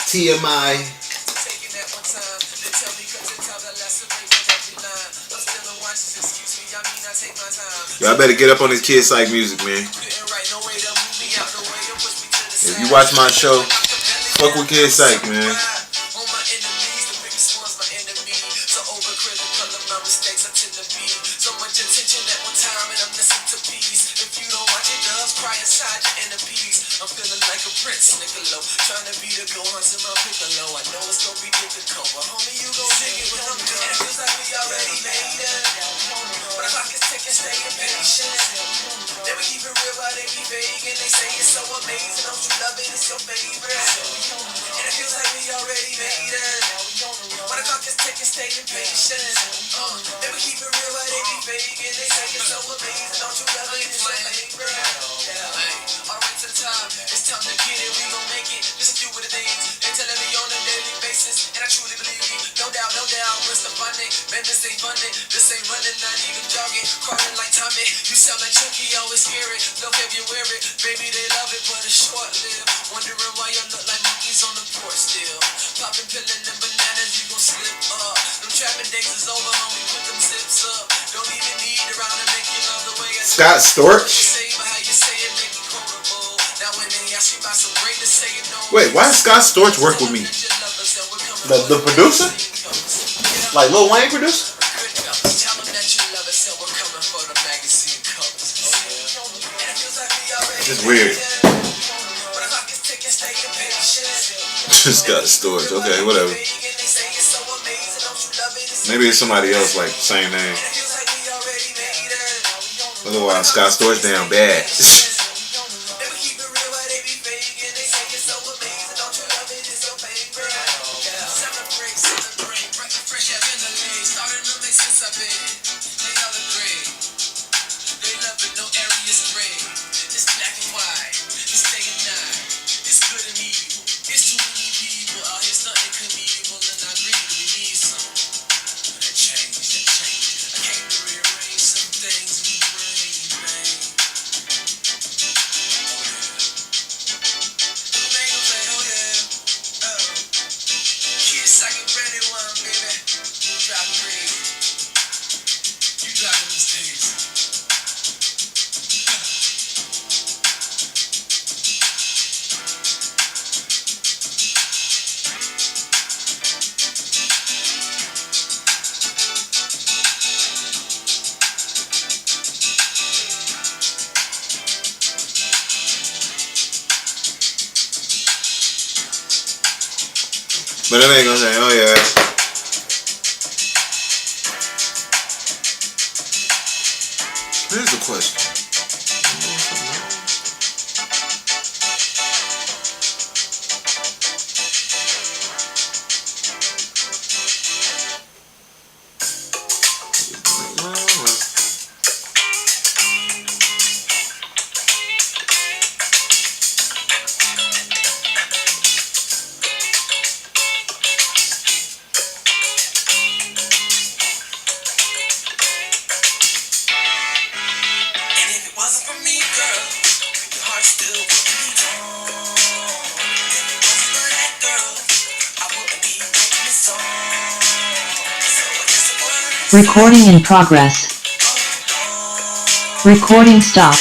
TMI. Y'all better get up on this Kid Psych music, man. If you watch my show, fuck with Kid Psych, man. Scott Storch? Wait, why does Scott Storch work with me? The producer? Like Lil Wayne producer? It's weird. Scott Storch, okay, whatever. Maybe it's somebody else like same name. Otherwise, Scott Storch damn bad. But I ain't gonna say, oh yeah. Here's the question. Recording in progress. Recording stopped.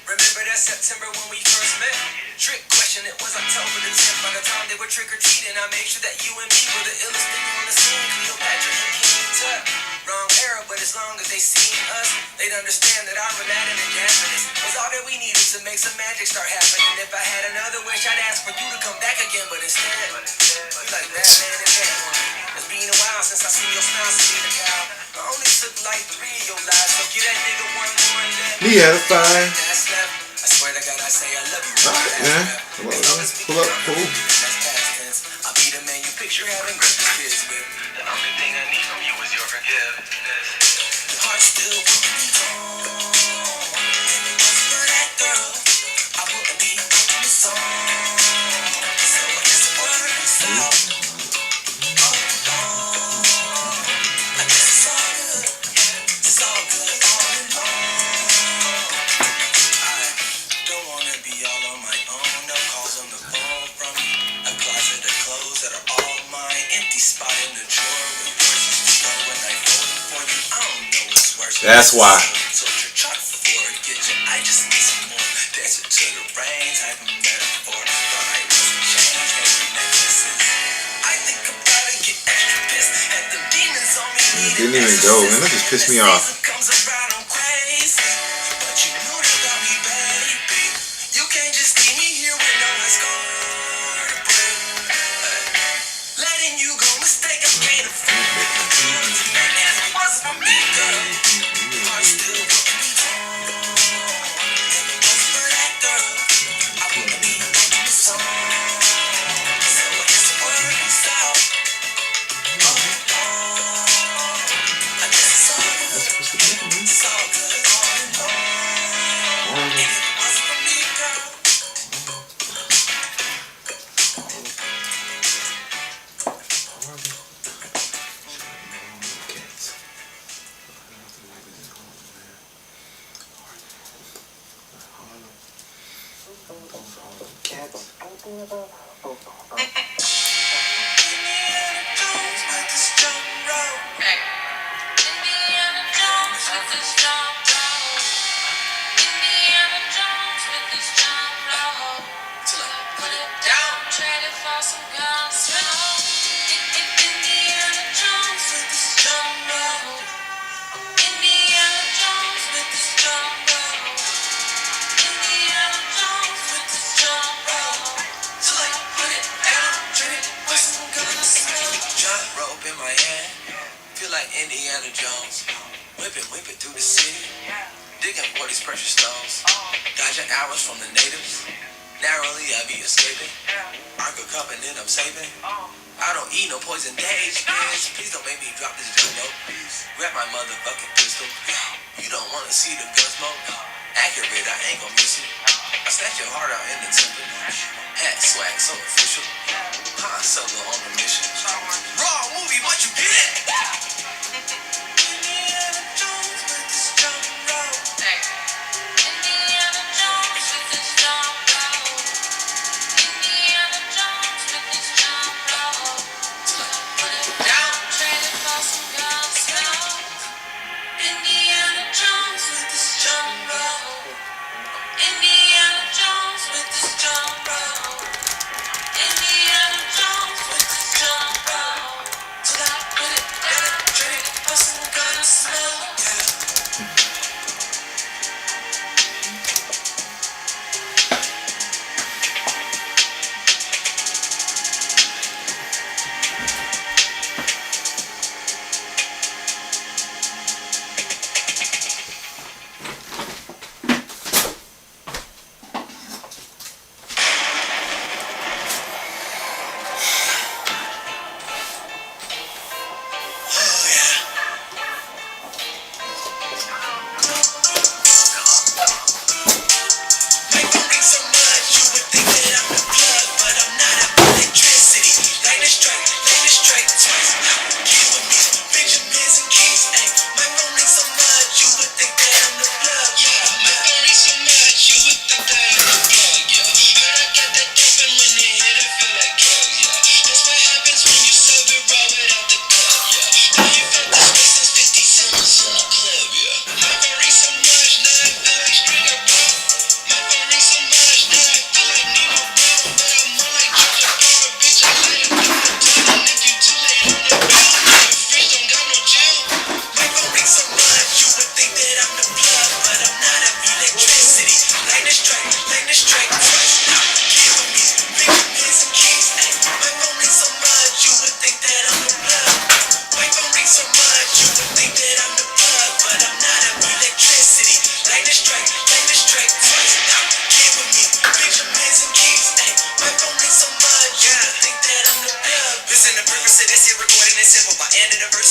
Remember that September when we first met? Trick question, it was October the 10th. By the time they were trick-or-treating, I made sure that you and me were the illest thing on the scene. Cleopatra and King Tut. Wrong era, but as long as they seen us, They'd understand that I'm Aladdin and Jasmine was all that we needed to make some magic start happening. If I had another wish, I'd ask for you to come back again, but instead, you like Batman and Catwoman. It's been a while since I seen your smile, Selena Kyle. I only took like 3 of your lies, so get that nigga one more and let me. He had a fine. That's left. I swear to God, I say I love you. Alright, man. Come on, man. Pull up, cool. That's past tense. I'll be the man you picture having great kids with. The only thing I need from you is your forgiveness. Your heart still won't be torn. For that girl, I wouldn't be writing this song. So I guess the words out. I guess it's all good. It's all good all along. I don't wanna be all on my own. No calls on the phone from me. A closet of clothes that are all mine. Empty spot in the drawer with yours used to go when I voted for you. I don't know what's worse. That's why. So try to forget you. I just need some more. Dancing to the rain type of metaphor. Thought I wasn't changed. Every necklaces. I think I'm about to get extra pissed at the demons on me. It didn't even go, man. That just pissed me off. Comes around, I'm crazy. But you knew that about me, baby. You can't just leave me here with no one's gonna break. Letting you go, mistake I can't afford. And it wasn't for me, girl. Heart still wouldn't be torn. If it wasn't for that girl, I wouldn't be writing this song. So I guess the words out. I guess it's all good. It's all good all along. And if it wasn't for me, girl. Indiana Jones with his drum roll. Indiana Jones with his drum roll. Indiana Jones with his drum roll. Till I Put it down, traded for some guns. Indiana Jones with his drum roll. Indiana Jones with his drum roll. Indiana Jones with his drum roll. till I put it down, traded for some guns. Jump rope in my hand, feel like Indiana Jones. Whipping through the city, digging for these precious stones. Dodging arrows from the natives, narrowly I be escaping. Ark a covenant I'm saving. I don't eat no poison days, bitch. Please don't make me drop this jumbo. Grab my motherfucking pistol. You don't wanna see the gun smoke. Accurate, I ain't gon' miss it. I snatch your heart out in the temple. Hat swag so official. Han Solo on the mission. Raw movie, what you get? Indiana Jones with his drum roll. Indiana Jones with his drum roll. Indiana Jones with his drum roll. Put it down, traded for some guns. Indiana Jones with his drum roll. Indiana Jones with his drum roll. Indiana Jones with his drum roll. Till I put it down.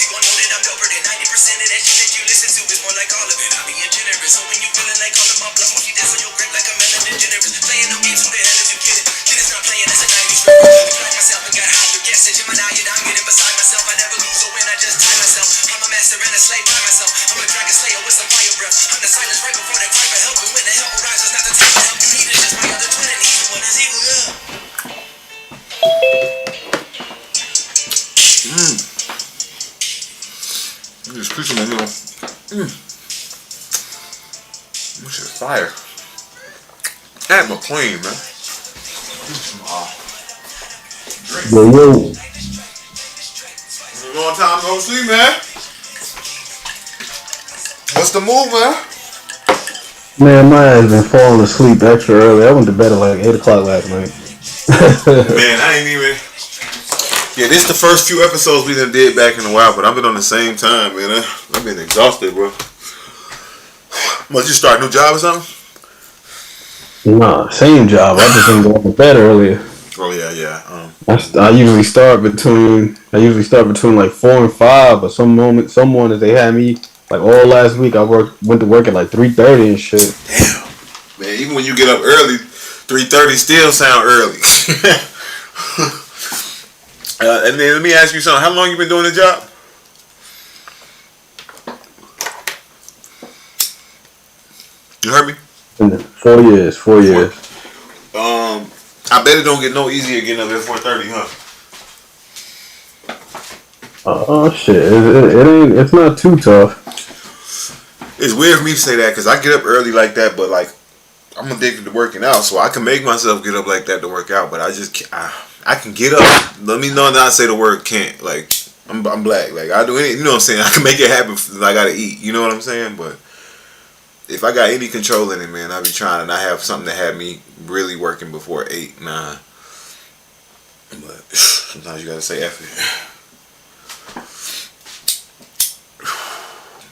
you gon' know that I'm doper than 90% of that shit that you listen to is more like all of it. I'm being generous, so when you feeling like calling my bluff, won't you dance on your grip like a melanin generous? Playing no games, who the hell is you kidding? Kid is not playing, that's a 90s stripper. Apply myself and got higher, yes, it's Gemini, and I'm getting beside myself. I never lose or win, I just tie myself. I'm a master and a slave by myself. I'm a dragon slayer with some fire breath. I'm the silence right before that cry for help. And when the help arises, not the type of help you need. It's just my other twin, and he's the one that's evil. Just put some on there. This is fire. At McLean, man. Yo, yo. Long time no see, man. What's the move, man? Man, my ass been falling asleep extra early. I went to bed at like 8 o'clock last night. Man, I ain't even. Yeah, this the first few episodes we done did back in a while, but I've been on the same time, man. I've been exhausted, bro. Must you start a new job or something? Nah, same job. I just been going to bed earlier. Oh yeah. I usually start between like 4 and 5, but some mornings they had me like all last week. I went to work at like 3:30 and shit. Damn, man. Even when you get up early, 3:30 still sound early. And then let me ask you something. How long you been doing the job? You heard me? 4 years. 4 years. I bet it don't get no easier getting up at 4:30, huh? Oh shit! It ain't. It's not too tough. It's weird for me to say that because I get up early like that, but like I'm addicted to working out, so I can make myself get up like that to work out. But I just can't, I can get up. Let me know that I say the word can't. Like I'm black. Like I do anything. You know what I'm saying? I can make it happen. I gotta eat. You know what I'm saying? But if I got any control in it, man, I be trying and I have something that had me really working before 8, 9. But sometimes you gotta say F it.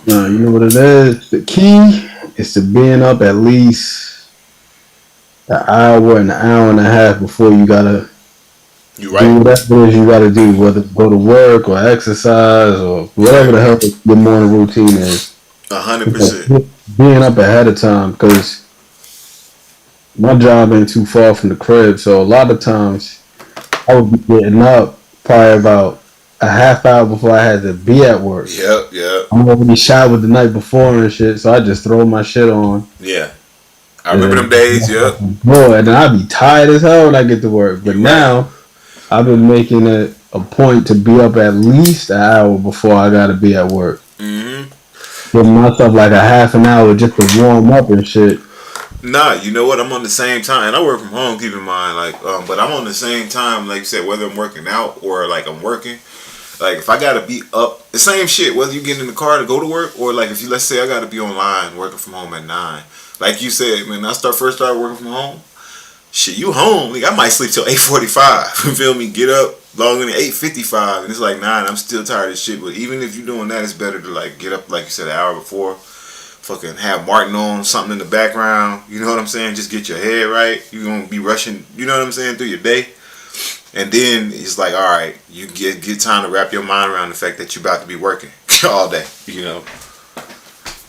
No, you know what it is? The key is to being up at least an hour and a half before you gotta You right? do whatever it is you gotta do, whether go to work or exercise or whatever the hell your morning routine is. 100%. Being up ahead of time, because my job ain't too far from the crib, so a lot of times I would be getting up probably about a half hour before I had to be at work. Yep. I'm already showered the night before and shit, so I just throw my shit on. Yeah. I remember them days, yep. Boy, and then I'd be tired as hell when I get to work. But now, I've been making it a point to be up at least an hour before I gotta be at work. Mm-hmm. Giving myself like a half an hour just to warm up and shit. Nah, you know what? I'm on the same time, and I work from home. Keep in mind, but I'm on the same time, like you said, whether I'm working out or like I'm working. Like if I gotta be up, the same shit. Whether you get in the car to go to work or like if you let's say I gotta be online working from home at 9. Like you said, man, I first started working from home. Shit, you home? Like I might sleep till 8:45. You feel me? Get up long in 8:55, and it's like 9. I'm still tired of shit. But even if you're doing that, it's better to like get up like you said an hour before. Fucking have Martin on something in the background. You know what I'm saying? Just get your head right. You're gonna be rushing. You know what I'm saying through your day. And then it's like, all right, you get time to wrap your mind around the fact that you're about to be working all day, you know.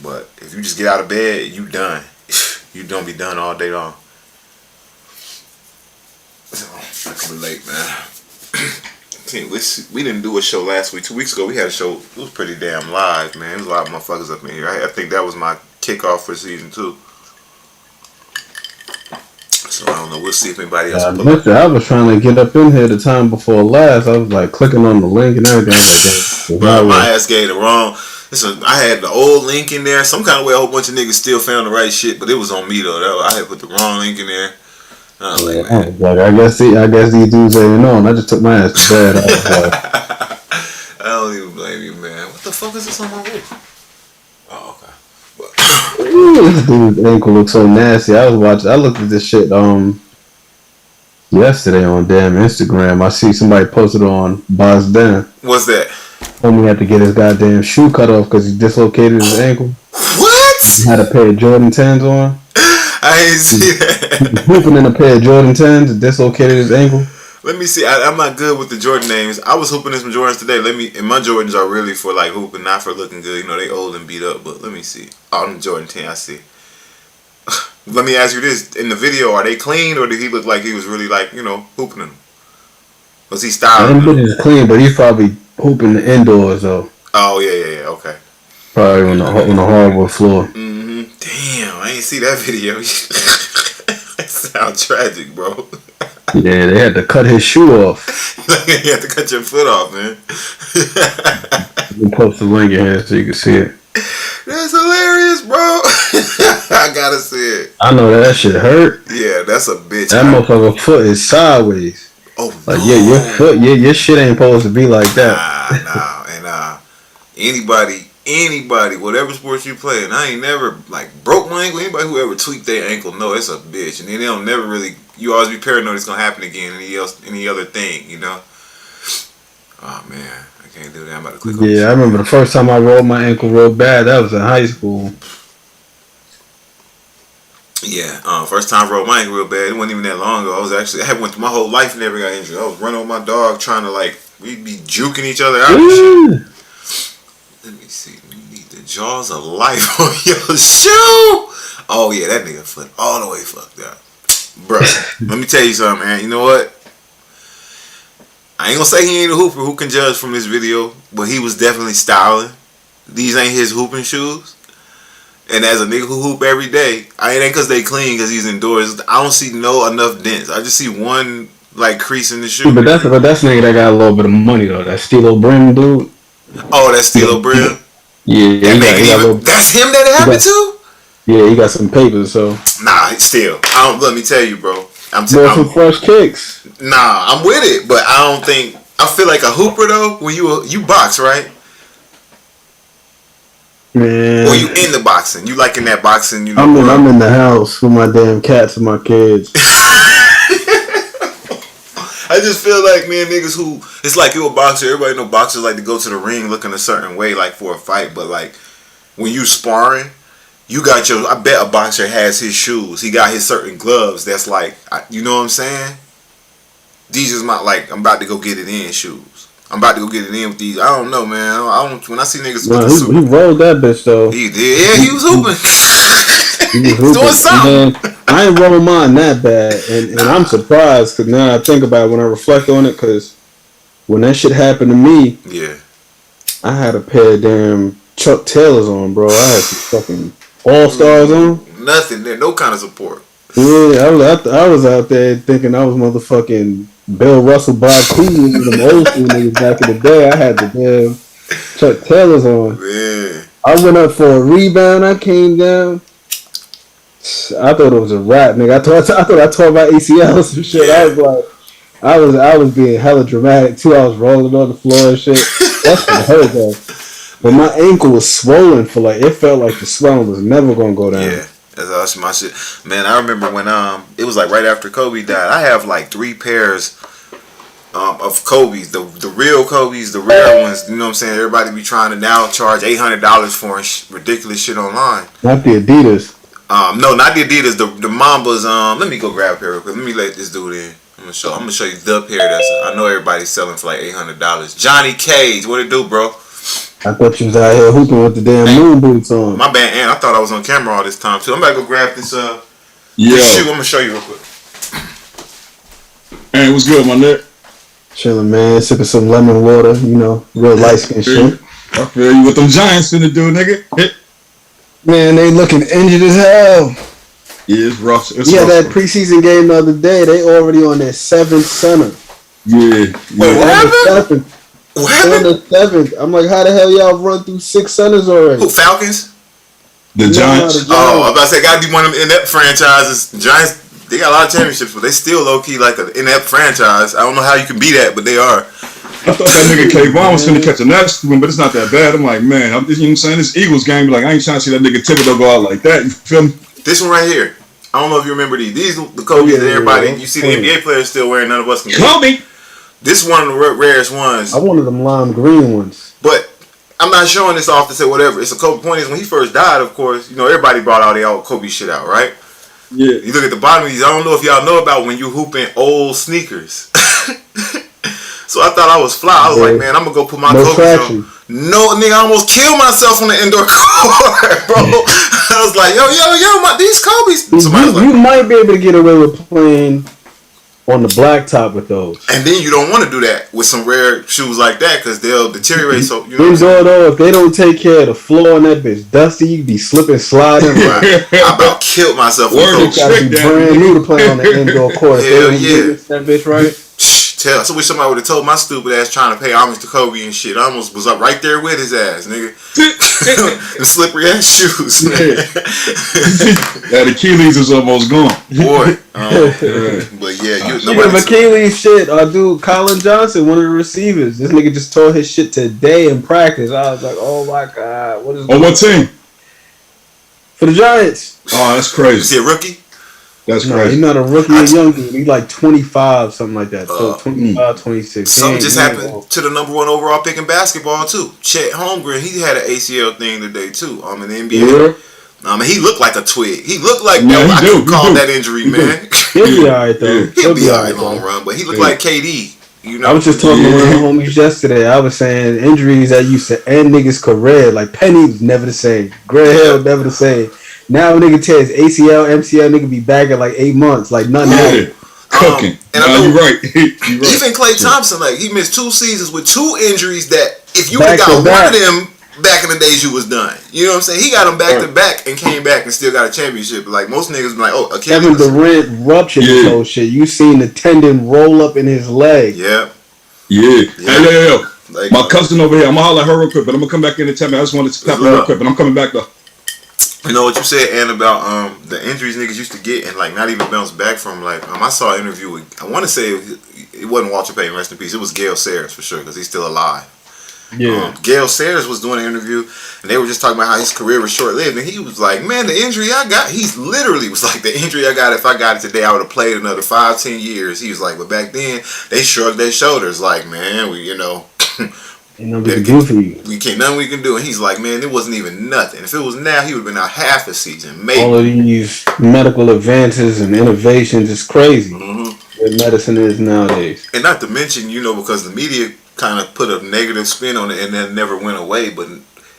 But if you just get out of bed, you done. You don't be done all day long. So, I can relate, man. We didn't do a show last week. 2 weeks ago, we had a show. It was pretty damn live, man. There was a lot of motherfuckers up in here. I think that was my kickoff for season 2. So I don't know. We'll see if anybody else. I was trying to get up in here the time before last. I was like clicking on the link and everything. Like bro, my ass gave the wrong. Listen, I had the old link in there. Some kind of way, a whole bunch of niggas still found the right shit, but it was on me though. I had put the wrong link in there. I was like, man. I guess these dudes ain't known. I just took my ass to bed. I don't even blame you, man. What the fuck is this on my wrist? Oh, okay. This dude's ankle looks so nasty. I looked at this shit yesterday on damn Instagram. I see somebody posted on Boston. What's that? Told me he had to get his goddamn shoe cut off because he dislocated his ankle. What? He had a pair of Jordan 10s on. I ain't see that. He was hooping in a pair of Jordan 10s and dislocated his ankle. Let me see. I'm not good with the Jordan names. I was hooping in some Jordans today. And my Jordans are really for like hooping, not for looking good. You know, they old and beat up. But let me see. Oh, I'm Jordan 10. I see. Let me ask you this: in the video, are they clean, or did he look like he was really like hooping them? Was he styling? Them bitches clean, but he's probably hooping the indoors though. Oh yeah. Okay. Probably on the hardwood floor. Damn, I ain't see that video. That sounds tragic, bro. Yeah, they had to cut his shoe off. You have to cut your foot off, man. We'll post the link in here so you can see it. That's hilarious, bro. I gotta see it. I know that shit hurt. Yeah, that's a bitch. That motherfucker foot is sideways. Oh, like no. yeah, your foot, your shit ain't supposed to be like that. Nah. And anybody, whatever sports you play, and I ain't never like broke my ankle. Anybody who ever tweaked their ankle, no, it's a bitch. And then they'll never really. You always be paranoid it's gonna happen again. Any other thing, Oh man, I can't do that. I'm about to click on Yeah, I remember the first time I rolled my ankle real bad. That was in high school. Yeah, first time I rolled my ankle real bad. It wasn't even that long ago. I had went through my whole life, never got injured. I was running with my dog, trying to we'd be juking each other out and shit. Let me see. You need the jaws of life on your shoe. Oh yeah, that nigga foot all the way fucked up. Bro, let me tell you something, man. You know what? I ain't gonna say he ain't a hooper. Who can judge from this video? But he was definitely styling. These ain't his hooping shoes. And as a nigga who hoop every day, it ain't because they clean because he's indoors. I don't see enough dents. I just see one crease in the shoe. But that's nigga that got a little bit of money though. That Stilo Brim dude. Oh, that's Stilo Brim? Yeah, that's him that it happened to? Yeah, he got some papers, so. Nah, still. Let me tell you, bro. I'm some fresh kicks. Nah, I'm with it, but I feel like a hooper though, when you box, right? Man. Or you in the boxing. You in that boxing, I'm in the house with my damn cats and my kids. I just feel like, man, niggas who, it's like you a boxer, everybody know boxers like to go to the ring looking a certain way, for a fight, but when you sparring, I bet a boxer has his shoes. He got his certain gloves that's you know what I'm saying? These is my, I'm about to go get it in shoes. I'm about to go get it in with these. I don't know, man. When I see niggas he rolled that bitch, though. He did. Yeah, he was hooping. He was doing something. Man, I ain't rolling mine that bad. And I'm surprised, because now I think about it when I reflect on it, because when that shit happened to me, yeah, I had a pair of damn Chuck Taylors on, bro. I had some fucking All-Stars on. Nothing there. No kind of support. Yeah, I was out there thinking I was motherfucking Bill Russell, Bob Cooley, them old school niggas back in the day. I had the damn Chuck Taylors on. Man. I went up for a rebound. I came down. I thought it was a rap, nigga. I thought I tore my ACL or some shit. Yeah. I was being hella dramatic too. I was rolling on the floor and shit. That's what hurt though. But my ankle was swollen for it felt like the swelling was never gonna go down. Yeah. That's my shit. Man, I remember when it was right after Kobe died. I have 3 pairs of Kobe's, the real Kobe's, the rare ones. You know what I'm saying? Everybody be trying to now charge $800 for ridiculous shit online. Not the Adidas. No, not the Adidas. The Mambas. Let me go grab a pair real quick. Let me let this dude in. I'm gonna show you the pair I know everybody's selling for $800. Johnny Cage, what it do, bro? I thought you was out here hooping with the damn moon boots on. My bad, and I thought I was on camera all this time too. I'm about to go grab this shoe. I'm gonna show you real quick. Hey, what's good, my nigga? Chilling, man. Sipping some lemon water. Real light skin shit. I feel you. What them Giants finna do, nigga? Man, they looking injured as hell. Yeah, it's rough. That preseason game the other day. They already on their 7th center. Yeah. Wait, what happened? What happened? On the 7th. I'm like, how the hell y'all run through 6 centers already? Who, Falcons? The Giants? Oh, I'm about to say, gotta be one of them inept franchises. Giants, they got a lot of championships, but they still low-key like an inept franchise. I don't know how you can be that, but they are. I thought that nigga Kayvon was finna catch a next one, but it's not that bad. I'm like, man, you know what I'm saying? This Eagles game, I ain't trying to see that nigga Thibodeau go out like that. You feel me? This one right here. I don't know if you remember these. These the Kobe's that everybody, you see the NBA players still wearing, none of us can get. Kobe! This is one of the rarest ones. I wanted them lime green ones. But I'm not showing this off to say whatever. It's a Kobe point is when he first died, of course, everybody brought all the old Kobe shit out, right? Yeah. You look at the bottom of these, I don't know if y'all know about when you hooping old sneakers. So I thought I was fly. I was like, man, I'm gonna go put my No Kobe's traction. on. No, nigga, I almost killed myself on the indoor court, bro. I was like, yo, these Kobe's. Somebody was like, You might be able to get away with playing on the blacktop with those. and then you don't want to do that with some rare shoes like that because they'll deteriorate. So you know what I'm Indoor saying? though, if they don't take care of the floor in that bitch dusty, you be slipping, sliding. Right. I about killed myself with Word Kobe. Gotta be Trick that. brand new to play on the indoor court. If they Hell don't yeah. get that bitch right. Tell. So wish somebody would have told my stupid ass trying to pay homage to Kobe and shit. I almost was up right there with his ass, nigga. The slippery ass shoes, man. That Achilles is almost gone. Boy. But yeah, you Speaking of Achilles shit, our dude Colin Johnson, one of the receivers, this nigga just tore his shit today in practice. I was like, oh my god, what is On going what team? for the Giants? Oh, that's Is crazy. he a rookie? That's No, he's crazy. not a rookie, a young dude. He's like 25, something like that. So Uh, 25, 26. Something just He ain't happened to the #1 overall pick in basketball too. Chet Holmgren, he had an ACL thing today too. In the NBA. Yeah. He looked like a twig. He looked like Yeah, he I do, could he call do. that injury, man. He'll be alright though. He'll be alright though. long run, but he looked Yeah. like KD. You know, I was just talking to one of the homies yesterday. I was saying injuries that used to end niggas' career. Like Penny was never the same. Gray Hill never the same. Now a nigga tears ACL, MCL, nigga be back at like 8 months. Like nothing Yeah. happened. Cooking. and I Nah, know- you're right. You're right. Even Klay Thompson, like he missed 2 seasons with 2 injuries that if you Back would got to one back. of them back in the days, you was done. You know what I'm saying? He got them back to back and came back and still got a championship. Like most niggas be like, oh, Kevin Achilles. Durant ruptured his Yeah. whole shit. You seen the tendon roll up in his leg. Yeah. Yeah. Yeah. Hey, yo. Like, My cousin over here, I'm gonna holler at her real quick, but I'm gonna come back in and tell me. I just wanted to tap her real up? quick, but I'm coming back though. You know what you said, Ann, about the injuries niggas used to get and like not even bounce back from. Like I saw an interview with, I want to say it wasn't Walter Payton, rest in peace. It was Gale Sayers for sure because he's still alive. Gale Sayers was doing an interview and they were just talking about how his career was short lived and he was like, man, the injury I got, he's literally was like, the injury I got, if I got it today, I would have played another 5-10 years. He was like, but back then they shrugged their shoulders like, man, we You know, we can do for you. we can't, nothing we can do. And he's like, man, it wasn't even nothing. If it was now, he would have been out half a season, maybe. All of these medical advances and innovations is crazy. What medicine is nowadays. And not to mention, because the media kind of put a negative spin on it and then never went away. But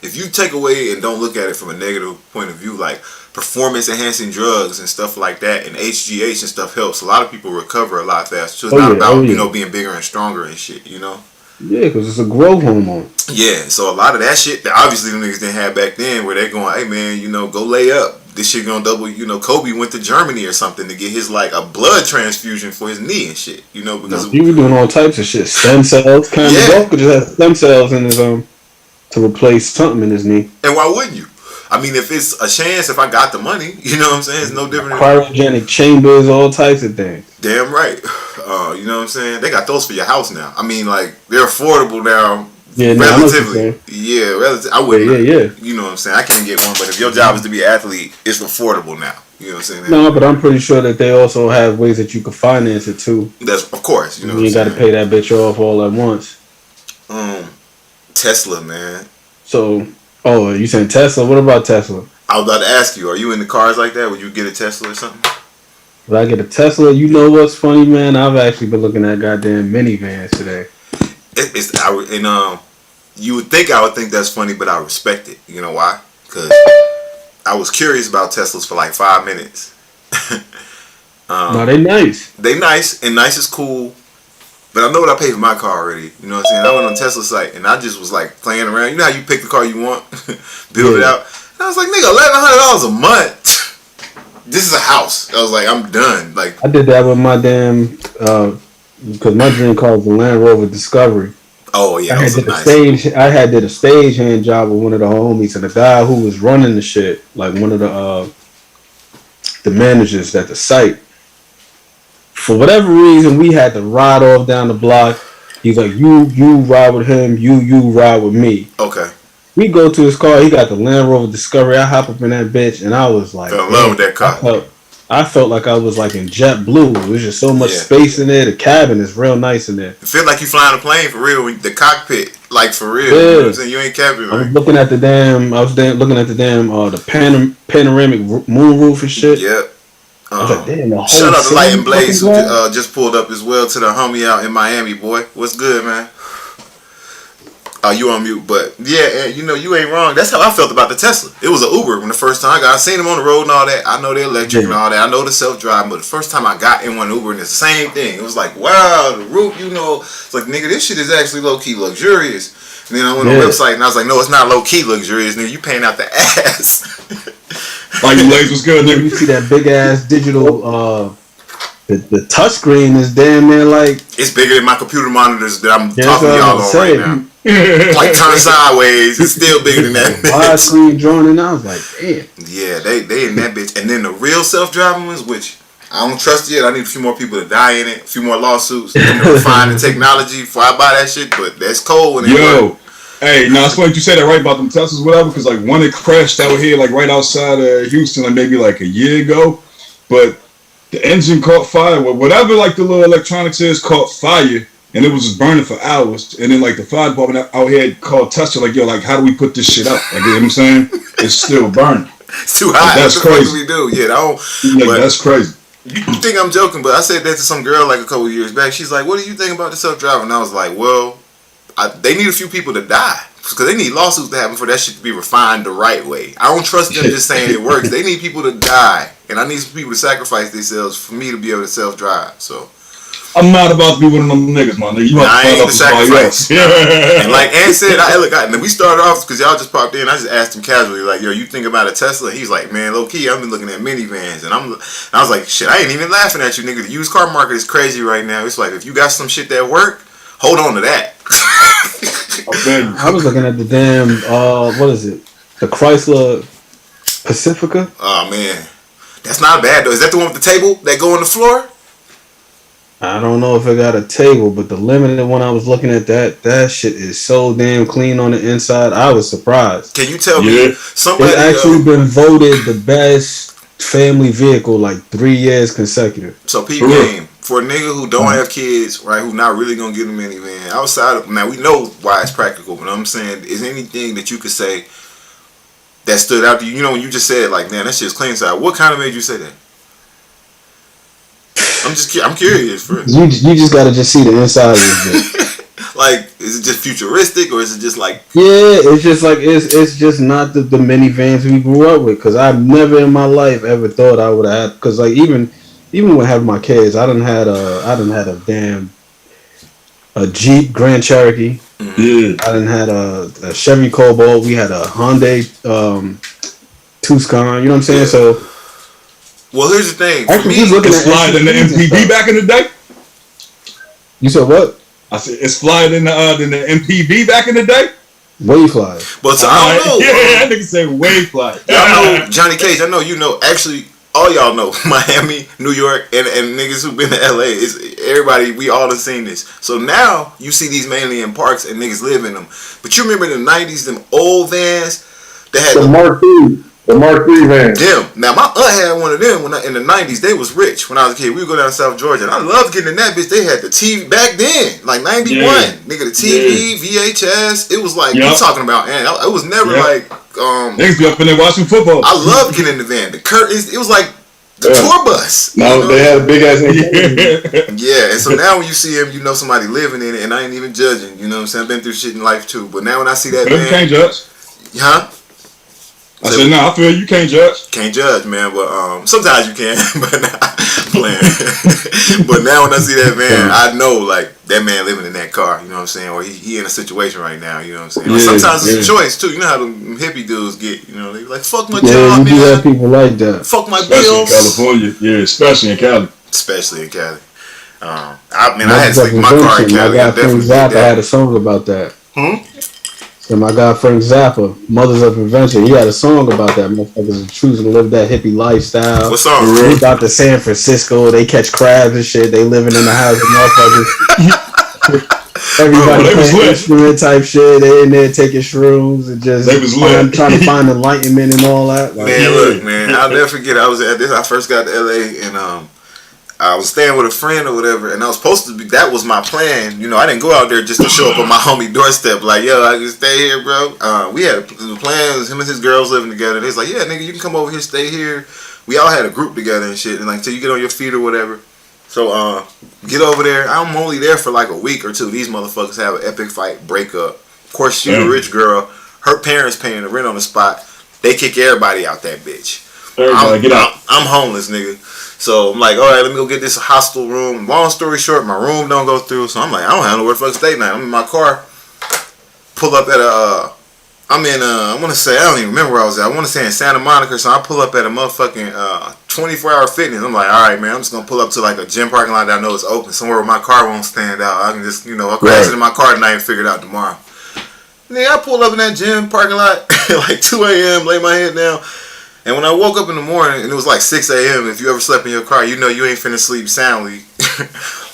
if you take away and don't look at it from a negative point of view, like performance enhancing drugs and stuff like that and HGH and stuff helps. A lot of people recover a lot faster. So it's not about, being bigger and stronger and shit, Yeah, because it's a growth hormone. Yeah, so a lot of that shit that obviously the niggas didn't have back then where they're going, hey man, go lay up. This shit gonna double, Kobe went to Germany or something to get his like a blood transfusion for his knee and shit, because He was doing all types of shit. Stem cells. Cameron Walker just had stem cells in his to replace something in his knee. and why wouldn't you? I mean, if it's a chance, if I got the money, you know what I'm saying? It's no different. Cryogenic chambers, all types of things. Damn right. You know what I'm saying? They got those for your house now. I mean, like they're affordable now. Yeah, no, I know what you're relatively. saying. Yeah, relatively. I wouldn't. Yeah. You know what I'm saying? I can't get one, but if your job is to be an athlete, it's affordable now. You know what I'm saying? No, but I'm pretty sure that they also have ways that you can finance it too. That's of course. You know. You ain't got to pay that bitch off all at once. Tesla, man. So, you saying Tesla? What about Tesla? I was about to ask you, are you into cars like that? Would you get a Tesla or something? Would I get a Tesla? You know what's funny, man? I've actually been looking at goddamn minivans today. You would think I would think that's funny, but I respect it. You know why? Because I was curious about Teslas for like 5 minutes. No, they nice. They nice, and nice is cool. But I know what I paid for my car already. You know what I'm saying? I went on Tesla site, and I just was like playing around. You know how you pick the car you want, build it out. And I was like, nigga, $1,100 a month. This is a house. I was like, I'm done. Like I did that with my damn because my dream car was the Land Rover Discovery. oh yeah, I that had was did nice. I had did a stagehand job with one of the homies, and the guy who was running the shit, like one of the managers at the site. For whatever reason, we had to ride off down the block. He's like, you ride with him, you ride with me. Okay. We go to his car. He got the Land Rover Discovery. I hop up in that bitch, and I was like, Fell in love with that car. I felt like I was like in JetBlue. There's just so much space in there. The cabin is real nice in there. It feel like you flying a plane for real. The cockpit, like for real. Yeah. You know what I'm saying? You ain't capping, I was right? looking at the damn. The panoramic moon roof and shit. Yep. I was like, damn, the whole Shout out to Light and city Blaze who fucking glass? just pulled up as well to the homie out in Miami, boy. What's good, man? You on mute, but yeah, you know, you ain't wrong. That's how I felt about the Tesla. It was an Uber when the first time I got. I seen them on the road and all that. I know they're electric and all that. I know the self-driving, but the first time I got in one Uber and it's the same thing. It was like, wow, the roof, you know, it's like, nigga, this shit is actually low-key luxurious. And then I went on the website and I was like, no, it's not low-key luxurious, nigga. You paying out the ass. Like your legs was good, nigga. You see that big ass digital the touch screen is damn near like It's bigger than my computer monitors that I'm Yeah, talking to that's what y'all I'm on saying. right now. Like turn sideways, it's still bigger than that. wide screen drawn in. I was like, damn. Yeah, they in that bitch. And then the real self-driving ones, which I don't trust yet. I need a few more people to die in it, a few more lawsuits, and to refine the technology before I buy that shit. But that's cold when it works. Hey, now it's funny you say that right about them Teslas, whatever, because like one it crashed out here, like right outside of Houston, like maybe like a year ago, but the engine caught fire, whatever like the little electronics is caught fire, and it was just burning for hours, and then like the fire department out here called Tesla, like, yo, like how do we put this shit out? Like, you know what I'm saying? It's still burning. It's too hot. That's what the fuck crazy. do we do? Yeah, Like, that's crazy. You think I'm joking, but I said that to some girl like a couple years back. She's like, what do you think about the self-driving? And I was like, well, they need a few people to die. Because they need lawsuits to happen for that shit to be refined the right way. I don't trust them just saying it works. They need people to die. And I need some people to sacrifice themselves for me to be able to self-drive. So I'm not about to be one of them niggas, man. You Nah, about I to ain't find the out somebody sacrifice. else. And like Ann said, and we started off because y'all just popped in. I just asked him casually, like, yo, you think about a Tesla? He's like, man, low key, I've been looking at minivans. And I was like, shit, I ain't even laughing at you, nigga. The used car market is crazy right now. It's like, if you got some shit that work, hold on to that. I was looking at the damn what is it? The Chrysler Pacifica. Oh man, that's not bad though. Is that the one with the table that go on the floor? I don't know if it got a table, but the limited one I was looking at, that shit is so damn clean on the inside. I was surprised. Can you tell me somebody? It's actually been voted the best family vehicle like 3 years consecutive. So peep game for a nigga who don't have kids, right? Who not really gonna get a minivan. Outside of now, we know why it's practical, but I'm saying, is anything that you could say that stood out to you? You know, when you just said like, man, that shit's clean inside. What kind of made you say that? I'm curious. For You just gotta just see the inside of this bitch. Like, is it just futuristic or is it just like? Yeah, it's just like it's just not the minivans we grew up with. Cause I've never in my life ever thought I would have had. Cause like even when having my kids, I done had a damn a Jeep Grand Cherokee. Yeah. I done had a Chevy Cobalt. We had a Hyundai Tucson. You know what I'm saying? So. Well, here's the thing. For me, it's flying in the MPV back in the day. You said what? I said it's flying in the MPV back in the day. Way fly. But so, I don't know. Yeah, that nigga said way fly. Y'all know Johnny Cage. I know you know. Actually, all y'all know Miami, New York, and niggas who been to LA. Is everybody? We all have seen this. So now you see these mainly in parks and niggas live in them. But you remember in the '90s, them old vans that had The Mark III. The Mark III van. them. Now my aunt had one of them when in the '90s. They was rich when I was a kid. We would go down to South Georgia, and I loved getting in that bitch. They had the TV back then, like '91. Yeah. Nigga, the TV, VHS. It was like we talking about, and it was never like niggas be up in there watching football. I loved getting in the van. The curtains. It was like the tour bus. No, you know? they had a big ass. Yeah, and so now when you see him, you know somebody living in it, and I ain't even judging. You know what I'm saying? I've been through shit in life too. But now when I see that You van, can't judge. huh? I said, no, I feel you can't judge. Can't judge, man, but sometimes you can, but not playing. But now when I see that van, I know like that man living in that car, you know what I'm saying, or he in a situation right now, you know what I'm saying. Or sometimes it's a choice too. You know how them hippie dudes get, you know, they be like fuck my Yeah, job, you do have man. people like that. Fuck my Especially in bills. California. Yeah, especially in Cali. Especially in Cali. I had to sleep in my car in My Cali. I guy Frank definitely did Zappa had a that. song about that. Hmm? So my guy Frank Zappa, Mothers of Invention, he had a song about that. Motherfuckers are choosing to live that hippie lifestyle. What song? They got to San Francisco, they catch crabs and shit. They living in the house with motherfuckers. Everybody Bro, they was playing lit. instrument type shit. They in there taking shrooms and just They was lit. trying to find enlightenment and all that. Like, Man, look, man, I'll never forget. I was at this. I first got to LA, and I was staying with a friend or whatever, and I was supposed to be. That was my plan. You know, I didn't go out there just to show up on my homie doorstep. Like, yo, I can stay here, bro. We had the plan. Him and his girls living together. They was like, yeah, nigga, you can come over here, stay here. We all had a group together and shit, and like till you get on your feet or whatever. So get over there. I'm only there for like a week or two. These motherfuckers have an epic fight, break up. Of course, she's a rich girl. Her parents paying the rent on the spot. They kick everybody out that bitch. Get out. I'm homeless, nigga. So I'm like, all right, let me go get this hostel room. Long story short, my room don't go through. So I'm like, I don't have nowhere to fucking stay now. I'm in my car. Pull up at I'm in, I want to say, I don't even remember where I was at. I want to say in Santa Monica. So I pull up at a motherfucking 24-hour fitness. I'm like, all right, man, I'm just going to pull up to like a gym parking lot that I know is open. Somewhere where my car won't stand out. I can just, I'll crash it in my car tonight and figure it out tomorrow. Nigga, I pulled up in that gym parking lot at like 2 a.m., lay my head down. And when I woke up in the morning, and it was like 6 a.m., if you ever slept in your car, you know you ain't finna sleep soundly.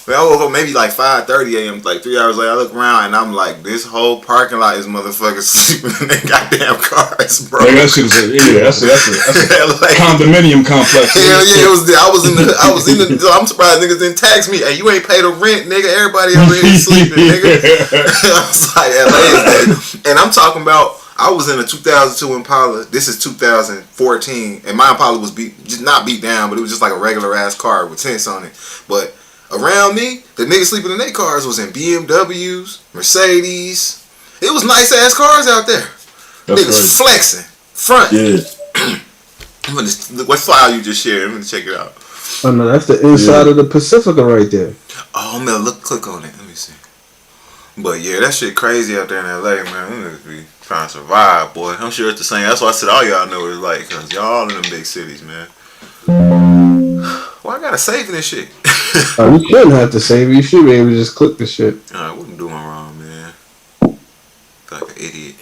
When I woke up maybe like 5:30 a.m., like 3 hours later, I look around and I'm like, this whole parking lot is motherfuckers sleeping in their goddamn cars, bro. Like that shit is that's a like, condominium complex. Hell yeah, it was. I was in the. I'm surprised niggas didn't tax me. Hey, you ain't paid the rent, nigga. Everybody over here sleeping, nigga. I was like, LA is that. And I'm talking about. I was in a 2002 Impala. This is 2014, and my Impala was just not beat down, but it was just like a regular ass car with tents on it. But around me, the niggas sleeping in their cars was in BMWs, Mercedes. It was nice ass cars out there. That's niggas flexing front. Yeah. What file you just shared? I'm gonna check it out. Oh no, that's the inside of the Pacifica right there. Oh man, click on it. Let me see. But yeah, that shit crazy out there in LA, man. Them niggas be trying to survive, boy. I'm sure it's the same. That's why I said all y'all know what it's like, cause y'all in them big cities, man. Why I gotta save this shit? You shouldn't have to save it. You should be able to just click the shit. Alright, what I'm doing wrong, man? Like an idiot.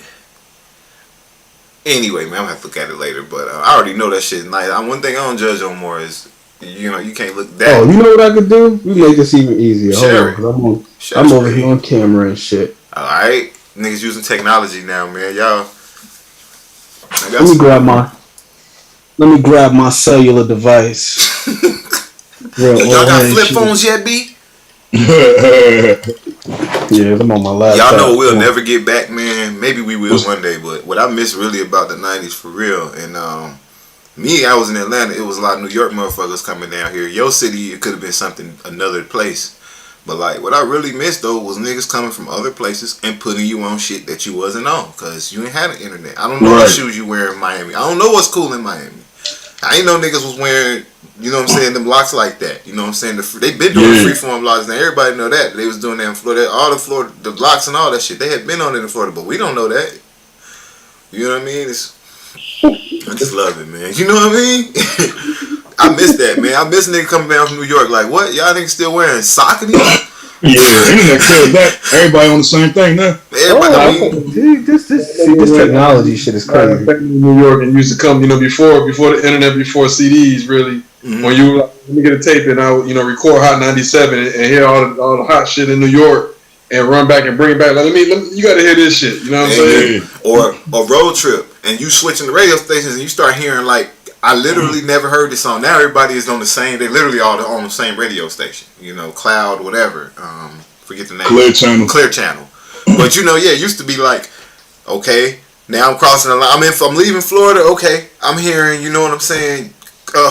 Anyway, man, I'm gonna have to look at it later. But I already know that shit is nice. One thing I don't judge on more is, you can't look that. Oh, you know what I could do? We make this even easier. Share Hold on, I'm over here on camera and shit. Alright, niggas using technology now, man. Y'all. Let me grab my cellular device. Y'all got flip phones yet, B? Yeah, I'm on my laptop. Y'all know we'll never get back, man. Maybe we will one day, but what I miss really about the 90s for real. And I was in Atlanta. It was a lot of New York motherfuckers coming down here. Your city, it could have been another place. But like, what I really missed though was niggas coming from other places and putting you on shit that you wasn't on, cause you ain't had an internet. I don't know what shoes you wear in Miami. I don't know what's cool in Miami. I ain't know niggas was wearing, you know what I'm saying, them blocks like that. You know what I'm saying? They been doing freeform blocks. Now everybody know that. They was doing that in Florida. All the blocks and all that shit. They had been on it in Florida, but we don't know that. You know what I mean? I just love it, man. You know what I mean? I miss that, man. I miss niggas coming down from New York. Like, what? Y'all niggas still wearing Saucony? Yeah, internet killed that. Everybody on the same thing now. Everybody. This technology shit is crazy. In New York, and used to come, before the internet, before CDs, really. Mm-hmm. When you let me get a tape and I, record Hot 97 and hear all the hot shit in New York and run back and bring it back. Like, you got to hear this shit. You know what I'm saying? Or a road trip and you switching the radio stations and you start hearing like. I literally never heard this song. Now everybody is on the same. They literally all on the same radio station. Cloud, whatever. Forget the name. Clear Channel. But it used to be like, okay, now I'm crossing the line. I'm leaving Florida. Okay, I'm hearing. You know what I'm saying?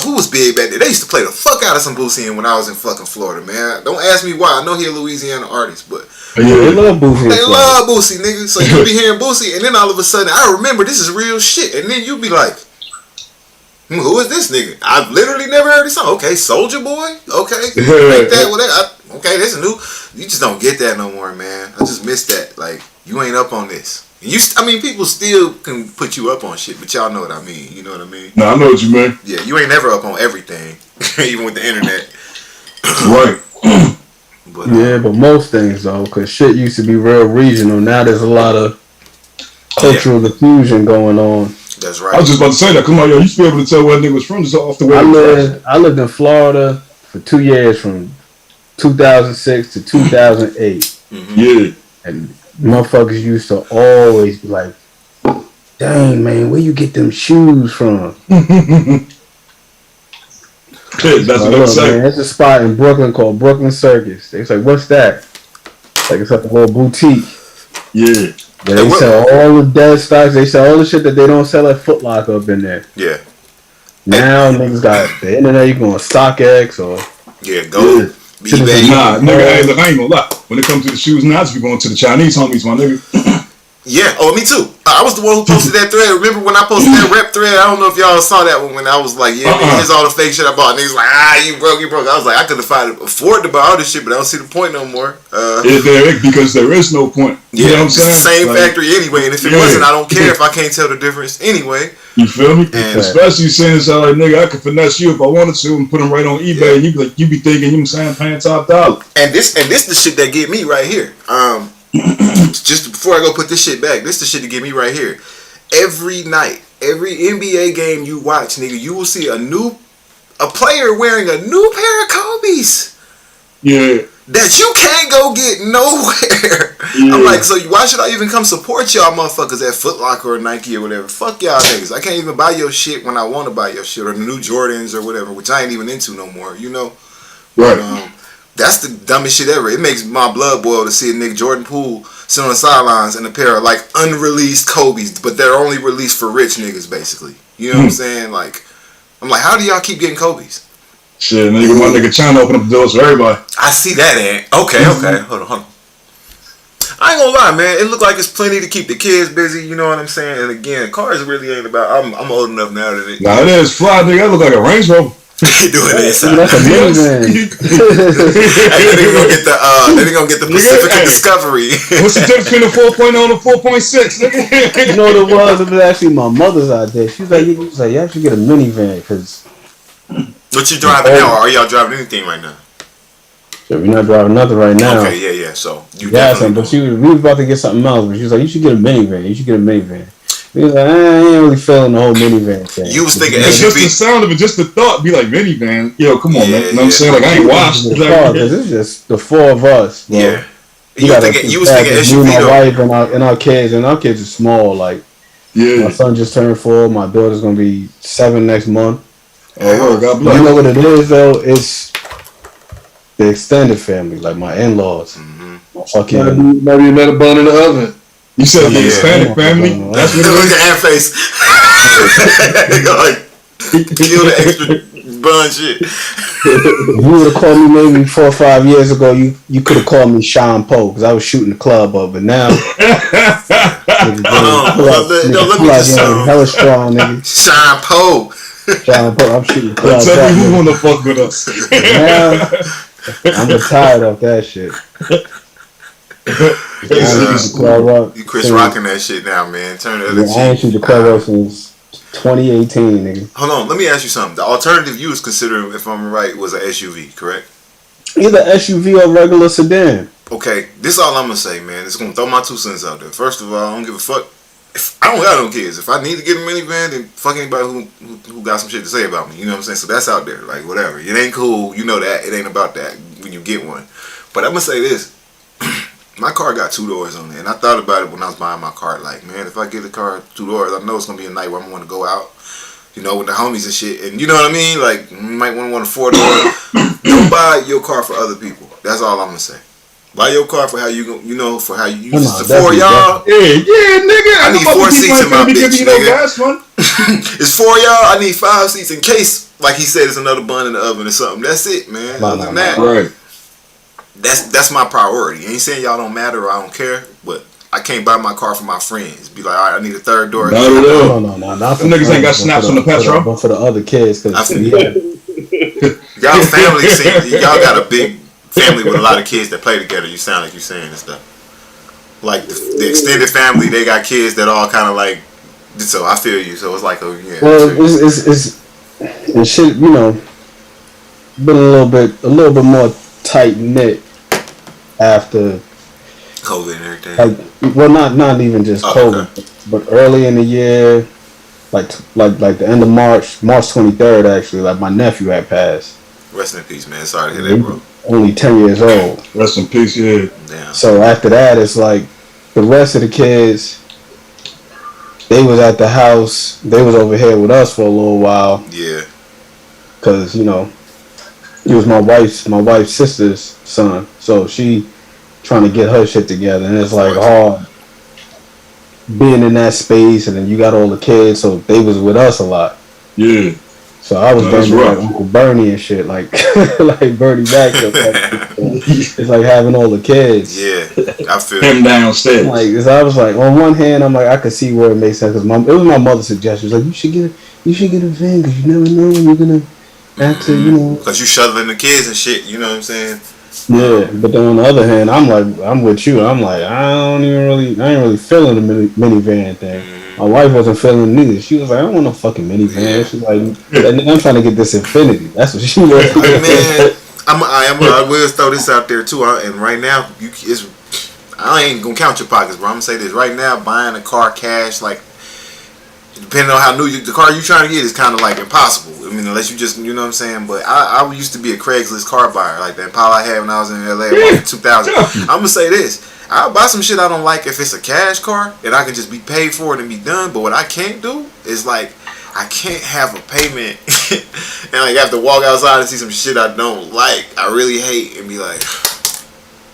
Who was big back there? They used to play the fuck out of some Boosie when I was in fucking Florida, man. Don't ask me why. I know he a Louisiana artist, but they love Boosie. They love Boosie, nigga. So you be hearing Boosie, and then all of a sudden, I remember this is real shit, and then you be like. Who is this nigga? I've literally never heard this song. Okay, Soulja Boy. Okay, like that. Whatever. Okay, this is new. You just don't get that no more, man. I just miss that. Like you ain't up on this. People still can put you up on shit, but y'all know what I mean. You know what I mean? No, I know what you mean. Yeah, you ain't never up on everything, even with the internet. Right. But most things though, because shit used to be real regional. Now there's a lot of cultural diffusion going on. That's right. I was just about to say that. Come on, yo, you used to be able to tell where a nigga was from just off the way. I lived in Florida for 2 years, from 2006 to 2008. Mm-hmm. Yeah. And motherfuckers used to always be like, "Dang, man, where you get them shoes from?" That's what Look, I'm saying. man, it's a spot in Brooklyn called Brooklyn Circus. They was like, what's that? Like, it's like a little boutique. Yeah. Yeah, they sell all the dead stocks. They sell all the shit that they don't sell at Foot Locker up in there. Yeah. Now niggas got the internet. You go on StockX or Go eBay. Nah, nigga, hey, look, I ain't gonna lie. When it comes to the shoes, now I just be going to the Chinese homies, my nigga. Yeah. Oh, me too. I was the one who posted that thread. Remember when I posted that rep thread? I don't know if y'all saw that one when I was like, yeah, man, here's all the fake shit I bought. Niggas like, you broke. I was like, I could afford to buy all this shit, but I don't see the point no more. Because there is no point. You know what I'm saying? It's the same factory anyway, and if it wasn't, I don't care if I can't tell the difference anyway. You feel me? And especially saying it's like, nigga, I could finesse you if I wanted to and put them right on eBay, and you be thinking, you know what I'm saying, paying top dollar. And this the shit that get me right here. Just before I go put this shit back, this the shit to get me right here. Every night, every NBA game you watch, nigga, you will see a player wearing a new pair of Kobe's. Yeah. That you can't go get nowhere. Yeah. I'm like, so why should I even come support y'all motherfuckers at Foot Locker or Nike or whatever? Fuck y'all niggas. I can't even buy your shit when I want to buy your shit, or the new Jordans or whatever, which I ain't even into no more, you know? Right. But, that's the dumbest shit ever. It makes my blood boil to see a nigga Jordan Poole sit on the sidelines in a pair of like unreleased Kobe's, but they're only released for rich niggas, basically. You know what I'm saying? Like, I'm like, how do y'all keep getting Kobe's? Shit, nigga, my nigga China open up the doors for everybody. I see that, Ant. Okay. Hold on. I ain't gonna lie, man. It look like it's plenty to keep the kids busy. You know what I'm saying? And again, cars really ain't about. I'm old enough now that it. Nah, it is fly, nigga. I look like a Range Rover. Doing this. that's a minivan. They gonna get the Pacifica Discovery. What's the difference between the 4.0 and the 4.6, nigga? You know what it was? It was actually my mother's idea. She was like, you should get a minivan because. What you driving now? Or are y'all driving anything right now? Yeah, we're not driving nothing right now. Okay, yeah. So you but we was about to get something else, but she was like, you should get a minivan. We was like, I ain't really feeling the whole minivan thing. You was thinking It's SUV. just the sound of it, just the thought, be like minivan. Yo, come on, man. You know what I'm saying? Like, I ain't washed. Because it's just the four of us, bro. Yeah. You was thinking SUV me, my though. wife and our kids, and our kids are small. Like, my son just turned 4. My daughter's gonna be 7 next month. Oh, God You bless. know what it is though? It's the extended family, like my in-laws. My fucking Maybe another bun in the oven. You said the Yeah. Hispanic family? That's what Look it at Ant face. Like, kill the extra bun shit. If you would have called me maybe 4 or 5 years ago, you could have called me Sean Poe because I was shooting the club up. But now, Let me just hella strong, nigga. Sean Poe. Sean Poe, I'm shooting the club Tell me who up. wanna fuck with us. Now, I'm retired off that shit. You Chris rocking that shit now, man. Turn the other I ain't cheek. shoot the club up since 2018, nigga. Hold on, let me ask you something. The alternative you was considering, if I'm right, was an SUV, correct? Either SUV or regular sedan. Okay, this all I'm gonna say, man. It's gonna throw my 2 cents out there. First of all, I don't give a fuck. If I don't got no kids. If I need to get a minivan, then fuck anybody who got some shit to say about me. You know what I'm saying? So that's out there. Like, whatever. It ain't cool. You know that. It ain't about that when you get one. But I'm gonna say this. My car got 2 doors on it. And I thought about it when I was buying my car. Like, man, if I get a car 2 doors, I know it's gonna be a night where I'm gonna go out, you know, with the homies and shit. And you know what I mean? Like, you might want a 4 door. Don't buy your car for other people. That's all I'm gonna say. Buy your car for how you go, you know, for how you use it. For y'all. Yeah, nigga. I need 4 seats in my bitch, nigga. Gas, man. It's 4 y'all. I need 5 seats in case, like he said, it's another bun in the oven or something. That's it, man. Other than that, Right. that's my priority. Ain't saying y'all don't matter or I don't care, but I can't buy my car for my friends. Be like, all right, I need a 3rd door. Not at all. No. Not for Them niggas ain't got friends, snaps but on the petrol. But for the other kids, because Y'all family, y'all got a big family with a lot of kids that play together. You sound like you saying and stuff. Like the extended family, they got kids that all kind of like. So I feel you. So it's like, oh yeah. well, it's shit. You know, been a little bit more tight knit after COVID and everything. like, well, not even just COVID, okay. but early in the year, like the end of March 23rd, actually, like my nephew had passed. Rest in peace, man. Sorry to hear that, bro. Only 10 years old. Rest in peace, yeah. Damn. So after that, it's like the rest of the kids, they was at the house. They was over here with us for a little while. Yeah. Because, you know, It was my wife's sister's son. So she trying to get her shit together, and it's like hard being in that space, and then you got all the kids, so they was with us a lot. Yeah. So I was That's banging rough. like Uncle Bernie and shit, like like Bernie Mac. It's like having all the kids. Yeah, I feel Him downstairs. Like, 'cause I was like, on one hand, I'm like, I could see where it makes sense. Cause it was my mother's suggestion. She was like, you should get a van, cause you never know when you're gonna have to, you know. because you shuttling the kids and shit. You know what I'm saying? Yeah, but then on the other hand, I'm like, I'm with you. I'm like, I ain't really feeling the minivan thing. My wife wasn't feeling it neither. She was like, I don't want no fucking minivan. She's like, I'm trying to get this Infinity. That's what she was. Hey, man, I will throw this out there too. And right now, I ain't gonna count your pockets, bro. I'm gonna say this right now: buying a car cash, like, depending on how new the car you trying to get is kind of like impossible. I mean, unless you just, you know what I'm saying. But I used to be a Craigslist car buyer, like the Impala I had when I was in LA about 2000. I'm gonna say this: I'll buy some shit I don't like if it's a cash car and I can just be paid for it and be done. But what I can't do is like, I can't have a payment and like have to walk outside and see some shit I don't like. I really hate and be like,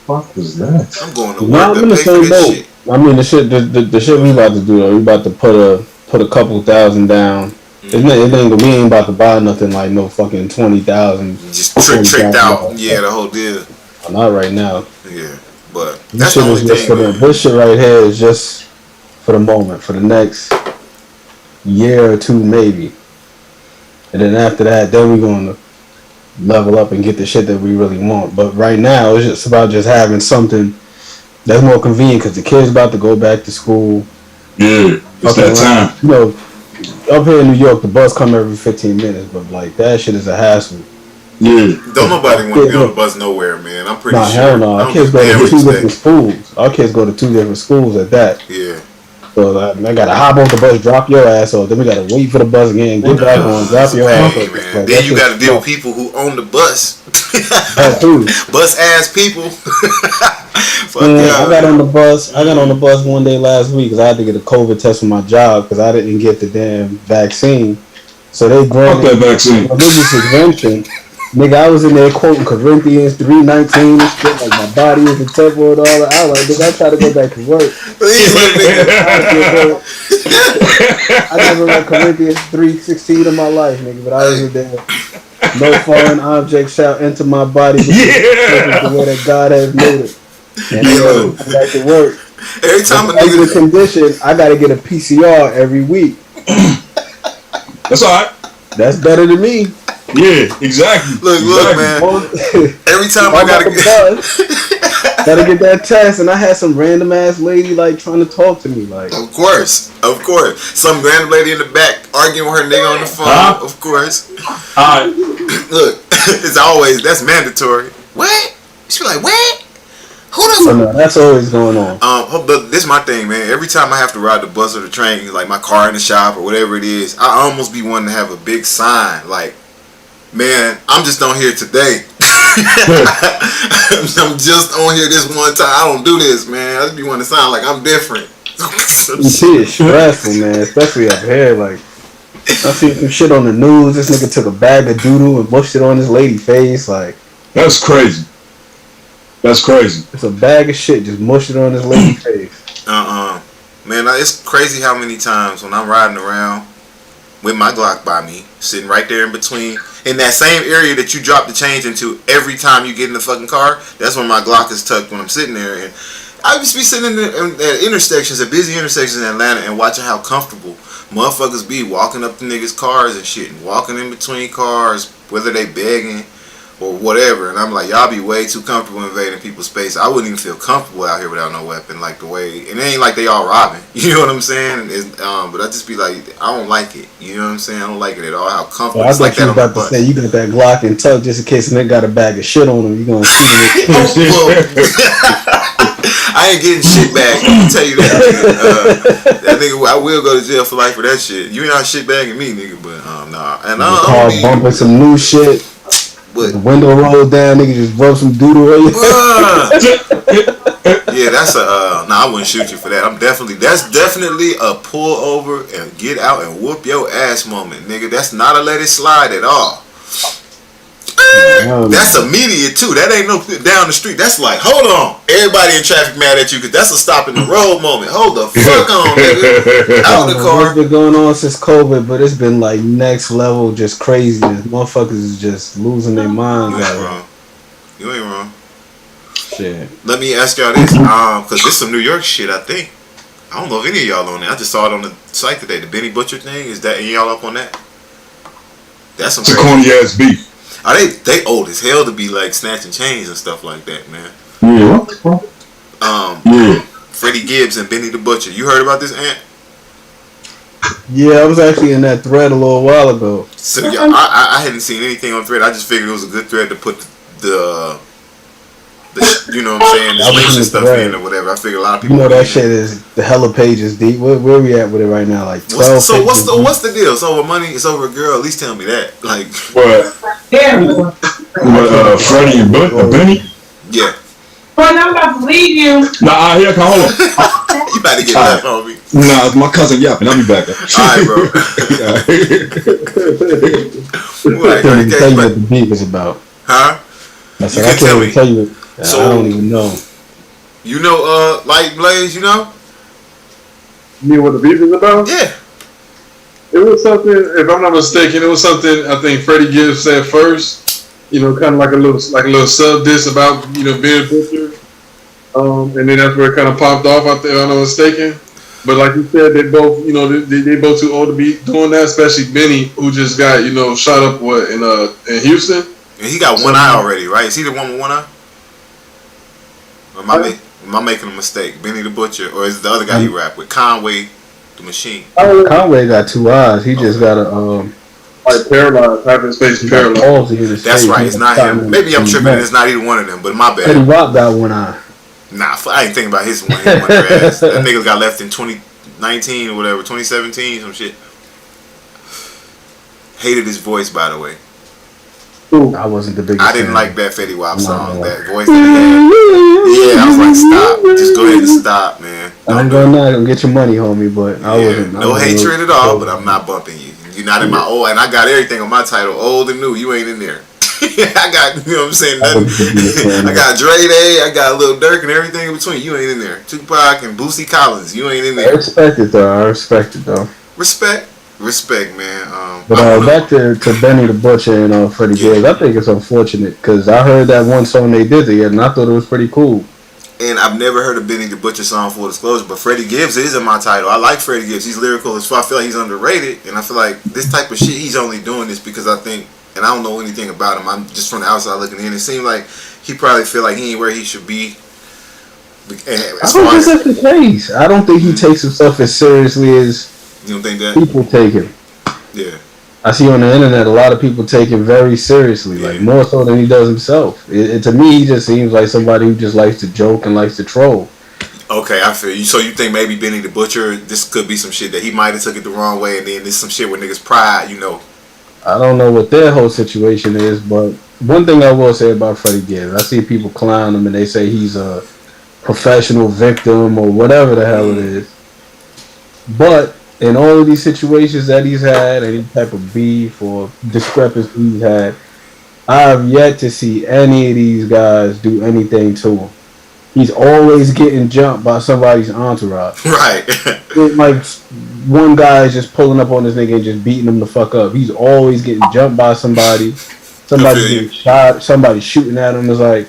Fuck was that? I'm going to No, work I'm in to the pay for same this boat. shit. I mean, the shit we about to do though, we about to put a couple thousand down. We ain't about to buy nothing like no fucking 20,000. Just tricked out. Yeah, the whole deal. Not right now. Yeah, but This that's shit the is only just thing. for the, Man. this shit right here is just for the moment, for the next year or two maybe. And then after that, then we're going to level up and get the shit that we really want. But right now, it's just about just having something that's more convenient because the kids about to go back to school. Yeah, it's that time. You know, up here in New York, the bus come every 15 minutes, but like that shit is a hassle. Yeah. Don't nobody want to be on the bus nowhere, man. I'm pretty Nah, sure. hell no. I Our don't kids give a go damn to what two you say. different schools. Our kids go to two different schools at that. Yeah. So I gotta hop off the bus, drop your ass off. Then we gotta wait for the bus again, get back on, drop your ass Hey, off. man. Like, Then you got to deal with people who own the bus. that too. Bus ass people. Fuck Man, yeah. I got on the bus one day last week because I had to get a COVID test for my job because I didn't get the damn vaccine. So they Fuck granted that vaccine. a religious exemption. Nigga, I was in there quoting Corinthians 3:19 and shit, like my body is the temple and all that. I was like, nigga, I try to go back to work. Please let me I never read Corinthians 3:16 in my life, nigga, but I was in there. No foreign object shall enter my body but the way that God has made it. And then I go back to work. Every time a As a nigga. condition, I gotta get a PCR every week. That's all right. That's better than me. Yeah, exactly. Look, man. Every time I gotta gotta get that test, and I had some random ass lady like trying to talk to me, like. Of course. Some random lady in the back arguing with her nigga on the phone. Huh? Of course. All right. Look, it's always, that's mandatory. What? She be like, what? Who does? So no, that's always going on. But this is my thing, man. Every time I have to ride the bus or the train, like my car in the shop or whatever it is, I almost be wanting to have a big sign like, man, I'm just on here today. I'm just on here this one time. I don't do this, man. I just be wanting to sound like I'm different. You see, it's stressful, man, especially up here. Like, I see some shit on the news. This nigga took a bag of doodle and mushed it on this lady face. Like, That's crazy. That's crazy. it's a bag of shit. Just mushed it on this lady face. Man, it's crazy how many times when I'm riding around with my Glock by me, sitting right there in between, in that same area that you drop the change into every time you get in the fucking car, that's when my Glock is tucked when I'm sitting there. And I just be sitting at intersections, at busy intersections in Atlanta, and watching how comfortable motherfuckers be walking up to niggas' cars and shit, and walking in between cars, whether they begging or whatever. And I'm like, y'all be way too comfortable invading people's space. I wouldn't even feel comfortable out here without no weapon, like the way, and it ain't like they all robbing, you know what I'm saying? But I just be like, I don't like it, you know what I'm saying? I don't like it at all, how comfortable Well, I it's like thought you that was on the about to bus. say you got that Glock and tuck just in case a nigga got a bag of shit on him. You gonna shoot him? I ain't getting shit back. Let me tell you that. That nigga, I will go to jail for life for that shit. You ain't out shit bagging me, nigga. But nah. And I Car don't bumping some new shit. But The window rolls down, nigga just rub some doodle on you. yeah, that's a I wouldn't shoot you for that. That's definitely a pull over and get out and whoop your ass moment, nigga. That's not a let it slide at all. That's immediate too. That ain't no down the street. That's like, hold on, everybody in traffic mad at you because that's a stop in the road moment. Hold the fuck on, nigga. Out the car. What's been going on since COVID, but it's been like next level, just craziness. Motherfuckers is just losing their minds. You ain't wrong. You ain't wrong. Shit. Let me ask y'all this, because this some New York shit. I think. I don't know if any of y'all on there. I just saw it on the site today. The Benny Butcher thing. Is that y'all up on that? That's some It's a corny ass beef. Are they old as hell to be like snatching chains and stuff like that, man? Yeah. Yeah. Freddie Gibbs and Benny the Butcher. You heard about this, Ant? Yeah, I was actually in that thread a little while ago. So yeah, I hadn't seen anything on thread. I just figured it was a good thread to put the you know what I'm saying, the links and stuff in or whatever. I figured a lot of people. You know that shit is the hella pages deep. Where we at with it right now? Like 12. What's the deal? It's over money. It's over a girl. At least tell me that. Like What? Freddie and Benny? Yeah. But I'm about to leave you. Nah, here, come hold on. You about to get left on me. Nah, it's my cousin yapping. I'll be back. Alright, bro. I can't even tell you what the beef is about. Huh? I said, I can't even tell you. So, I don't even know. You know, Light Blaze, you know? You mean what the beef is about? Yeah. It was something, if I'm not mistaken, it was something I think Freddie Gibbs said first. You know, kind of like a little sub diss about, you know, being a butcher. And then that's where it kind of popped off out there, if I'm not mistaken. But like you said, they both, you know, they both too old to be doing that, especially Benny, who just got, you know, shot up in Houston. And he got one eye already, right? Is he the one with one eye? Or am I making a mistake? Benny the Butcher, or is it the other guy you rap with? Conway the Machine. Conway got two eyes. He just got a like paralyzed, having his face paralyzed. That's right. It's not him. Maybe I'm tripping. It's not either one of them. But my bad. Eddie Rock got one eye. Nah, I ain't thinking about his one. His one ass. That nigga got left in 2019 or whatever, 2017, some shit. Hated his voice, by the way. I wasn't the biggest. I didn't fan. like that Fetty Wap song. That voice that he had. Yeah, I was like, stop. Just go ahead and stop, man. I'm gonna get your money, homie, but I wasn't. No hatred at all, but I'm not bumping you. You're not in my old, and I got everything on my title, old and new. You ain't in there. I got, you know what I'm saying? Nothing. I got Dre Day, I got Lil Durk and everything in between. You ain't in there. Tupac and Boosie Collins. You ain't in there. I respect it though. Respect, man. But back to Benny the Butcher and Freddie Gibbs, I think it's unfortunate because I heard that one song they did together and I thought it was pretty cool. And I've never heard a Benny the Butcher song, full disclosure, but Freddie Gibbs is in my title. I like Freddie Gibbs. He's lyrical as fuck. I feel like he's underrated, and I feel like this type of shit, he's only doing this because I think, and I don't know anything about him. I'm just from the outside looking in. It seemed like he probably feel like he ain't where he should be. I don't think that's the case. I don't think he takes himself as seriously as you don't think that people take him. Yeah. I see on the internet a lot of people take him very seriously, like more so than he does himself. To me, he just seems like somebody who just likes to joke and likes to troll. Okay, I feel you. So you think maybe Benny the Butcher, this could be some shit that he might have took it the wrong way, and then this some shit where niggas pride, you know. I don't know what their whole situation is, but one thing I will say about Freddie Gibbs, I see people clown him and they say he's a professional victim or whatever the hell it is. But in all of these situations that he's had, any type of beef or discrepancy he's had, I have yet to see any of these guys do anything to him. He's always getting jumped by somebody's entourage. Right. Like one guy is just pulling up on this nigga and just beating him the fuck up. He's always getting jumped by somebody. Somebody getting shot. Somebody shooting at him. It's like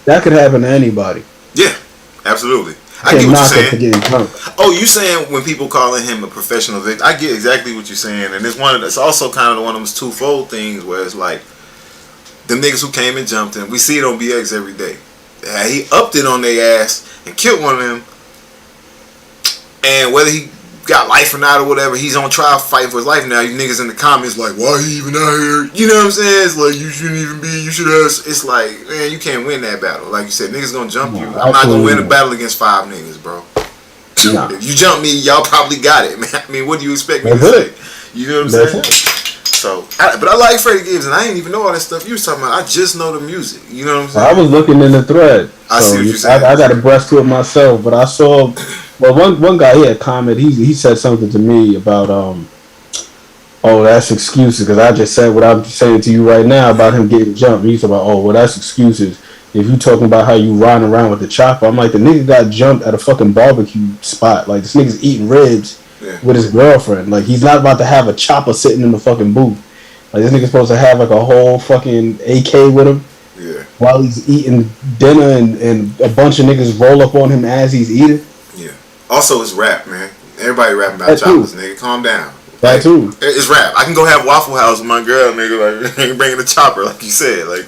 that could happen to anybody. Yeah, absolutely. I get what you're saying. Oh, you saying when people calling him a professional victim? I get exactly what you're saying, and it's also kind of one of those twofold things where it's like them niggas who came and jumped him. We see it on BX every day. He upped it on their ass and killed one of them, and whether he got life or not or whatever, he's on trial fighting for his life now. You niggas in the comments like, why he even out here? You know what I'm saying? It's like, you shouldn't even be, you should have. It's like, man, you can't win that battle. Like you said, niggas gonna jump you. I'm not gonna win a battle against 5 niggas, bro. No. If you jump me, y'all probably got it, man. I mean, what do you expect me to say? You know what I'm saying? So, but I like Freddie Gibbs, and I didn't even know all that stuff you was talking about. I just know the music. You know what I'm saying? I was looking in the thread. I see what you're saying. I got abreast to it myself, but I saw. Well, one guy he had comment. He said something to me about oh, that's excuses because I just said what I'm saying to you right now about him getting jumped. He's about, oh, well, that's excuses. If you talking about how you riding around with the chopper, I'm like, the nigga got jumped at a fucking barbecue spot. Like, this nigga's eating ribs with his girlfriend. Like, he's not about to have a chopper sitting in the fucking booth. Like, this nigga's supposed to have, like, a whole fucking AK with him while he's eating dinner and a bunch of niggas roll up on him as he's eating. Yeah. Also, it's rap, man. Everybody rapping about choppers, nigga. Calm down. That too. It's rap. I can go have Waffle House with my girl, nigga. Like, ain't bringing a chopper, like you said. Like,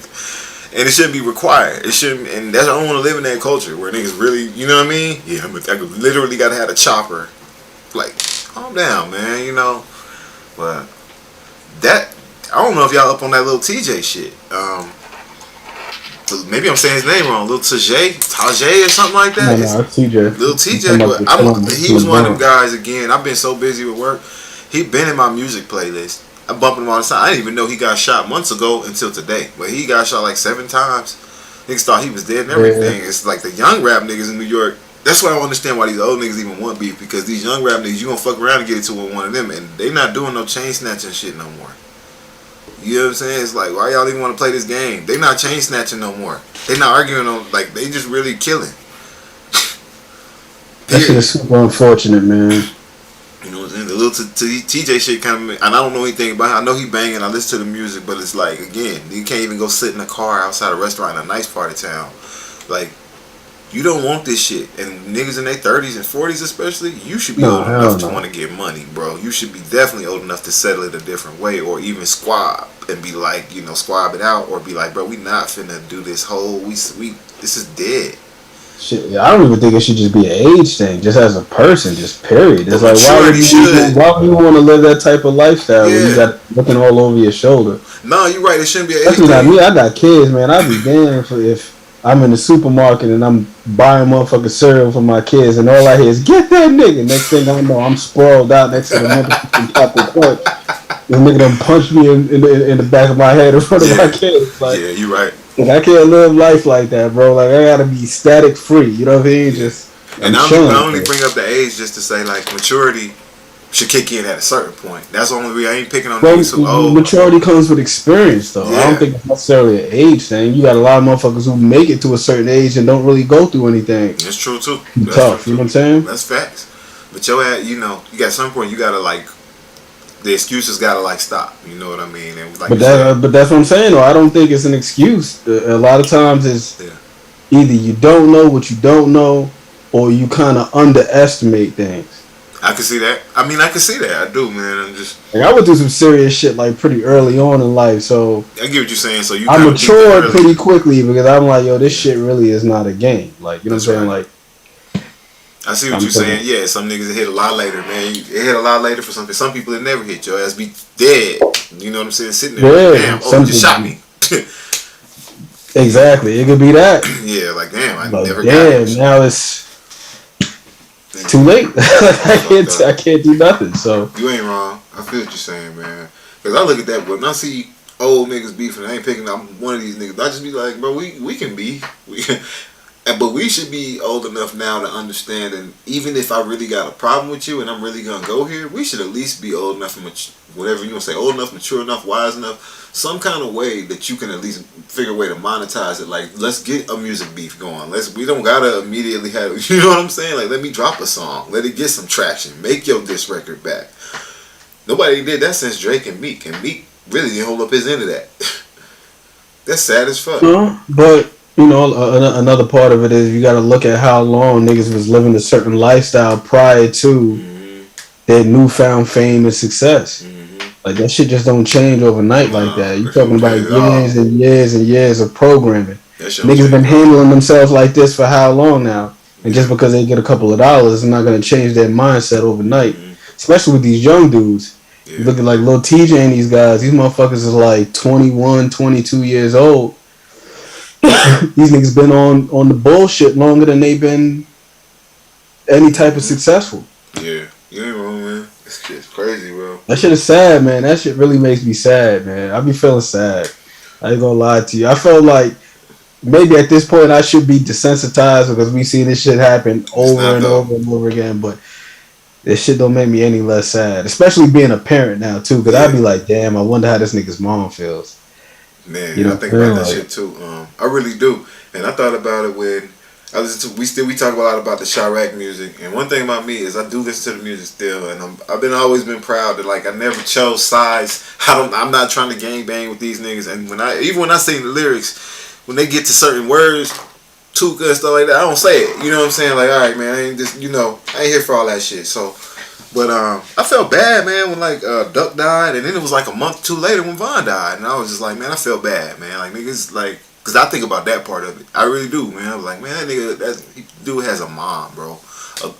and it shouldn't be required. It shouldn't, and that's I don't want to live in that culture where niggas really, you know what I mean? Yeah, I literally gotta have a chopper. Like, calm down, man. You know, but that I don't know if y'all up on that little TJ shit. Maybe I'm saying his name wrong. Little Tajay or something like that. No, TJ. Little TJ, but he was one of them guys. Again, I've been so busy with work. He been in my music playlist. I bump him all the time. I didn't even know he got shot months ago until today. But he got shot like 7 times. Niggas thought he was dead and everything. It's like the young rap niggas in New York. That's why I don't understand why these old niggas even want beef. Because these young rap niggas, you gonna fuck around and get into with one of them. And they not doing no chain snatching shit no more. You know what I'm saying? It's like, why y'all even want to play this game? They not chain snatching no more. They not arguing on, like, they just really killing. That shit is super unfortunate, man. You know what I'm saying? The little TJ shit kind of, and I don't know anything about him. I know he banging, I listen to the music, but it's like, again, you can't even go sit in a car outside a restaurant in a nice part of town. Like, you don't want this shit. And niggas in their 30s and 40s especially, you should be old enough to want to get money, bro. You should be definitely old enough to settle it a different way, or even squab and be like, you know, squab it out, or be like, bro, we not finna do this whole, this is dead. Shit, I don't even think it should just be an age thing, just as a person, just period. It's like, why would you want to live that type of lifestyle when you got looking all over your shoulder? No, you're right. It shouldn't be an age thing. Not me. I got kids, man. I'd be damned if I'm in the supermarket and I'm buying motherfucking cereal for my kids, and all I hear is "get that nigga." Next thing I know, I'm sprawled out next to the motherfucking chocolate court. The nigga done punched me in the back of my head in front of my kids. Like, yeah, you're right. Like, I can't live life like that, bro. Like, I gotta be static free. You know what I mean? Just and I only bring up the age just to say, like, maturity should kick in at a certain point. That's the only reason I ain't picking on niggas who old. Maturity comes with experience, though. Yeah. I don't think it's necessarily an age thing. You got a lot of motherfuckers who make it to a certain age and don't really go through anything. That's true too. That's tough. You know what I'm saying? That's facts. But you know, you got some point you gotta like. The excuses gotta like stop. You know what I mean? And like but that's what I'm saying. Though I don't think it's an excuse. A lot of times it's either you don't know what you don't know, or you kind of underestimate things. I can see that. I mean, I can see that. I do, man. I'm just. Like, I went through some serious shit like pretty early on in life, so I get what you're saying. So you. I matured pretty quickly because I'm like, yo, this shit really is not a game. Like, you know what I'm saying? Like. I see what you're saying. Yeah, some niggas hit a lot later, man. It hit a lot later for something. Some people it never hit. Your ass be dead. You know what I'm saying? Sitting there, like, damn, you just shot me. Exactly. It could be that. Yeah, like damn, I never got it. Now it's too late. I can't do nothing. So you ain't wrong. I feel what you're saying, man. Because I look at that, when I see old niggas beefing, I ain't picking up one of these niggas. I just be like, bro, we can beef. But we should be old enough now to understand, and even if I really got a problem with you and I'm really going to go here, we should at least be old enough, whatever you want to say, old enough, mature enough, wise enough, some kind of way that you can at least figure a way to monetize it. Like, let's get a music beef going. We don't got to immediately have, you know what I'm saying? Like, let me drop a song. Let it get some traction. Make your diss record back. Nobody did that since Drake and Meek really didn't hold up his end of that. That's sad as fuck. But you know, another part of it is you got to look at how long niggas was living a certain lifestyle prior to their newfound fame and success. Like, that shit just don't change overnight like that. You talking about years and years and years of programming. Niggas been handling themselves like this for how long now? And just because they get a couple of dollars, it's not going to change their mindset overnight. Especially with these young dudes. You look at like Lil TJ and these guys. These motherfuckers is like 21, 22 years old. These niggas been on the bullshit longer than they been any type of successful. Yeah, you ain't wrong, man. This shit's crazy, bro. That shit is sad, man. That shit really makes me sad, man. I be feeling sad. I ain't gonna lie to you. I felt like maybe at this point I should be desensitized because we see this shit happen over and over again. But this shit don't make me any less sad. Especially being a parent now too, because I'd be like, damn, I wonder how this nigga's mom feels. Man, You know I think what I'm about that saying? shit too. I really do, and I thought about it when I listen to. We talk a lot about the Chirac music, and one thing about me is I do listen to the music still, and I've always been proud that like I never chose sides. I'm not trying to gang bang with these niggas, and even when I sing the lyrics, when they get to certain words, Tuka and stuff like that, I don't say it. You know what I'm saying? Like, all right, man, I ain't just I ain't here for all that shit. So. But I felt bad, man, when like Duck died, and then it was like a month or two later when Von died, and I was just like, man, I felt bad, man. Like niggas, like, cause I think about that part of it. I really do, man. I was like, man, that dude has a mom, bro,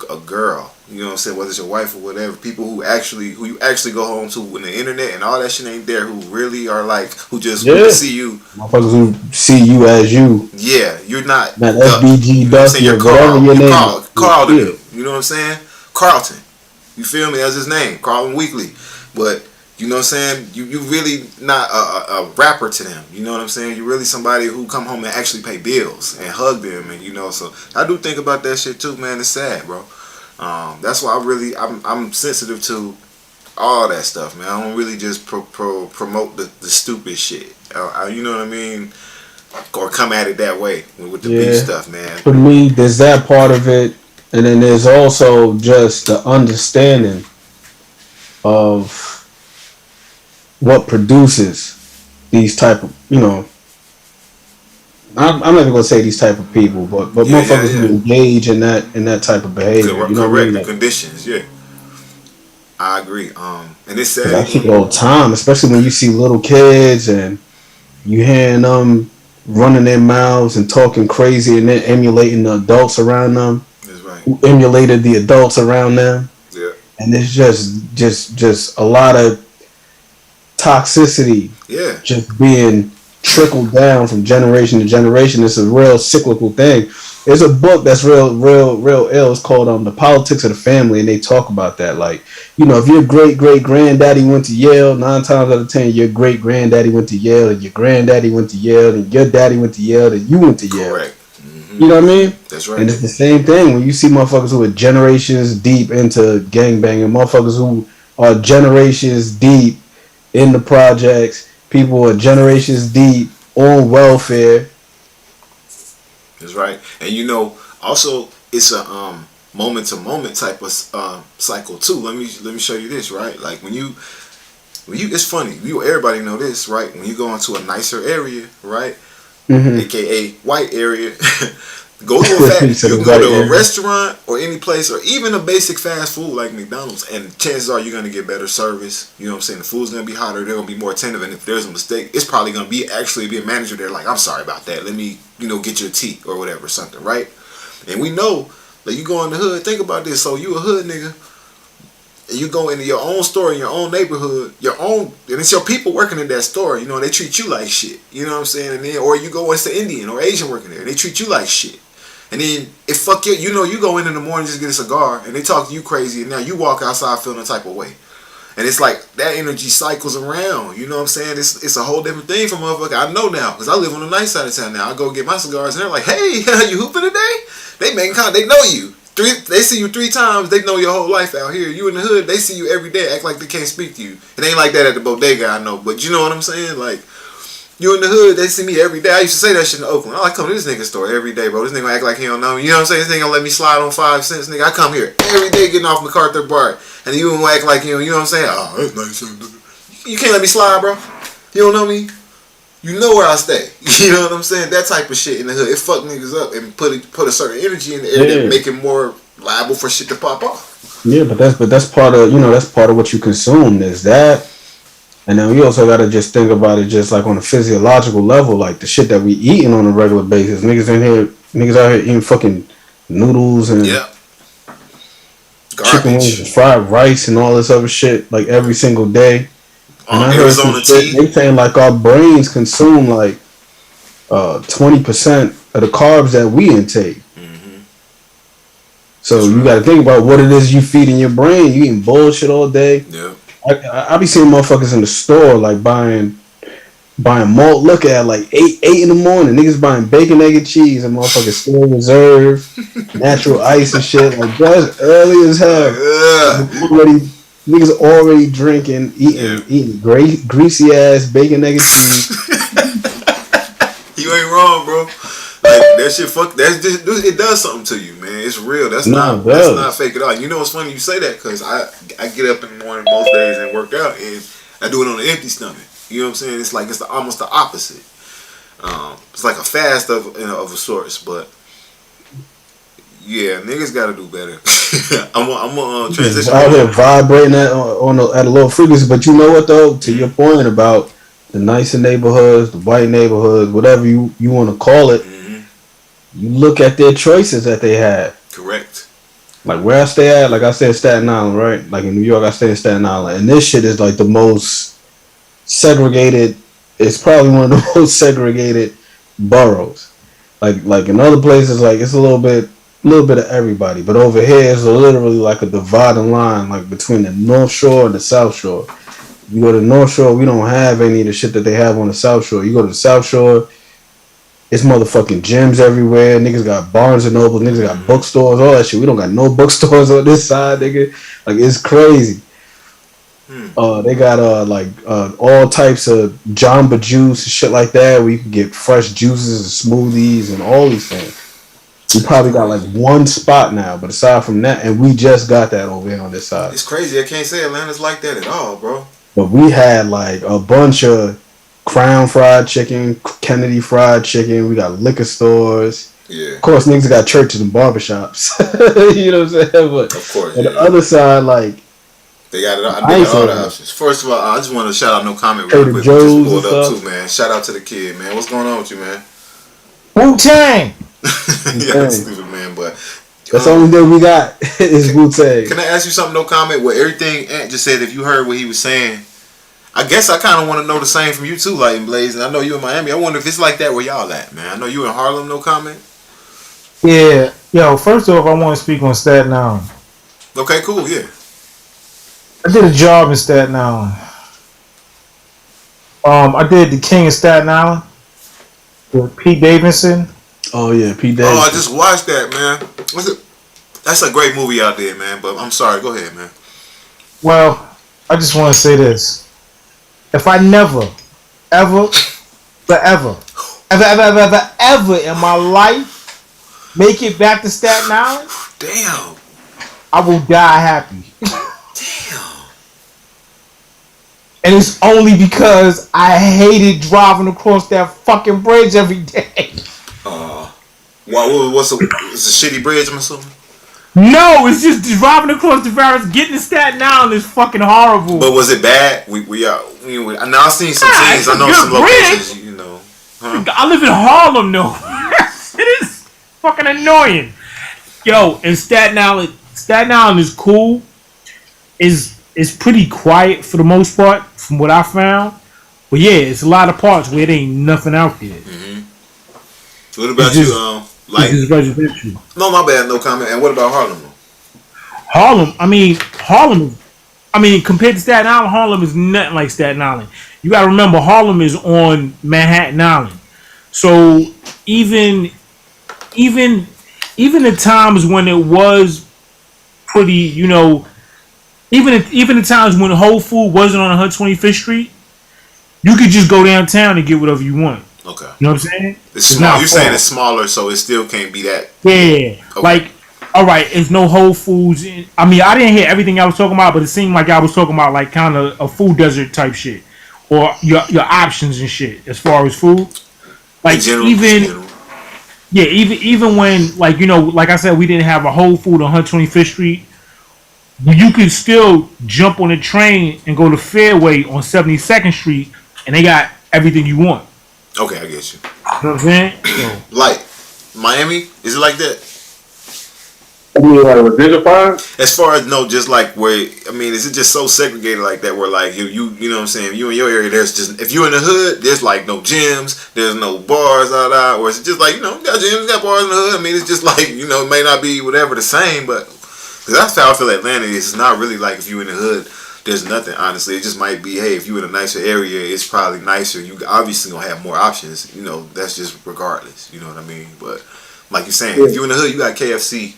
a girl. You know what I'm saying? Whether it's your wife or whatever, people who you actually go home to when the internet and all that shit ain't there, who really are like, who just want to see you. Motherfuckers who see you as you. Yeah, you're not That SBG Dusty or whatever your name is. Carlton. You know what I'm saying? Carlton. You feel me? That's his name, Carlton Weekly. But you know what I'm saying? You really not a rapper to them. You know what I'm saying? You're really somebody who come home and actually pay bills and hug them, and so I do think about that shit too, man. It's sad, bro. That's why I'm sensitive to all that stuff, man. I don't really just promote the stupid shit. You know what I mean? Or come at it that way with the beef stuff, man. For me, there's that part of it. And then there's also just the understanding of what produces these type of, I'm not even gonna say these type of people, but motherfuckers who engage in that type of behavior. Correct, you know what I mean? the conditions, yeah. I agree. And it's sad. I see it all the time, especially when you see little kids and you hearing them running their mouths and talking crazy and then emulating the adults around them. Who emulated the adults around them. Yeah. And it's just a lot of toxicity. Yeah. Just being trickled down from generation to generation. It's a real cyclical thing. There's a book that's real ill. It's called The Politics of the Family, and they talk about that. Like, if your great granddaddy went to Yale, 9 times out of 10 your great granddaddy went to Yale, and your granddaddy went to Yale, and your daddy went to Yale, and you went to Yale. Correct. You know what I mean? That's right. And it's the same thing when you see motherfuckers who are generations deep into gangbanging, motherfuckers who are generations deep in the projects, people who are generations deep on welfare. That's right. And also it's a moment to moment type of cycle too. Let me show you this, right? Like when you it's funny. Everybody know this, right? When you go into a nicer area, right? Mm-hmm. AKA white area. Go to a restaurant or any place or even a basic fast food like McDonald's, and chances are you're gonna get better service. You know what I'm saying? The food's gonna be hotter. They're gonna be more attentive, and if there's a mistake, it's probably gonna be a manager there like, I'm sorry about that. Let me get your tea or whatever, something, right? And we know that you go in the hood. Think about this. So you a hood nigga. And you go into your own store in your own neighborhood, and it's your people working in that store. They treat you like shit. You know what I'm saying? And then, or you go, it's the Indian or Asian working there, and they treat you like shit. And then you go in the morning just get a cigar, and they talk to you crazy, and now you walk outside feeling a type of way. And it's like that energy cycles around. You know what I'm saying? It's a whole different thing for motherfucker. I know now because I live on the nice side of town now. I go get my cigars, and they're like, "Hey, you hooping today?" They making they know you. They see you 3 times, they know your whole life out here. You in the hood, they see you every day, act like they can't speak to you. It ain't like that at the bodega, I know, but you know what I'm saying? Like, you in the hood, they see me every day. I used to say that shit in Oakland. I come to this nigga store every day, bro. This nigga act like he don't know me. You know what I'm saying? This nigga gonna let me slide on 5 cents, nigga. I come here every day getting off MacArthur Bar, and you gonna act like you know what I'm saying? Oh, that's nice. You can't let me slide, bro. You don't know me? You know where I stay. You know what I'm saying? That type of shit in the hood. It fuck niggas up and put a certain energy in the air that make it more liable for shit to pop off. Yeah, but that's part of that's part of what you consume. There's that, and then we also gotta just think about it just like on a physiological level, like the shit that we eating on a regular basis. Niggas out here eating fucking noodles and chicken wings and fried rice and all this other shit like every single day. And I heard some shit, they saying like our brains consume like 20% of the carbs that we intake. Mm-hmm. So you got to think about what it is you feed in your brain. You eating bullshit all day. Yeah. I be seeing motherfuckers in the store like buying buying malt liquor at like 8 in the morning. Niggas buying bacon, egg, and cheese and motherfucking Steel Reserve, natural ice and shit. Like, bro, it's early as hell. Niggas already drinking, eating greasy ass bacon, egg, and cheese. You ain't wrong, bro. Like that shit, it does something to you, man. It's real. That's not fake at all. You know, it's funny you say that because I get up in the morning most days and work out, and I do it on an empty stomach. You know what I'm saying? It's like almost the opposite. It's like a fast of a sorts, but yeah, niggas got to do better. I'm gonna transition. Out here vibrating at a low frequency, but you know what though? To your point about the nicer neighborhoods, the white neighborhoods, whatever you want to call it. You look at their choices that they had. Correct. Like where I stay at, like I stay in Staten Island, right? Like in New York, I stay in Staten Island. And this shit is like the most segregated. It's probably one of the most segregated boroughs. Like in other places, like it's a little bit of everybody. But over here, it's literally like a dividing line, like between the North Shore and the South Shore. You go to the North Shore, we don't have any of the shit that they have on the South Shore. You go to the South Shore, it's motherfucking gyms everywhere. Niggas got Barnes and Noble. Niggas got bookstores, all that shit. We don't got no bookstores on this side, nigga. Like, it's crazy. They got all types of Jamba Juice and shit like that where you can get fresh juices and smoothies and all these things. We probably got like one spot now, but aside from that, and we just got that over here on this side. It's crazy. I can't say Atlanta's like that at all, bro. But we had like a bunch of Crown Fried Chicken, Kennedy Fried Chicken. We got liquor stores. Yeah. Of course, niggas got churches and barbershops. You know what I'm saying? But of course. On the other side, like they got it. They got all the options. First of all, I just want to shout out No Comment real quick. Just pulled up too, man. Shout out to the kid, man. What's going on with you, man? Wu-Tang. Yeah, that's stupid, man. But that's the only thing we got is Wu-Tang. Can I ask you something? No Comment. With everything Ant just said, if you heard what he was saying. I guess I kind of want to know the same from you too, like in Blaze, and I know you in Miami. I wonder if it's like that where y'all at, man. I know you in Harlem. No Comment. Yeah, yo. First off, I want to speak on Staten Island. Okay, cool. Yeah. I did a job in Staten Island. I did The King of Staten Island with Pete Davidson. Oh yeah, Pete Davidson. Oh, I just watched that, man. That's a great movie out there, man. But I'm sorry. Go ahead, man. Well, I just want to say this. If I never, ever in my life make it back to Staten Island, damn, I will die happy. Damn. And it's only because I hated driving across that fucking bridge every day. It's a shitty bridge, I'm assuming? No, it's just driving across the virus. Getting to Staten Island is fucking horrible. But was it bad? Now I've seen some scenes. I know some locations. You know, I live in Harlem, though. It is fucking annoying. Yo, and Staten Island is cool. Is pretty quiet for the most part, from what I found. But yeah, it's a lot of parts where there ain't nothing out there. Mm-hmm. What about you? No, my bad. No Comment. And what about Harlem? Harlem, compared to Staten Island, Harlem is nothing like Staten Island. You gotta remember, Harlem is on Manhattan Island. So even the times when it was pretty, you know, even the times when Whole Food wasn't on 125th Street, you could just go downtown and get whatever you want. Okay. You know what I'm saying? It's small. You're saying it's smaller, so it still can't be that. Yeah. Okay. Like, all right, it's no Whole Foods. I didn't hear everything I was talking about, but it seemed like I was talking about like kind of a food desert type shit, or your options and shit as far as food. Like even when, like, you know, like I said, we didn't have a Whole Food on 125th Street. You could still jump on a train and go to Fairway on 72nd Street, and they got everything you want. Okay, I get you. You know what I'm saying? Like Miami, is it like that? Like gentrified? As far as just like where, is it just so segregated like that? Where like you know what I'm saying? You in your area, there's just, if you in the hood, there's like no gyms, there's no bars, or is it just like, you know, got gyms, got bars in the hood? It's just like, you know, it may not be whatever the same, but because that's how I feel Atlanta is. It's not really like if you in the hood, there's nothing, honestly. It just might be, hey, if you're in a nicer area, it's probably nicer. You obviously gonna have more options. You know, that's just regardless. You know what I mean? But like you're saying, if you're in the hood, you got KFC,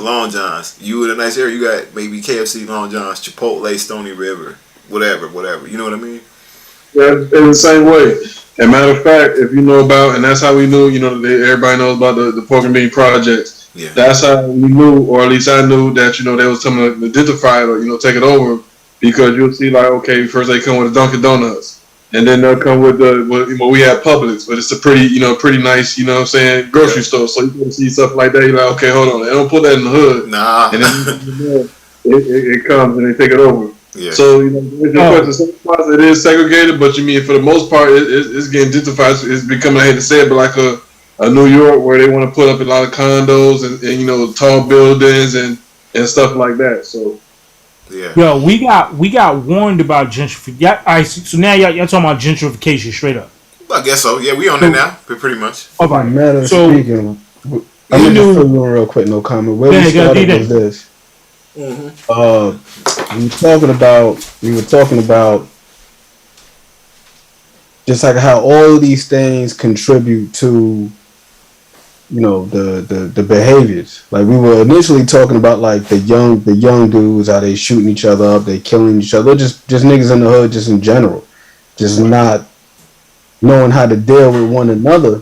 Long John's. You in a nice area, you got maybe KFC, Long John's, Chipotle, Stony River, whatever. You know what I mean? Yeah, in the same way. And matter of fact, if you know about, and that's how we knew, you know, everybody knows about the Pork and Bean projects. Yeah. That's how we knew, or at least I knew that, you know, they was coming to identify it or, you know, take it over, because you'll see like, okay, first they come with the Dunkin' Donuts, and then they'll come with we have Publix, but it's a pretty nice, you know what I'm saying, grocery store. So you can see stuff like that. You're like, okay, hold on, they don't put that in the hood. Nah. And then it comes and they take it over. Yeah. So, you know, it is segregated, but you mean for the most part, it's getting gentrified. It's becoming, I hate to say it, but like a New York where they want to put up a lot of condos and you know, tall buildings and stuff like that. So, yeah. Yo, we got warned about gentrification. Yeah, all right, so now y'all talking about gentrification straight up. I guess so. Yeah, we on it now, pretty much. Okay. Matter of So, speaking, I'm gonna fill you in real quick. No comment. Where we started was this. We were talking about just like how all of these things contribute to, you know, the behaviors. Like we were initially talking about like the young dudes, how they shooting each other up, they killing each other, just niggas in the hood, just in general, just not knowing how to deal with one another.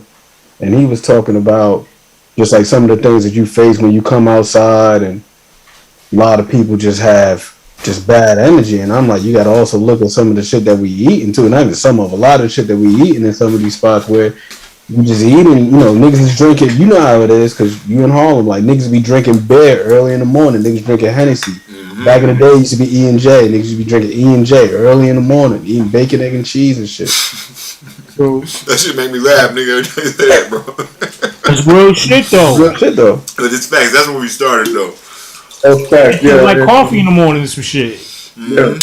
And he was talking about just like some of the things that you face when you come outside, and a lot of people just have just bad energy. And I'm like, you got to also look at some of the shit that we eating too. Not even some of, a lot of the shit that we eating in some of these spots where you just eating, you know, niggas is drinking, you know how it is, because you in Harlem, like niggas be drinking beer early in the morning, niggas drinking Hennessy. Back in the day, it used to be E&J, niggas used to be drinking E&J early in the morning, eating bacon, egg, and cheese and shit. So, that shit make me laugh, nigga. Say that, bro. That's real shit, though. Real shit, though. But it's facts. That's when we started, though. That's fact. Yeah, like coffee in the morning and some shit. Yeah.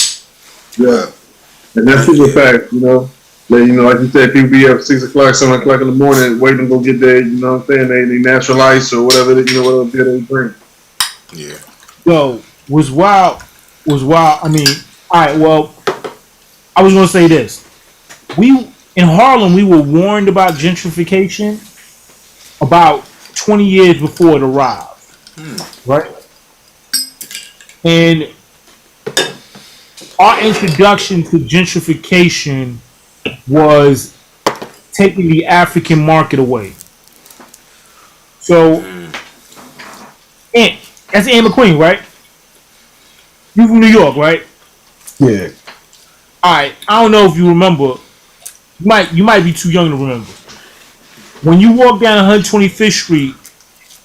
And that's super fact, you know. That, you know, like you said, people be up 6 o'clock, 7 o'clock in the morning waiting to go get their, you know what I'm saying, they natural ice or whatever, whatever beer they drink. Yeah. Yo, was wild. I mean, all right, well, I was going to say this. In Harlem, we were warned about gentrification about 20 years before it arrived. Right? And our introduction to gentrification was taking the African market away. So, that's Anne McQueen, right? You from New York, right? Yeah. Alright, I don't know if you remember. You might be too young to remember. When you walk down 125th Street,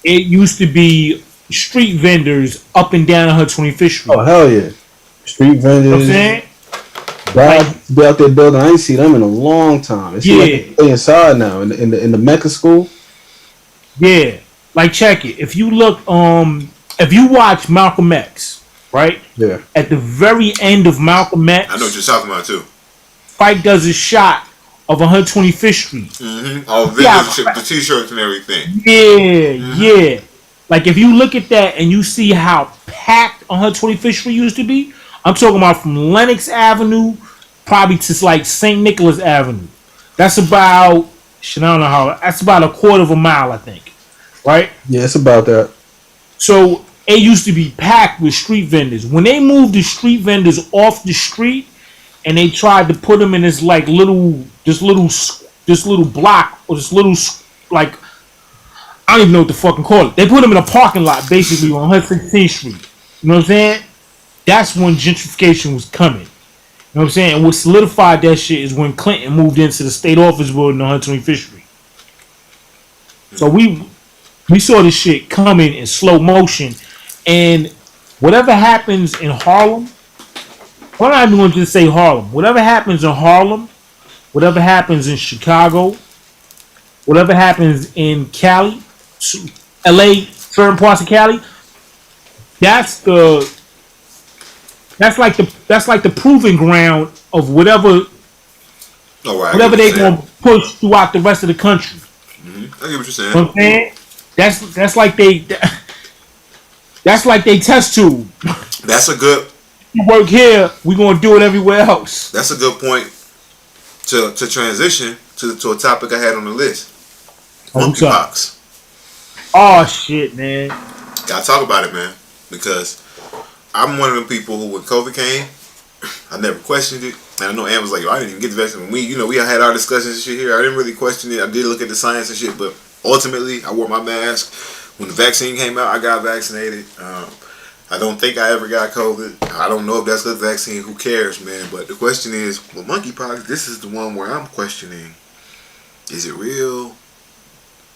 it used to be street vendors up and down 125th Street. Oh, hell yeah. Street vendors. You know what I'm saying? Guys be out there building. I ain't seen them in a long time. It's like they inside now in the Mecca school. Yeah. Like, check it. If you look, if you watch Malcolm X, right? Yeah. At the very end of Malcolm X, I know what you're talking about too. Spike does a shot of 125th Street. Oh, the t-shirts and everything. Yeah. Like, if you look at that and you see how packed 125th Street used to be, I'm talking about from Lenox Avenue probably to like St. Nicholas Avenue. That's about, I don't know how, that's about a quarter of a mile, I think. Right? Yeah, it's about that. So it used to be packed with street vendors. When they moved the street vendors off the street and they tried to put them in this like little block, or this little, like, I don't even know what to fucking call it. They put them in a parking lot basically on 116th Street. You know what I'm saying? That's when gentrification was coming. You know what I'm saying? And what solidified that shit is when Clinton moved into the state office building on 125th Street. So we saw this shit coming in slow motion. And whatever happens in Harlem, I'm not even going to just say Harlem. Whatever happens in Harlem, whatever happens in Chicago, whatever happens in Cali, LA, certain parts of Cali, that's like the proving ground of whatever they gonna push throughout the rest of the country. I get what you're saying. You know what I'm saying? That's like they test tube. That's a good You work here, we gonna do it everywhere else. That's a good point to transition to a topic I had on the list. Monkeypox. Oh shit, man. Gotta talk about it, man. Because I'm one of the people who, when COVID came, I never questioned it. And I know Ann was like, I didn't even get the vaccine. When we had our discussions and shit here. I didn't really question it. I did look at the science and shit, but ultimately, I wore my mask. When the vaccine came out, I got vaccinated. I don't think I ever got COVID. I don't know if that's the vaccine. Who cares, man? But the question is, well, monkeypox, this is the one where I'm questioning. Is it real?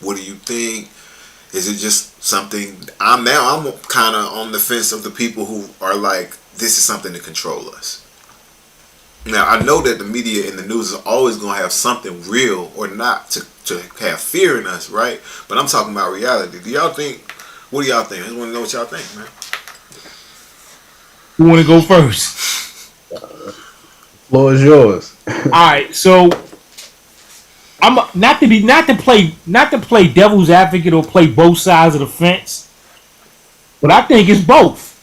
What do you think? Is it just something? I'm kind of on the fence of the people who are like, this is something to control us. Now, I know that the media and the news is always going to have something real or not to have fear in us, right? But I'm talking about reality. What do y'all think? I just want to know what y'all think, man. Who want to go first? Floor is yours. All right, so I'm not to play devil's advocate or play both sides of the fence, but I think it's both.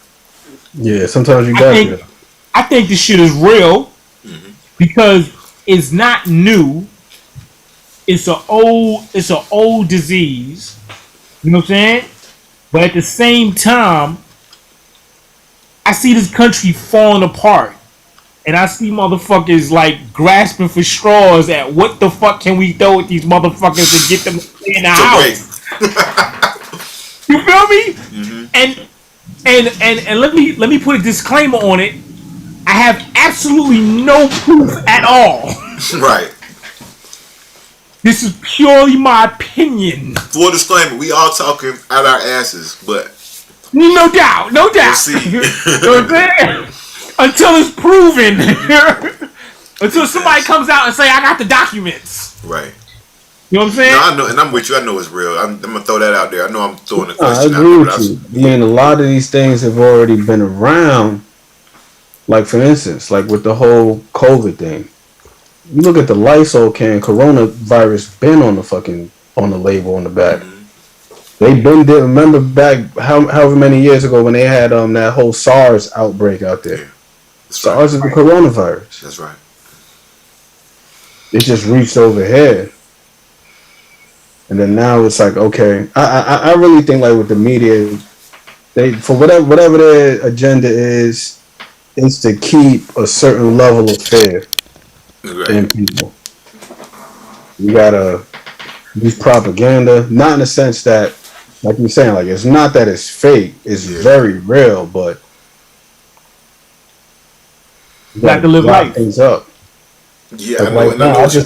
Yeah, sometimes you got to. I think this shit is real because it's not new. It's an old disease. You know what I'm saying? But at the same time, I see this country falling apart. And I see motherfuckers like grasping for straws at what the fuck can we throw at these motherfuckers to get them in the house. You feel me? And let me put a disclaimer on it. I have absolutely no proof at all. Right. This is purely my opinion. Full disclaimer, we all talking out our asses, but no doubt. We'll see. You know what I'm saying? Until it's proven. Until somebody comes out and say, I got the documents. Right. You know what I'm saying? No, I know, and I'm with you. I know it's real. I'm going to throw that out there. I know I'm throwing a I question out agree there. with you. I mean, a lot of these things have already been around. Like, for instance, like with the whole COVID thing. You look at the Lysol can, coronavirus been on the label on the back. They been there. Remember back however many years ago when they had that whole SARS outbreak out there. Yeah. SARS is the coronavirus. That's right. It just reached over here. And then now it's like, okay, I really think like with the media, they for whatever their agenda is to keep a certain level of fear in people. You gotta use propaganda, not in the sense that, like you're saying, like it's not that it's fake, it's very real, but you got to live life. Things up. Yeah, like I was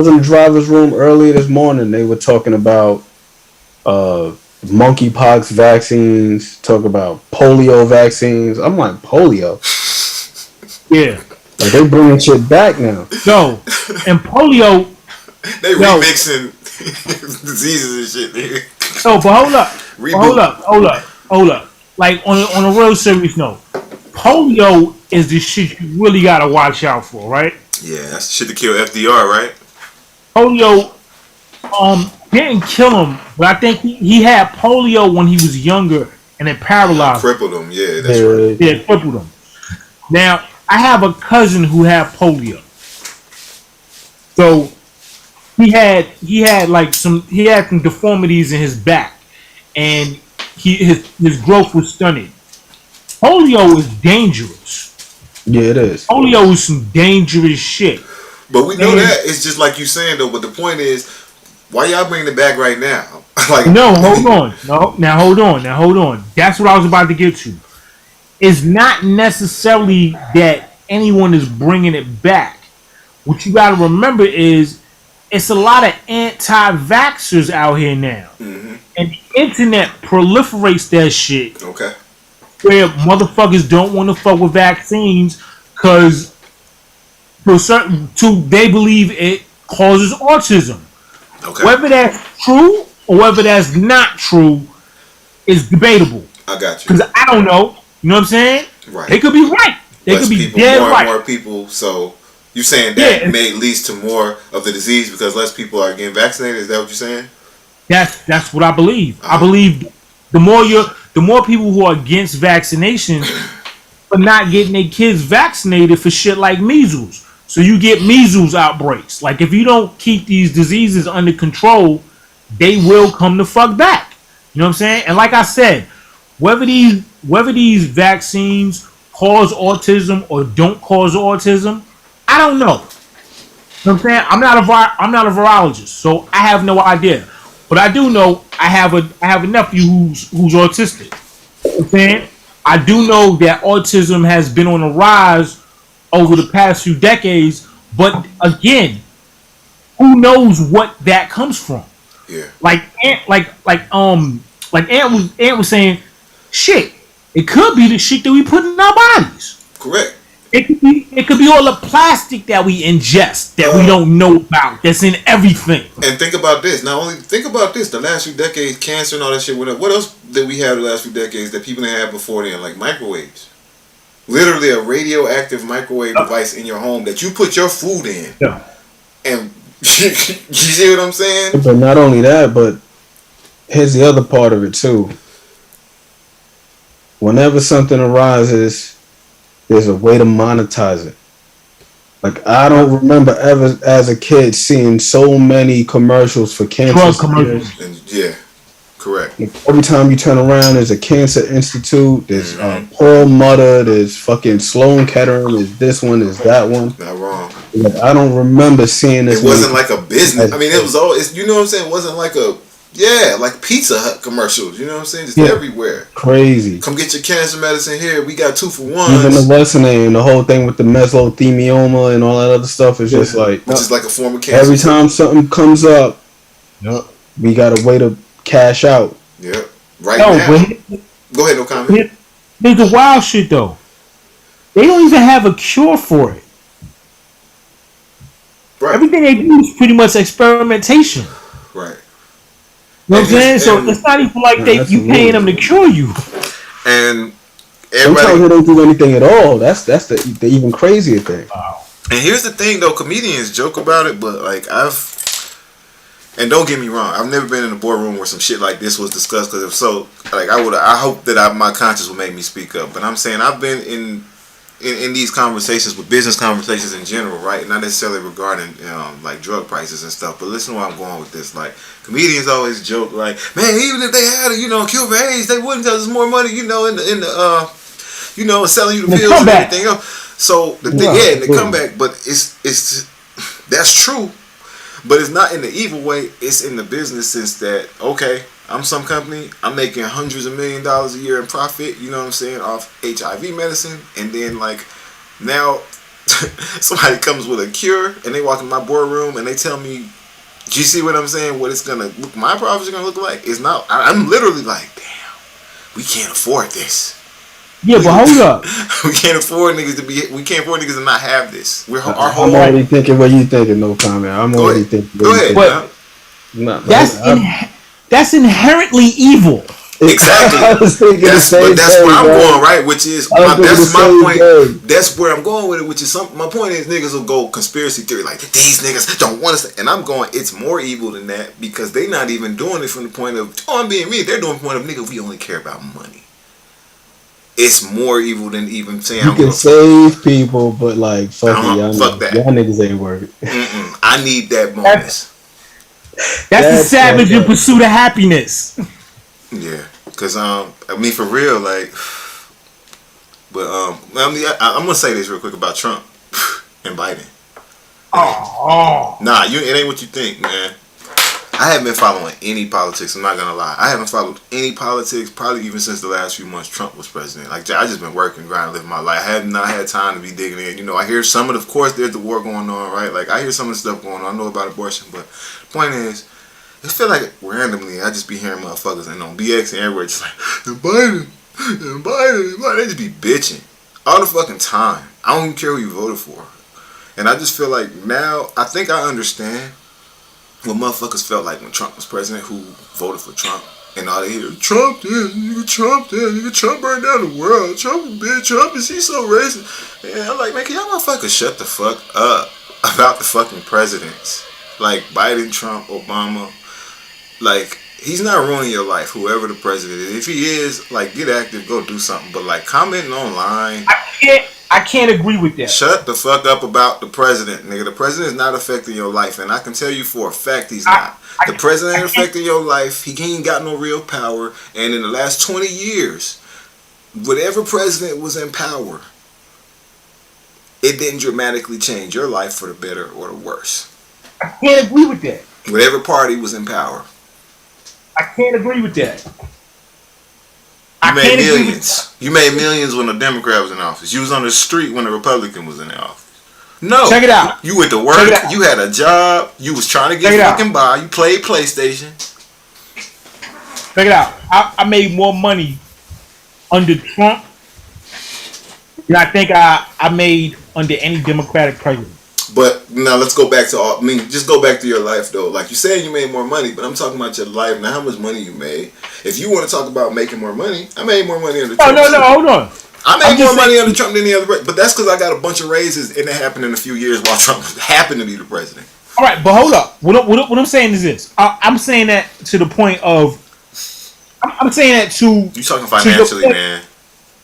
in the driver's room earlier this morning. They were talking about monkeypox vaccines, talk about polio vaccines. I'm like, polio? Yeah. Like they bringing shit back now. No, and polio. They remixing diseases and shit, nigga. No, but hold up. Like on a real serious note, polio is the shit you really gotta watch out for, right? Yeah, that's the shit to kill FDR, right? Polio, didn't kill him, but I think he had polio when he was younger and it paralyzed him. Crippled him, yeah, that's right. Yeah, crippled him. Now, I have a cousin who had polio. So he had some deformities in his back, and his growth was stunted. Polio is dangerous. Yeah, it is. Polio is some dangerous shit. But we know that. It's just like you saying though. But the point is, why y'all bringing it back right now? Like, no, hold on. Now hold on. That's what I was about to get to. It's not necessarily that anyone is bringing it back. What you got to remember is it's a lot of anti-vaxxers out here now. Mm-hmm. And the internet proliferates that shit. Okay. Where motherfuckers don't want to fuck with vaccines because they believe it causes autism. Okay. Whether that's true or whether that's not true is debatable. I got you. Because I don't know. You know what I'm saying? Right. They could be right. They could be dead right. More people. So you saying that may lead to more of the disease because less people are getting vaccinated? Is that what you're saying? That's what I believe. I believe the more people who are against vaccinations, for not getting their kids vaccinated for shit like measles. So you get measles outbreaks. Like if you don't keep these diseases under control, they will come the fuck back. You know what I'm saying? And like I said, whether these vaccines cause autism or don't cause autism, I don't know. You know what I'm saying? I'm not a virologist, so I have no idea. But I do know I have a nephew who's autistic. You know what I'm saying? I do know that autism has been on the rise over the past few decades, but again, who knows what that comes from? Yeah. Like Ant was saying, shit, it could be the shit that we put in our bodies. Correct. It could be all the plastic that we ingest that we don't know about. That's in everything. And think about this. Not only think about this. The last few decades, cancer and all that shit went up. What else did we have the last few decades that people didn't have before then? Like microwaves. Literally a radioactive microwave device in your home that you put your food in. Yeah. And you see what I'm saying? But not only that, but here's the other part of it too. Whenever something arises, there's a way to monetize it. Like I don't remember ever as a kid seeing so many commercials for cancer. Drug commercials. And yeah, correct. Like, every time you turn around, there's a cancer institute. There's Pearl Mutter. There's fucking Sloan Kettering. There's this one. There's that one. Not wrong. Like, I don't remember seeing this. It wasn't like a business. I mean, it was all. You know what I'm saying? It wasn't like a. Yeah, like Pizza Hut commercials. You know what I'm saying? Just everywhere. Crazy. Come get your cancer medicine here. We got 2 for 1. Even the what's the name? The whole thing with the mesothelioma and all that other stuff is just like. Which is like a form of cancer. Every time something comes up, we got a way to cash out. Yep. Right now. Go ahead, no comment. There's a wild shit though. They don't even have a cure for it. Right. Everything they do is pretty much experimentation. Right. You know what I'm saying? So it's not even like you paying them to cure you. And sometimes they don't do anything at all. That's the even crazier thing. Wow. And here's the thing though, comedians joke about it, but like and don't get me wrong, I've never been in a boardroom where some shit like this was discussed. Because if so, like I hope that my conscience will make me speak up. But I'm saying I've been in these conversations with business conversations in general, right? Not necessarily regarding like drug prices and stuff. But listen to where I'm going with this. Like comedians always joke, like, man, even if they had a cure for AIDS, they wouldn't tell us more money, in the selling you the pills and everything else. So the comeback, but it's that's true. But it's not in the evil way. It's in the business sense that, okay, I'm some company. I'm making hundreds of $millions a year in profit, you know what I'm saying, off HIV medicine. And then, like, now somebody comes with a cure and they walk in my boardroom and they tell me, do you see what I'm saying? What it's going to look, my profits are going to look like? It's not, I'm literally like, damn, we can't afford this. Yeah, but hold up. We can't afford niggas to not have this. I'm already thinking what you thinking, no comment. I'm already thinking. Go ahead. But that's inherently evil. Exactly. That's where I'm going, right? Which is that's my point. That's where I'm going with it. Which is my point is niggas will go conspiracy theory like these niggas don't want us, and I'm going. It's more evil than that because they not even doing it from the point of I'm being me. They're doing the point of nigga. We only care about money. It's more evil than even saying you can save people, but like fuck that. Y'all niggas ain't worth it. I need that bonus. That's the savage in pursuit of happiness. Yeah, cause I mean for real, like, but I'm gonna say this real quick about Trump and Biden. Nah, it ain't what you think, man. I haven't been following any politics. I'm not gonna lie. I haven't followed any politics probably even since the last few months Trump was president. Like I just been working, grinding, living my life. I have not had time to be digging in. I hear some of course there's the war going on, right? Like I hear some of the stuff going on. I know about abortion, but the point is, I feel like randomly I just be hearing motherfuckers and on BX and everywhere just like Biden. They just be bitching all the fucking time. I don't even care who you voted for, and I just feel like now I think I understand what motherfuckers felt like when Trump was president, who voted for Trump, and all they hear, Trump did, Trump burned down the world, Trump is he so racist? And I'm like, man, can y'all motherfuckers shut the fuck up about the fucking presidents? Like Biden, Trump, Obama, like he's not ruining your life, whoever the president is. If he is, like, get active, go do something. But like commenting online, I can't agree with that. shut the fuck up about the president, nigga. The president is not affecting your life, and I can tell you for a fact he's not. The president ain't affecting your life. He ain't got no real power. And in the last 20 years, whatever president was in power, it didn't dramatically change your life for the better or the worse. I can't agree with that. Whatever party was in power. I can't agree with that. You made millions. You made millions when the Democrat was in office. You was on the street when the Republican was in the office. No. Check it out. You went to work. You had a job. You was trying to get fucking by. You played PlayStation. Check it out. I made more money under Trump than I think I made under any Democratic president. But now let's go back to just go back to your life though. Like you said, you made more money, but I'm talking about your life now. How much money you made? If you want to talk about making more money, I made more money under Trump. No, hold on. I made more money under Trump than any other, but that's because I got a bunch of raises, and it happened in a few years while Trump happened to be the president. All right, but hold up. What I'm saying is this. I'm saying that to the point of. I'm saying that to. You talking financially, man?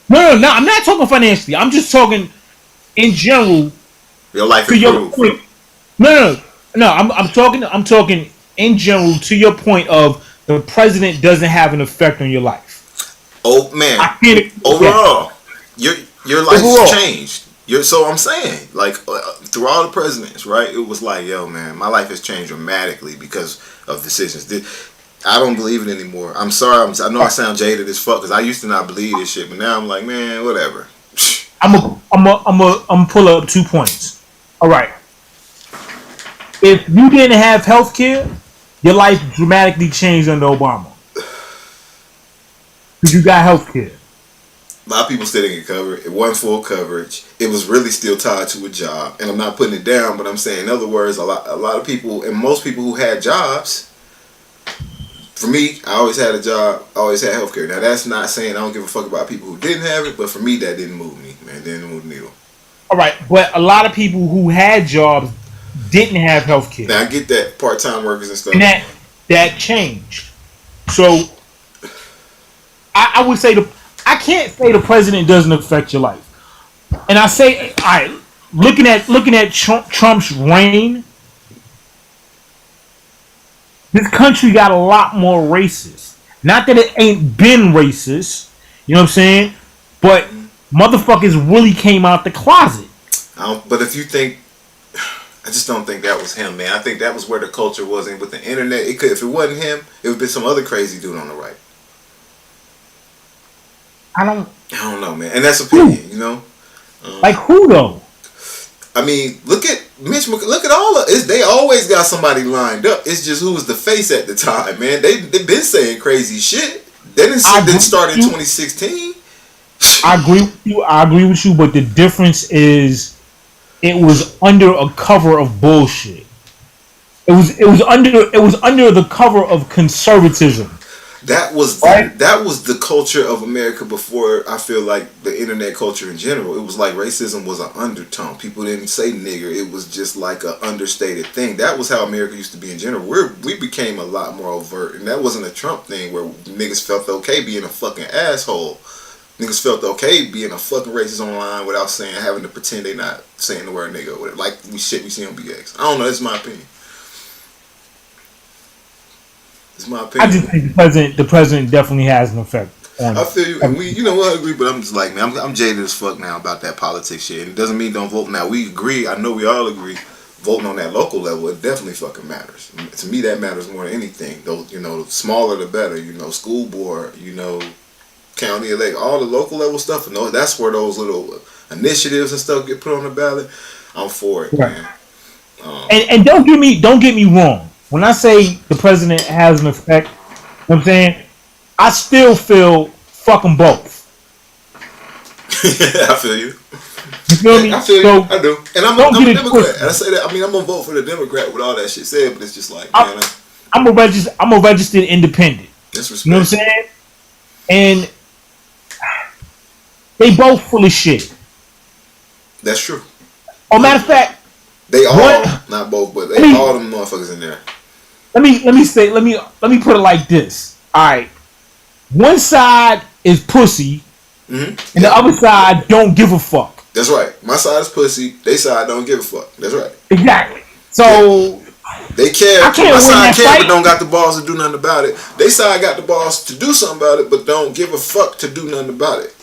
No. I'm not talking financially. I'm just talking in general. Your life improved. No. I'm talking in general to your point of the president doesn't have an effect on your life. Oh man! Overall, your life has changed. So I'm saying, like, through all the presidents, right? It was like, yo, man, my life has changed dramatically because of decisions. I don't believe it anymore. I'm sorry. I know I sound jaded as fuck because I used to not believe this shit, but now I'm like, man, whatever. I'm pull up 2 points. All right. If you didn't have health care, your life dramatically changed under Obama. Because you got health care. A lot of people still didn't get covered. It wasn't full coverage. It was really still tied to a job. And I'm not putting it down, but I'm saying, in other words, a lot of people, and most people who had jobs, for me, I always had a job, I always had health care. Now, that's not saying I don't give a fuck about people who didn't have it, but for me, that didn't move me, man. It didn't move the needle. All right, but a lot of people who had jobs didn't have health care. Now, I get that, part-time workers and stuff. And that changed. So, I would say I can't say the president doesn't affect your life. And I say, all right, looking at Trump's reign, this country got a lot more racist. Not that it ain't been racist, you know what I'm saying? But motherfuckers really came out the closet. But if you think, I just don't think that was him, man. I think that was where the culture was, and with the internet, if it wasn't him, it would have been some other crazy dude on the right. I don't know, man, and that's opinion, you know. Like who though? I mean, look at Mitch. Look at all of it. They always got somebody lined up. It's just who was the face at the time, man. They've been saying crazy shit. They didn't start in 2016. I agree with you, but the difference is it was under a cover of bullshit. It was under the cover of conservatism. That was the culture of America before, I feel like, the internet culture in general. It was like racism was an undertone. People didn't say nigger. It was just like an understated thing. That was how America used to be in general. We became a lot more overt. And that wasn't a Trump thing where niggas felt okay being a fucking asshole. Niggas felt okay being a fucking racist online without having to pretend they not saying the word nigga or whatever. Like we see on BX. I don't know. That's my opinion. It's my opinion. I just think the president definitely has an effect on. I feel you, and we agree, but I'm just like, man, I'm jaded as fuck now about that politics shit. And it doesn't mean don't vote now. We agree. I know we all agree. Voting on that local level, it definitely fucking matters. To me, that matters more than anything. Those, the smaller the better. School board, county elect, all the local level stuff. And that's where those little initiatives and stuff get put on the ballot. I'm for it, right, man. And don't get me wrong. When I say the president has an effect, you know what I'm saying, I still feel fucking both. I feel you. You feel me? I feel you. I do. And I'm a Democrat. And I say that. I mean, I'm gonna vote for the Democrat with all that shit said, but it's just like, man, I'm a registered independent. That's respect. You know what I'm saying? And they both full of shit. That's true. Oh, matter of fact, they all, not both, but all them motherfuckers in there. let me put it like this. All right, one side is pussy, and the other side don't give a fuck. That's right. My side is pussy. They side don't give a fuck. That's right. Exactly. So they care. I can't My win side that care, fight. but don't got the balls to do nothing about it. They side got the balls to do something about it, but don't give a fuck to do nothing about it.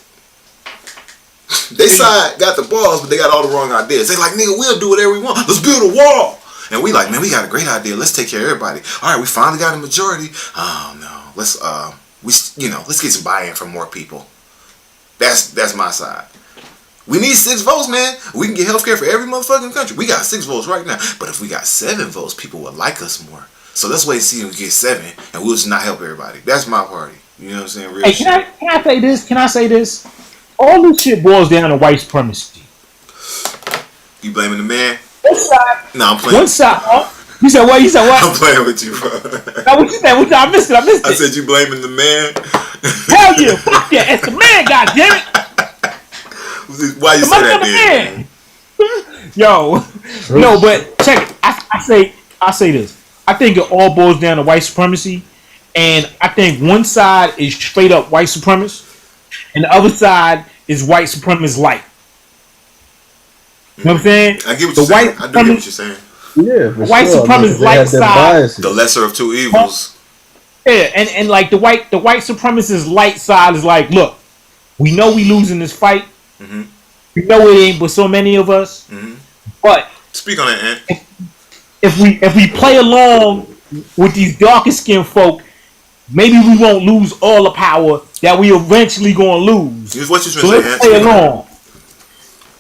They side got the balls, but they got all the wrong ideas. They like, nigga, we'll do whatever we want. Let's build a wall. And we like, man, we got a great idea. Let's take care of everybody. All right, we finally got a majority. Oh no, let's get some buy-in from more people. That's my side. We need 6 votes, man. We can get healthcare for every motherfucking country. We got 6 votes right now. But if we got 7 votes, people will like us more. So let's wait and see if we get 7, and we'll just not help everybody. That's my party. You know what I'm saying? Real hey, shit. can I say this? Can I say this? All this shit boils down to white supremacy. You blaming the man? One side. No, I'm playing. One side. You said what? You said what? I'm playing with you, bro. No, what you said? I missed it. I said you blaming the man. Hell yeah, fuck yeah, it's the man, goddammit. Why you say that, man? Yo, no, but check it. I say this. I think it all boils down to white supremacy, and I think one side is straight up white supremacist, and the other side is white supremacist light. You know what I'm saying? I get what you're saying. I do get what you're saying. Yeah, for white sure. supremacist light side. The lesser of two evils. Yeah, and like the white supremacist light side is like, look, we know we losing this fight. Mm-hmm. We know it ain't but so many of us. Mm-hmm. But speak on that, Ant. If we play along with these darker skinned folk, maybe we won't lose all the power that we eventually gonna lose. Here's what you're So let's play along.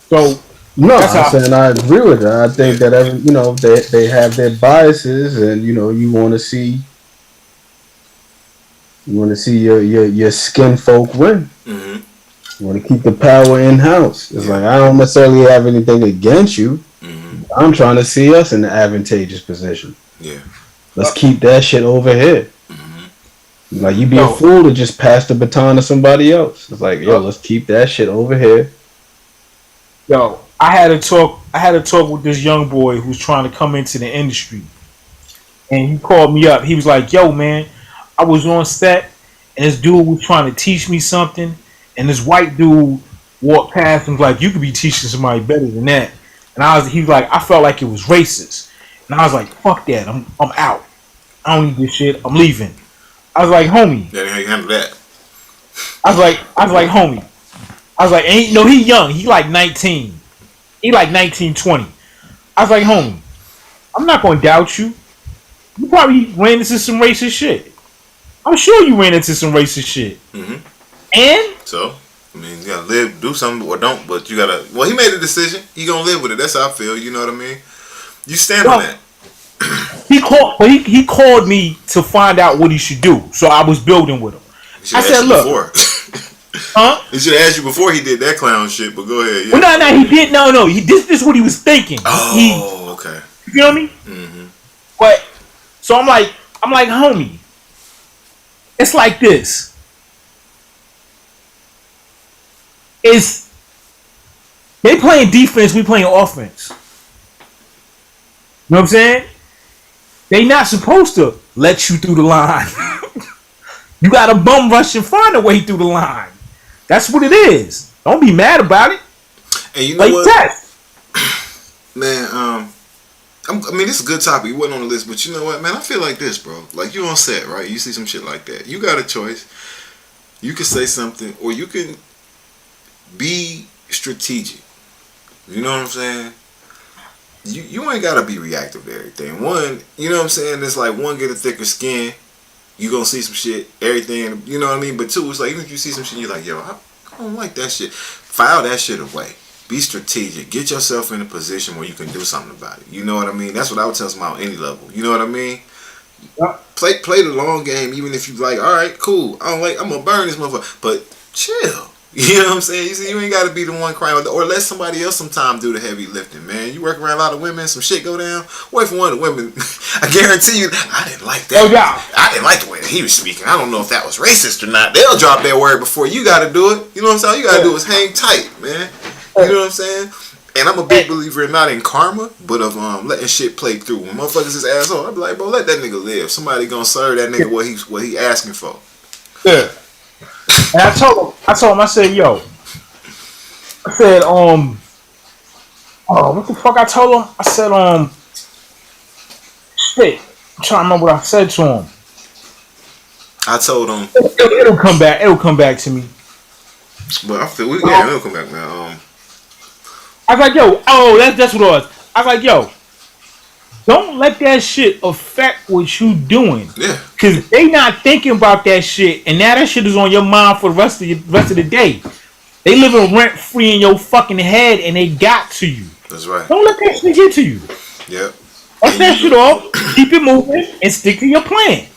So no, I'm saying I agree with that. I think that they have their biases, and you want to see your skin folk win. Mm-hmm. You want to keep the power in house. It's like I don't necessarily have anything against you. Mm-hmm. I'm trying to see us in an advantageous position. Yeah, let's keep that shit over here. Mm-hmm. Like you be a fool to just pass the baton to somebody else. It's like let's keep that shit over here. Yo, I had a talk with this young boy who's trying to come into the industry, and he called me up. He was like, "Yo, man, I was on set, and this dude was trying to teach me something, and this white dude walked past and was like, you could be teaching somebody better than that." And he was like, I felt like it was racist, and I was like, "Fuck that, I'm out. I don't need this shit. I'm leaving." I was like, "Homie." That ain't how you handle that. I was like, "Homie." I was like, he young. He like 19. He like 19, 20. I was like, "Homie, I'm not going to doubt you. You probably ran into some racist shit. I'm sure you ran into some racist shit." Mm-hmm. And? So, I mean, you gotta live, do something or don't, but you gotta, well, he made a decision. He gonna live with it. That's how I feel. You know what I mean? You stand on that. He called me to find out what he should do. So I was building with him. I said, "Look." Huh? He should have asked you before he did that clown shit, but go ahead. Yeah. Well, no, he did. No. This is what he was thinking. Okay. You feel me? Mm-hmm. But so I'm like, "Homie, it's like this. They playing defense, we playing offense. You know what I'm saying? They not supposed to let you through the line. You got to bum rush and find a way through the line. That's what it is. Don't be mad about it." And you know like what? That. Man, I mean, this is a good topic. You wasn't on the list, but you know what, man? I feel like this, bro. Like, you on set, right? You see some shit like that. You got a choice. You can say something, or you can be strategic. You know what I'm saying? You ain't gotta be reactive to everything. One, you know what I'm saying? It's like, one, get a thicker skin. You gonna see some shit, everything, you know what I mean? But two, it's like, even if you see some shit, you're like, yo, I don't like that shit. File that shit away. Be strategic. Get yourself in a position where you can do something about it. You know what I mean? That's what I would tell somebody on any level. You know what I mean? Play the long game, even if you like, all right, cool. I'm gonna burn this motherfucker. But chill. You know what I'm saying? You ain't got to be the one crying, or let somebody else sometime do the heavy lifting, man. You work around a lot of women, some shit go down. Wait for one of the women. I guarantee you, I didn't like that. Oh, yeah. I didn't like the way that he was speaking. I don't know if that was racist or not. They'll drop their word before you got to do it. You know what I'm saying? All you got to do is hang tight, man. You know what I'm saying? And I'm a big believer in not in karma, but of letting shit play through. When motherfuckers is asshole, I be like, bro, let that nigga live. Somebody gonna serve that nigga what he asking for. Yeah. And I told him, I said, yo, I said, oh, what the fuck I told him? I said, shit. I'm trying to remember what I said to him. I told him it'll come back. It'll come back to me. But I feel it'll come back, man. I was like, yo, oh, that's what it was. I was like, yo, don't let that shit affect what you doing. Yeah. Cause they not thinking about that shit, and now that shit is on your mind for the rest of the day. They living rent free in your fucking head, and they got to you. That's right. Don't let that shit get to you. Yep. Cut that shit off. Keep it moving, and stick to your plan.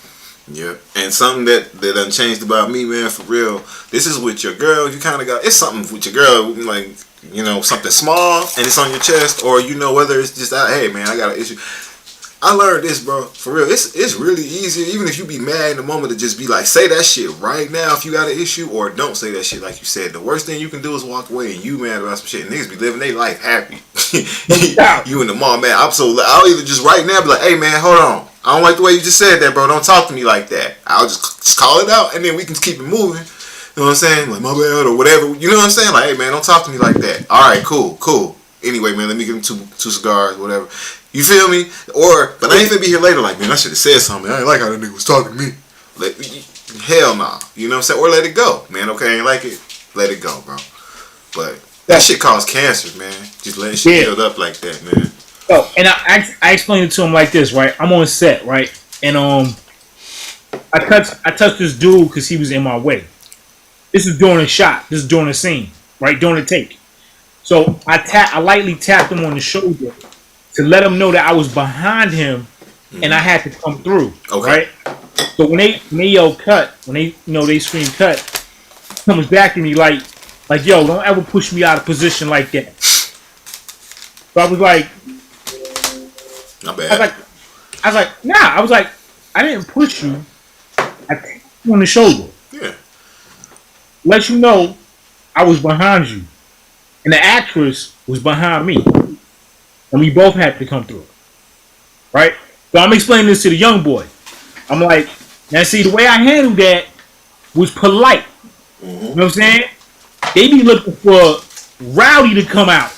Yeah, and something that done changed about me, man, for real. This is with your girl. You kind of got it's something with your girl, like something small, and it's on your chest, or whether it's just hey, man, I got an issue. I learned this, bro, for real. It's really easy, even if you be mad in the moment, to just be like, say that shit right now if you got an issue, or don't say that shit like you said. The worst thing you can do is walk away and you mad about some shit. Niggas be living their life happy. You and the mom, man. I'll either just right now be like, hey, man, hold on. I don't like the way you just said that, bro. Don't talk to me like that. I'll just call it out, and then we can keep it moving. You know what I'm saying? Like, my bad, or whatever. You know what I'm saying? Like, hey, man, don't talk to me like that. All right, cool. Anyway, man, let me give him two cigars, whatever. You feel me? But I ain't gonna be here later like, man, I should have said something. I ain't like how that nigga was talking to me. Hell nah. You know what I'm saying? Or let it go. Man, okay, I ain't like it. Let it go, bro. But that shit causes cancer, man. Just letting shit build up like that, man. Oh, and I explained it to him like this, right? I'm on set, right? And I touched this dude because he was in my way. This is during a shot. This is during a scene, right? During a take. So I lightly tapped him on the shoulder to let him know that I was behind him and I had to come through. Okay. Right? So when they yell cut, when they scream cut, he comes back to me like, yo, don't ever push me out of position like that. So I was like, not bad. I was like, nah. I was like, I didn't push you. I tapped you on the shoulder. Yeah. Let you know I was behind you. And the actress was behind me. And we both had to come through. Right? So I'm explaining this to the young boy. I'm like, now see, the way I handled that was polite. Mm-hmm. You know what I'm saying? They be looking for Rowdy to come out.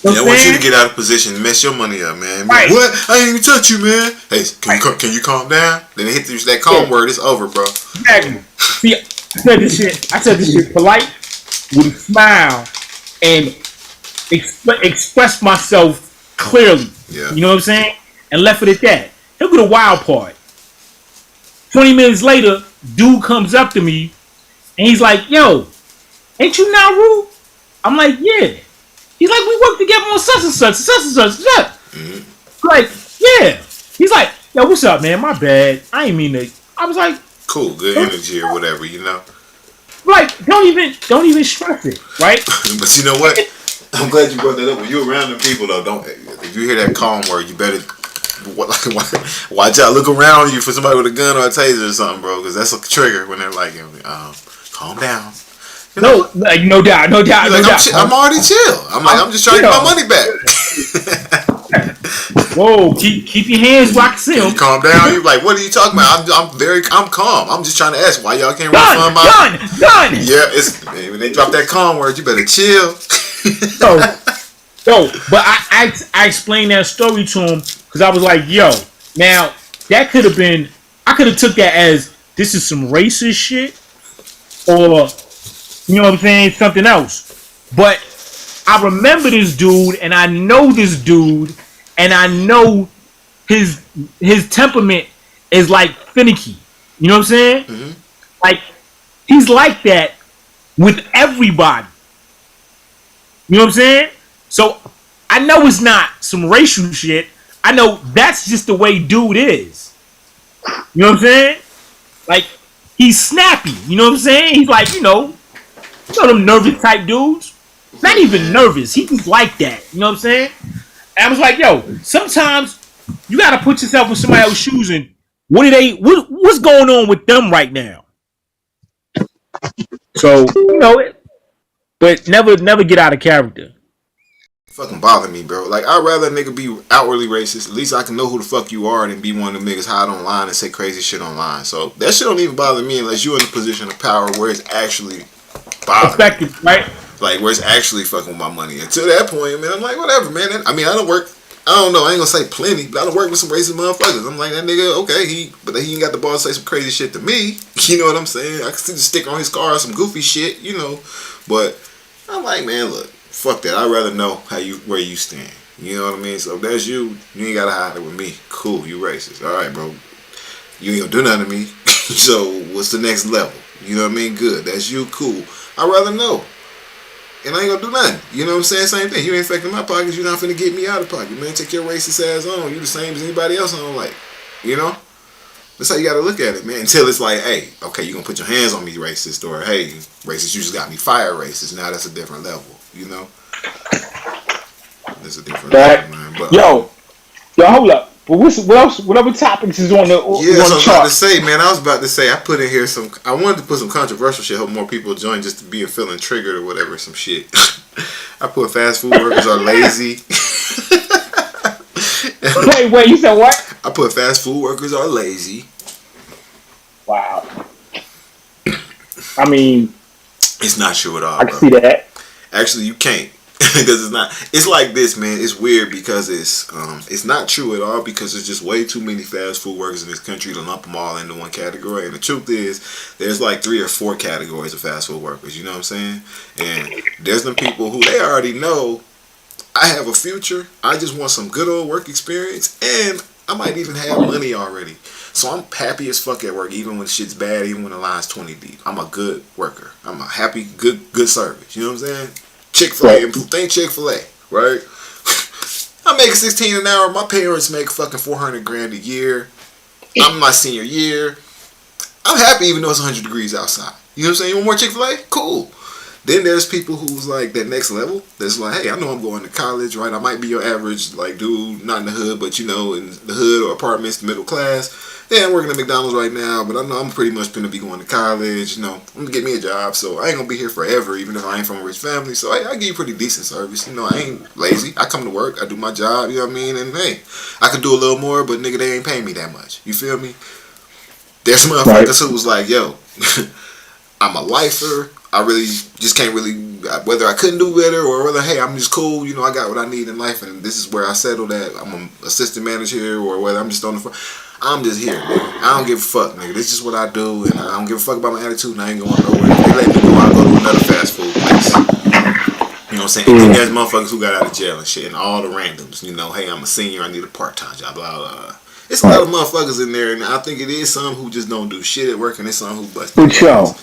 I want you to get out of position and mess your money up, man. Right. What? I ain't even touch you, man. Hey, can you calm down? Then they hit that calm word. It's over, bro. Exactly. See, I said this shit polite with a smile and express myself clearly. Yeah. You know what I'm saying? And left it at that. Look at the wild part. 20 minutes later, dude comes up to me and he's like, yo, ain't you Naru? I'm like, yeah. He's like, we work together on such and such. Mm-hmm. Like, yeah. He's like, yo, what's up, man? My bad. I ain't mean to. I was like, cool, good energy or whatever, you know. Like, don't even stress it, right? But you know what? I'm glad you brought that up. When you're around the people, though, if you hear that calm word, you better watch out. Look around you for somebody with a gun or a taser or something, bro, because that's a trigger when they're like, calm down. You know? No doubt. I'm already chill. I'm just trying to get my money back. Whoa, keep your hands where I can see them. You calm down. You're like, what are you talking about? I'm calm. I'm just trying to ask why y'all can't refund my done. Yeah, when they drop that calm word, you better chill. But I explained that story to him because I was like, yo, now that could have been, I could have took that as this is some racist shit, or you know what I'm saying, something else. But I remember this dude, and I know this dude, and I know his temperament is like finicky. You know what I'm saying? Mm-hmm. Like he's like that with everybody. You know what I'm saying? So I know it's not some racial shit. I know that's just the way dude is. You know what I'm saying? Like he's snappy. You know what I'm saying? He's like, you know them nervous type dudes. Not even nervous. He just like that. You know what I'm saying? And I was like, yo, sometimes you gotta put yourself in somebody else's shoes and what's going on with them right now? So, but never get out of character. fucking bother me, bro. Like, I'd rather a nigga be outwardly racist. At least I can know who the fuck you are than be one of them niggas hide online and say crazy shit online. So that shit don't even bother me unless you're in a position of power where it's actually bothering me. Effective, right? Like, where it's actually fucking with my money. Until that point, man, I'm like, whatever, man. I mean, I don't work. I don't know. I ain't gonna say plenty, but I don't work with some racist motherfuckers. I'm like, that nigga, okay, he ain't got the balls to say some crazy shit to me. You know what I'm saying? I can see the sticker on his car or some goofy shit, you know. But I'm like, man, look, fuck that. I'd rather know where you stand. You know what I mean? So if that's you ain't gotta hide it with me. Cool, you racist. All right, bro. You ain't gonna do nothing to me. So what's the next level? You know what I mean? Good. That's you. Cool. I'd rather know. And I ain't gonna do nothing. You know what I'm saying? Same thing. You ain't affecting my pockets. You're not finna get me out of pocket, man. Take your racist ass on. You the same as anybody else I don't like. You know? That's how you gotta look at it, man. Until it's like, hey, okay, you gonna put your hands on me, racist, or hey, racist, you just got me fired, racist. Now that's a different level. You know? That's a different level, man. But, yo, hold up. But what other topics is on the I was about to say, man. I was about to say I put in here some. I wanted to put some controversial shit. Hope more people join just to be feeling triggered or whatever. Some shit. I put fast food workers are lazy. Wait. You said what? I put fast food workers are lazy. Wow. I mean, it's not true at all. I can see that. Actually, you can't. Because it's not. It's like this, man. It's weird because it's not true at all because there's just way too many fast food workers in this country to lump them all into one category. And the truth is, there's like 3 or 4 categories of fast food workers. You know what I'm saying? And there's them people who they already know. I have a future. I just want some good old work experience, and I might even have money already. So I'm happy as fuck at work, even when shit's bad, even when the line's 20 deep. I'm a good worker. I'm a happy, good service. You know what I'm saying? Chick-fil-A, thank Chick-fil-A, right? I make 16 an hour. My parents make fucking 400 grand a year. I'm in my senior year. I'm happy even though it's 100 degrees outside. You know what I'm saying? You want more Chick-fil-A? Cool. Then there's people who's like that next level. That's like, hey, I know I'm going to college, right? I might be your average like dude, not in the hood, but you know, in the hood or apartments, the middle class. Yeah, I'm working at McDonald's right now, but I know I'm pretty much gonna be going to college. You know, I'm gonna get me a job, so I ain't gonna be here forever, even if I ain't from a rich family. So I give you pretty decent service. You know, I ain't lazy. I come to work, I do my job. You know what I mean? And hey, I could do a little more, but nigga, they ain't paying me that much. You feel me? There's some motherfuckers who was like, yo, I'm a lifer. I really just can't really, whether I couldn't do better or whether, hey, I'm just cool, you know, I got what I need in life and this is where I settled at. I'm an assistant manager here or whether I'm just on the front. I'm just here, nigga. I don't give a fuck, nigga. This is what I do and I don't give a fuck about my attitude and I ain't going nowhere. If they let me go, I'll go to another fast food place. You know what I'm saying? And then there's motherfuckers who got out of jail and shit and all the randoms, you know, hey, I'm a senior, I need a part-time job, blah, blah, blah. It's a lot of motherfuckers in there and I think it is some who just don't do shit at work and there's some who bust. But yo,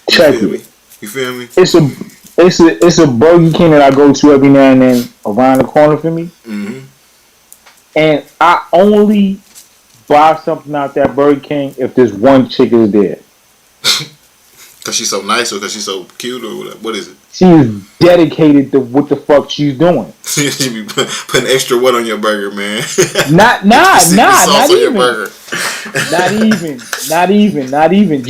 check it. You feel me? It's a Burger King that I go to every now and then around the corner for me. Mm-hmm. And I only buy something out that Burger King if this one chick is there. Cause she's so nice or cause she's so cute or what is it? She is dedicated to what the fuck she's doing. She be putting extra what on your burger, man? Not even. Not even.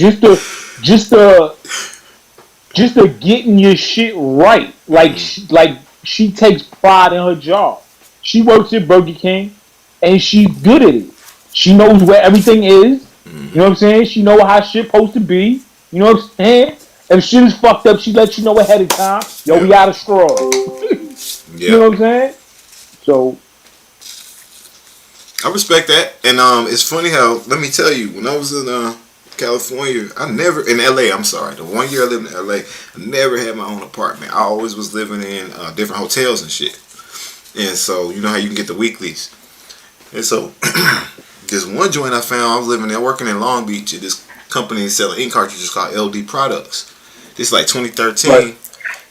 Just to getting your shit right. Like she takes pride in her job. She works at Burger King and she's good at it. She knows where everything is. You know what I'm saying? She know how shit supposed to be. You know what I'm saying? If shit is fucked up, she lets you know ahead of time. Yo, we out of straw. You know what I'm saying? So I respect that. And it's funny how, let me tell you, when I was in California, in LA, I'm sorry, the 1 year I lived in LA, I never had my own apartment. I always was living in different hotels and shit. And so, you know how you can get the weeklies. And so, this one joint I found, I was living there, working in Long Beach at this company selling ink cartridges called LD Products. This is like 2013. Right.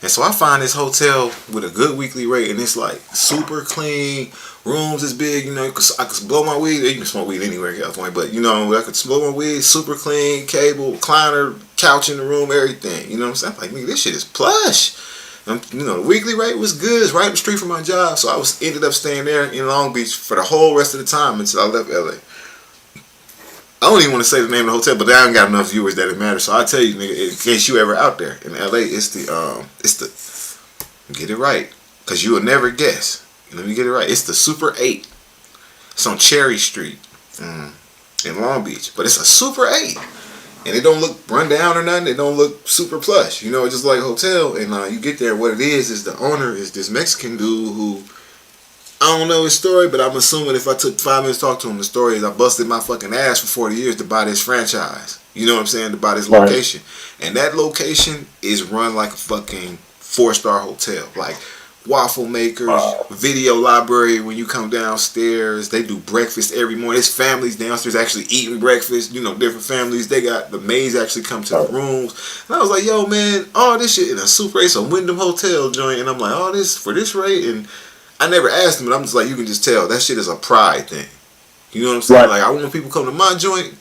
And so I find this hotel with a good weekly rate, and it's like super clean. Rooms is big, you know. I could blow my weed. You can smoke weed anywhere in California, but you know, I could blow my weed. Super clean, cable, recliner, couch in the room, everything. You know what I'm saying? I'm like, nigga, this shit is plush. You know, the weekly rate was good. It's right up the street from my job, so I ended up staying there in Long Beach for the whole rest of the time until I left LA. I don't even want to say the name of the hotel, but I ain't got enough viewers that it matters. So I'll tell you, nigga, in case you ever out there in LA, it's the get it right. because you will never guess. Let me get it right. It's the Super 8. It's on Cherry Street in Long Beach. But it's a Super 8. And it don't look run down or nothing. It don't look super plush. You know, it's just like a hotel. And you get there, what it is the owner is this Mexican dude who, I don't know his story, but I'm assuming if I took 5 minutes to talk to him, the story is I busted my fucking ass for 40 years to buy this franchise. You know what I'm saying? To buy this location. And that location is run like a fucking 4-star hotel. Like, waffle makers, video library when you come downstairs. They do breakfast every morning. There's families downstairs actually eating breakfast. You know, different families. They got the maids actually come to the rooms. And I was like, yo, man, all this shit in a Super 8, a Wyndham Hotel joint. And I'm like, all this for this rate? And I never asked him, but I'm just like, you can just tell that shit is a pride thing. You know what I'm saying? Like, I want people come to my joint.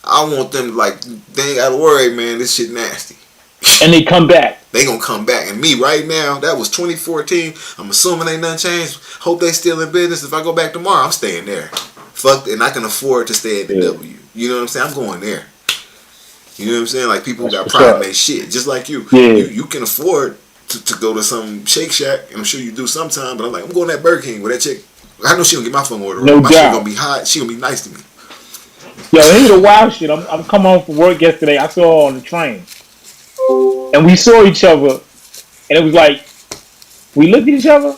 I want them to, like, they ain't gotta worry, man, this shit nasty. And they come back. They gonna come back. And me right now, that was 2014. I'm assuming ain't nothing changed. Hope they still in business. If I go back tomorrow, I'm staying there. Fuck, and I can afford to stay at the W. You know what I'm saying? I'm going there. You know what I'm saying? Like, people got pride made shit. Just like you. Yeah. You can afford to go to some Shake Shack, and I'm sure you do sometime, but I'm like, I'm going to that Burger King with that chick. I know she gonna get my phone order. No my doubt. shit gonna be hot. She gonna be nice to me. Yo, here's the wild shit. I'm coming home from work yesterday. I saw her on the train. And we saw each other. And it was like, we looked at each other.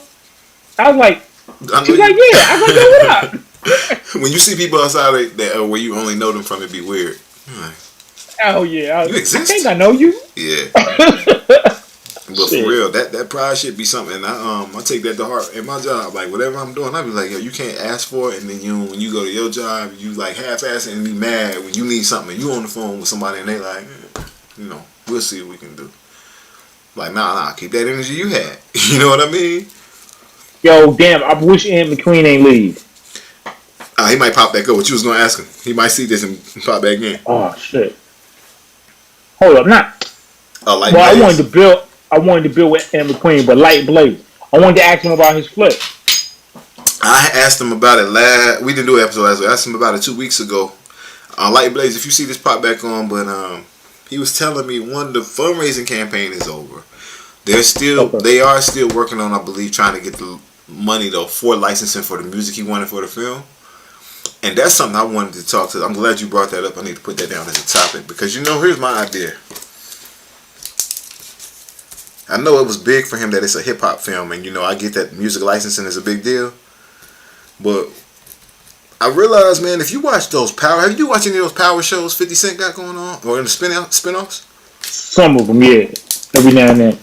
I was like, she's like, yeah. I was like, yo, what up? When you see people outside that where you only know them from, it be weird. You're like, oh, yeah. You exist? I think I know you. Yeah. But for real, that pride shit be something. I take that to heart in my job. Like, whatever I'm doing, I be like, yo, you can't ask for it, and then when you go to your job, you like half-ass it and be mad when you need something. And you on the phone with somebody and they like, you know, we'll see what we can do. Like, nah, keep that energy you had. You know what I mean? Yo, damn, I wish Ant McQueen ain't leave. He might pop back up. What you was gonna ask him? He might see this and pop back in. Oh shit! Hold up, not. Light Well, Blaze. I wanted to build with Ant McQueen, but Light Blaze. I wanted to ask him about his flip. I asked him about it we didn't do an episode last week. I asked him about it 2 weeks ago. Light Blaze, if you see this pop back on, but he was telling me the fundraising campaign is over. They are still working on, I believe, trying to get the money though for licensing for the music he wanted for the film. And that's something I wanted to talk to. I'm glad you brought that up. I need to put that down as a topic because here's my idea. I know it was big for him that it's a hip hop film, and I get that music licensing is a big deal. But I realized, man, if you watch have you watched any of those power shows 50 Cent got going on, or in the spin-offs? Some of them, yeah. Every now and then.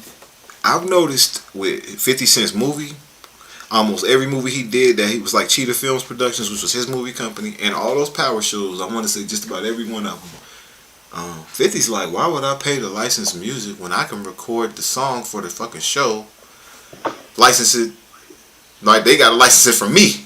I've noticed with 50 Cent's movie, almost every movie he did that he was like Cheetah Films Productions, which was his movie company, and all those power shows, I want to say just about every one of them. 50's like, why would I pay to license music when I can record the song for the fucking show, license it, like they gotta license it from me,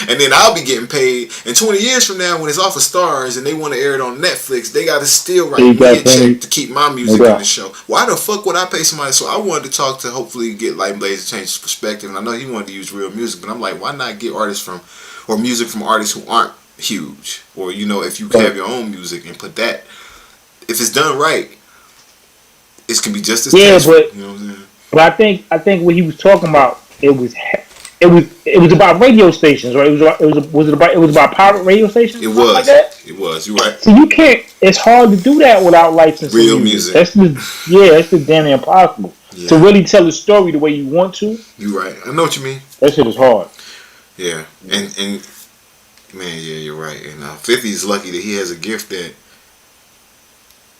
and then I'll be getting paid. And 20 years from now, when it's off of Stars and they want to air it on Netflix, they gotta still write me a check to keep my music in the show. Why the fuck would I pay somebody? So I wanted to talk to hopefully get Light Blaze to change his perspective. And I know he wanted to use real music, but I'm like, why not get music from artists who aren't huge, or if you have your own music and put that. If it's done right, it can be just as tasteful, but you know what I'm saying? But I think what he was talking about, it was about radio stations, right? It was about pirate radio stations. It was. Like that? It was. You're right. So you can't. It's hard to do that without licensing real music. That's just damn impossible to really tell the story the way you want to. You're right. I know what you mean. That shit is hard. Yeah, and man, yeah, you're right. And 50's lucky that he has a gift that.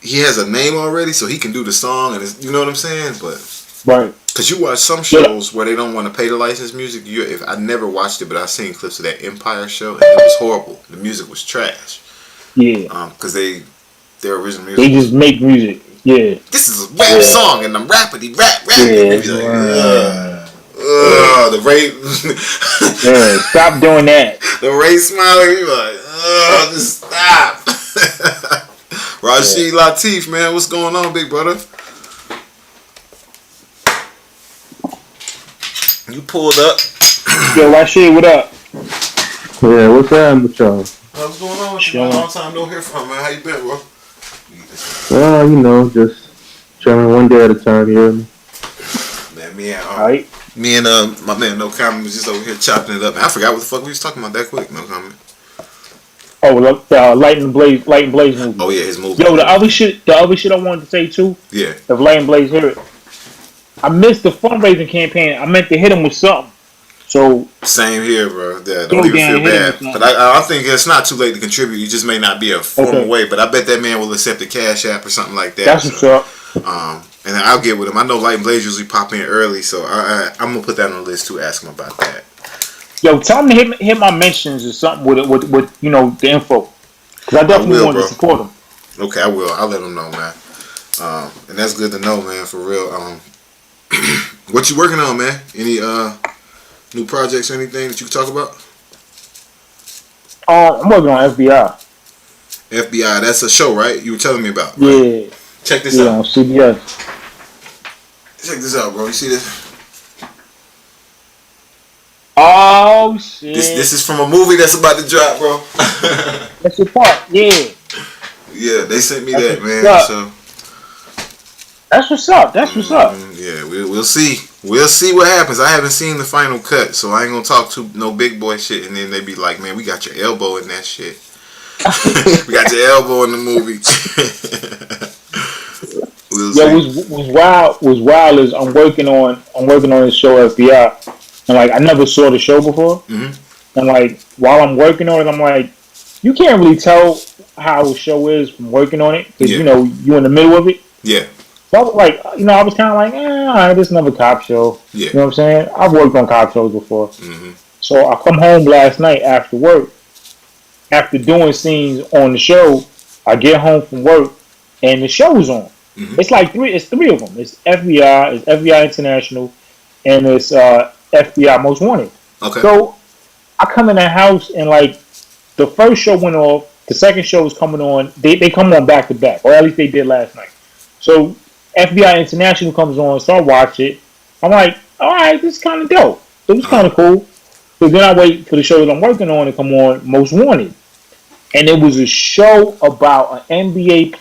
He has a name already, so he can do the song, and you know what I'm saying. But right, because you watch some shows where they don't want to pay to license music. If I never watched it, but I've seen clips of that Empire show, and it was horrible. The music was trash. Yeah. Because their original music. They just make music. Yeah. This is a rap song, and I'm rappity rap. Yeah. The Ray. Yeah. Stop doing that. The Ray smiling. You're like, just stop. Rashid Latif, man, what's going on, big brother? You pulled up. Yo, Rashid, what up? Yeah, what's happening with y'all? What's going on with you? Long time no hear from, man. How you been, bro? Just chilling one day at a time, you hear me? Man, me and Alright. Me and my man No Comment was just over here chopping it up. I forgot what the fuck we was talking about that quick. No Comment. Oh, Light and Blaze movie. Oh yeah, his movie. Yo, the other shit I wanted to say too. Yeah. If Light and Blaze hear it, I missed the fundraising campaign. I meant to hit him with something. So same here, bro. Yeah, don't even feel bad. But I think it's not too late to contribute. You just may not be a formal way. But I bet that man will accept a Cash App or something like that. That's what's up. And then I'll get with him. I know Light and Blaze usually pop in early, so I'm gonna put that on the list to ask him about that. Yo, tell him to hit my mentions or something with the info, because I definitely want to support him. Okay, I will. I'll let him know, man. And that's good to know, man. For real. What you working on, man? Any new projects or anything that you can talk about? I'm working on FBI. FBI, that's a show, right? You were telling me about. Right? Yeah. Check this out. On CBS. Check this out, bro. You see this? Oh shit! This is from a movie that's about to drop, bro. That's your part, yeah. Yeah, they sent me that, man. So that's what's up. That's what's up. Yeah, we'll see. We'll see what happens. I haven't seen the final cut, so I ain't gonna talk to no big boy shit. And then they be like, "Man, we got your elbow in that shit. We got your elbow in the movie." Was wild is I'm working on this show FBI. And like I never saw the show before, and like while I'm working on it, I'm like, you can't really tell how the show is from working on it because you're in the middle of it. Yeah. So I was like, I was kind of like, this is another cop show. Yeah. You know what I'm saying? I've worked on cop shows before. So I come home last night after work, after doing scenes on the show. I get home from work, and the show's on. It's like three of them. It's FBI, it's FBI International, and it's FBI Most Wanted. Okay. So I come in that house and like the first show went off, the second show is coming on. They come on back to back, or at least they did last night. So FBI International comes on, so I watch it. I'm like, all right, this is kind of dope. It was kind of cool. So then I wait for the show that I'm working on to come on, Most Wanted, and it was a show about an NBA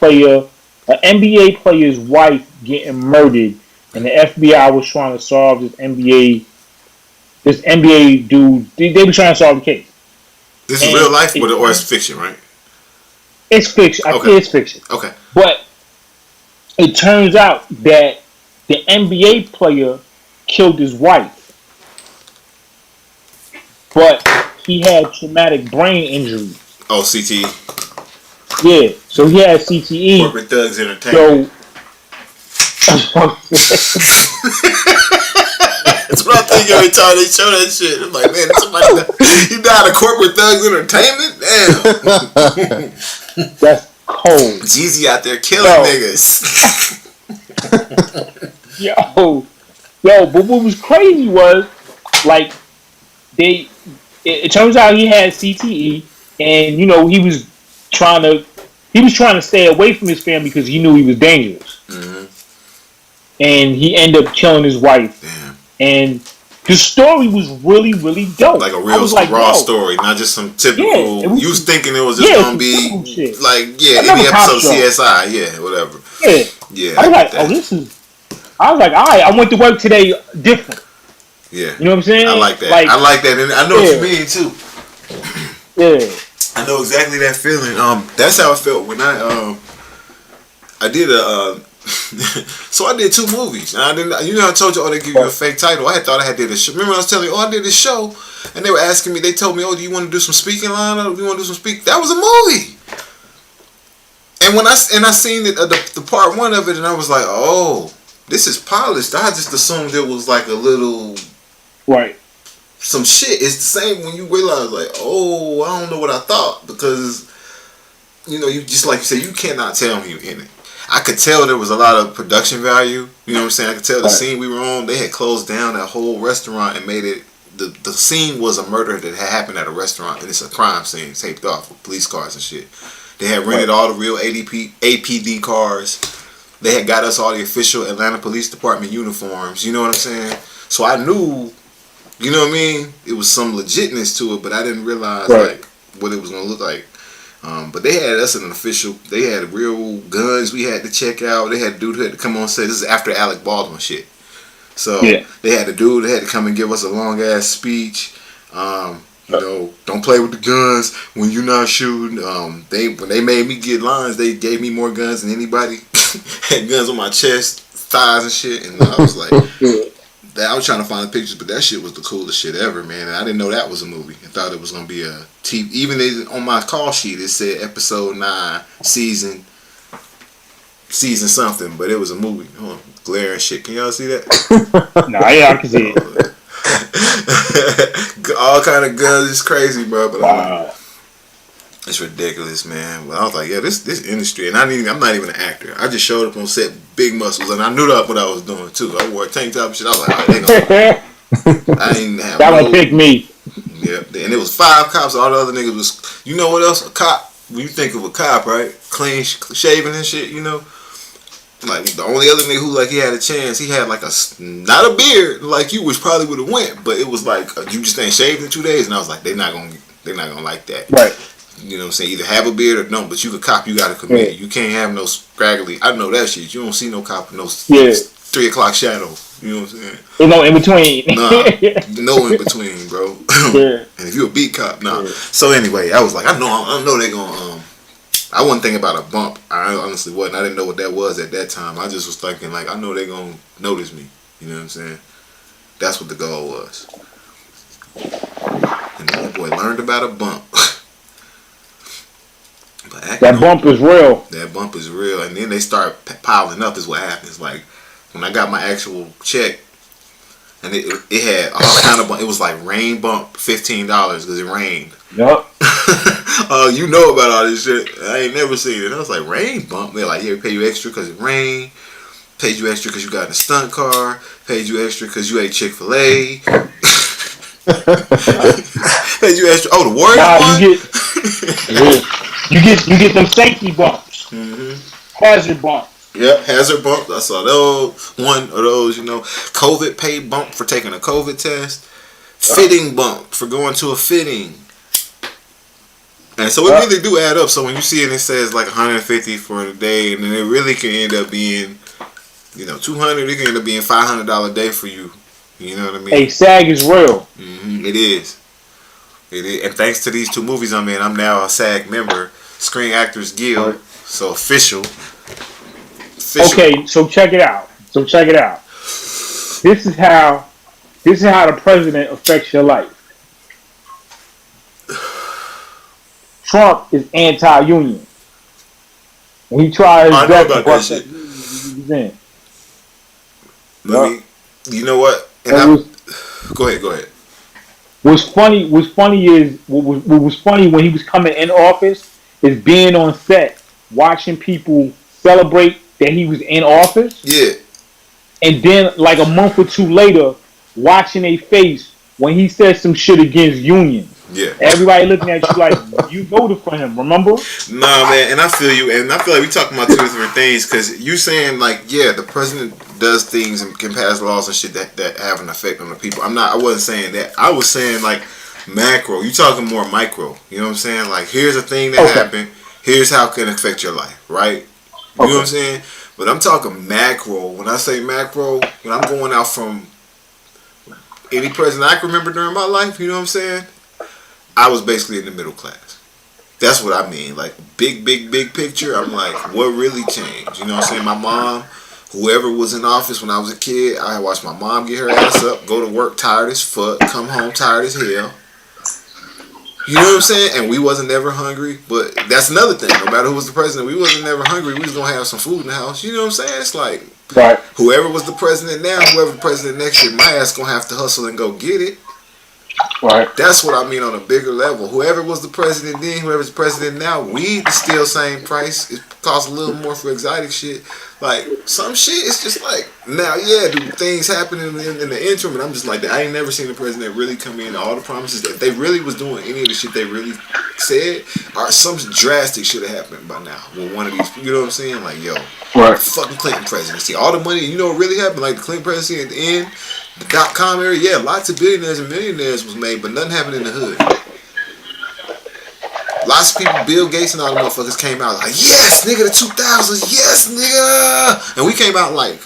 player's wife getting murdered, and the FBI was trying to solve this NBA dude. They were trying to solve the case. This is real life, or it's fiction, right? It's fiction. I think it's fiction. Okay. But it turns out that the NBA player killed his wife, but he had traumatic brain injury. Oh, CTE. Yeah, so he had CTE. Corporate Thugs Entertainment. That's what I'm thinking every time they show that shit. I'm like, man, somebody he died of Corporate Thugs Entertainment? Damn. That's cold. Jeezy out there killing niggas. Yo, but what was crazy was, like, it turns out he had CTE, and he was trying to stay away from his family because he knew he was dangerous. And he ended up killing his wife. Damn. And the story was really, really dope. Like a real raw story, not just some typical. You was thinking it was just gonna be like any episode of CSI, whatever. Yeah. I was like, I was like, all right, I went to work today different. Yeah. You know what I'm saying? I like that. I like that, and I know what you mean too. Yeah. I know exactly that feeling. That's how I felt when I did so I did 2 movies, and I didn't. I told you, they give you a fake title. I thought I did a show. Remember, I was telling you, I did this show, and they were asking me. They told me, do you want to do some speaking line? Or do you want to do some speak? That was a movie. And when I seen it, the part 1 of it, and I was like, oh, this is polished. I just assumed it was like a little some shit. It's the same when you realize, like, oh, I don't know what I thought, because you just like you said, you cannot tell me in it. I could tell there was a lot of production value. You know what I'm saying? I could tell the scene we were on, they had closed down that whole restaurant and made it. The scene was a murder that had happened at a restaurant, and it's a crime scene taped off with police cars and shit. They had rented all the real APD cars. They had got us all the official Atlanta Police Department uniforms. You know what I'm saying? So I knew, you know what I mean? It was some legitness to it, but I didn't realize like what it was gonna look like. But they had us an official. They had real guns we had to check out. They had a dude who had to come on set. This is after Alec Baldwin shit. So Yeah. they had to come and give us a long ass speech. Don't play with the guns when you're not shooting. When they made me get lines, they gave me more guns than anybody. Had guns on my chest, thighs and shit, and I was like, I was trying to find the pictures, but that shit was the coolest shit ever, man. And I didn't know that was a movie. I thought it was gonna be a TV. Even on my call sheet, it said episode 9, season something, but it was a movie. Oh, glare and shit. Can y'all see that? Nah, yeah, I can see it. All kind of guns. It's crazy, bro. But Wow. it's ridiculous, man. But I was like, yeah, this industry, and I'm not even an actor. I just showed up on set, big muscles, and I knew that what I was doing too. I wore a tank top and shit. I was like, all right, they gonna. I didn't have. That one picked me. Yeah, and it was 5 cops. All the other niggas was. You know what else? A cop. When you think of a cop, right? Clean shaven and shit. You know. Like the only other nigga who like he had a chance, he had like not a beard like you, which probably would have went, but it was like you just ain't shaved in 2 days, and I was like, they're not gonna like that, right? You know what I'm saying? Either have a beard or don't, but you the cop, you gotta commit. You can't have no scraggly. I know that shit. You don't see no cop with no 3 o'clock shadow. You know what I'm saying? There's no in between. Nah, no in between, bro. Yeah. And if you a beat cop, nah. Yeah. So anyway, I was like, I know they gonna. I wasn't thinking about a bump. I honestly wasn't. I didn't know what that was at that time. I just was thinking like, I know they gonna notice me. You know what I'm saying? That's what the goal was. And that boy learned about a bump. But that bump is real. That bump is real. And then they start piling up is what happens. Like, when I got my actual check, and it had all kind of bump. It was like rain bump, $15 because it rained. Yup. You know about all this shit. I ain't never seen it. I was like, rain bump? They're like, yeah, we pay you extra because it rained. Paid you extra because you got in a stunt car. Paid you extra because you ate Chick-fil-A. Paid you extra. Oh, the Warriors won? You get them safety bumps. Mm-hmm. Hazard bumps. Yep, hazard bump. I saw those. One of those, COVID pay bump for taking a COVID test. Fitting bump for going to a fitting. And so it really do add up. So when you see it, it says like 150 for the day, and then it really can end up being, 200. It can end up being $500 a day for you. You know what I mean? Hey, SAG is real. Mm-hmm. It is. And thanks to these 2 movies I'm in, I'm now a SAG member, Screen Actors Guild. So official. Okay, so check it out. This is how the president affects your life. Trump is anti-union. When he tries I know about that shit. You know what? Go ahead. What's funny is what was funny when he was coming in office is being on set, watching people celebrate that he was in office. Yeah. And then like a month or 2 later, watching a face when he said some shit against unions. Yeah. Everybody looking at you like, you voted for him, remember? Nah, man, and I feel you, and I feel like we talking about 2 different things, because you saying like, yeah, the president does things and can pass laws and shit that have an effect on the people. I wasn't saying that. I was saying like macro. You talking more micro. You know what I'm saying? Like, here's a thing that happened. Here's how it can affect your life, right? You know what I'm saying? But I'm talking macro. When I say macro, when I'm going out from any president I can remember during my life, you know what I'm saying? I was basically in the middle class. That's what I mean. Like, big picture, I'm like, what really changed? You know what I'm saying? My mom, whoever was in office when I was a kid, I watched my mom get her ass up, go to work tired as fuck, come home tired as hell. You know what I'm saying? And we wasn't never hungry. But that's another thing. No matter who was the president, we wasn't never hungry. We was going to have some food in the house. You know what I'm saying? It's like, right. Whoever was the president now, whoever the president next year, my ass going to have to hustle and go get it. Right. That's what I mean on a bigger level. Whoever was the president then, whoever's the president now, weed is still same price. It costs a little more for exotic shit. Like, some shit, it's just like, now, yeah, do things happen in the interim, and I'm just like, I ain't never seen the president really come in, all the promises, that they really was doing any of the shit they really said, or some drastic shit have happened by now. Well, one of these, you know what I'm saying? Like, yo, right. Fucking Clinton presidency, all the money, you know what really happened? Like, the Clinton presidency at the end, the .com area, yeah, lots of billionaires and millionaires was made, but nothing happened in the hood. Lots of people, Bill Gates and all the motherfuckers came out like, yes, nigga, the 2000s, yes, nigga. And we came out like,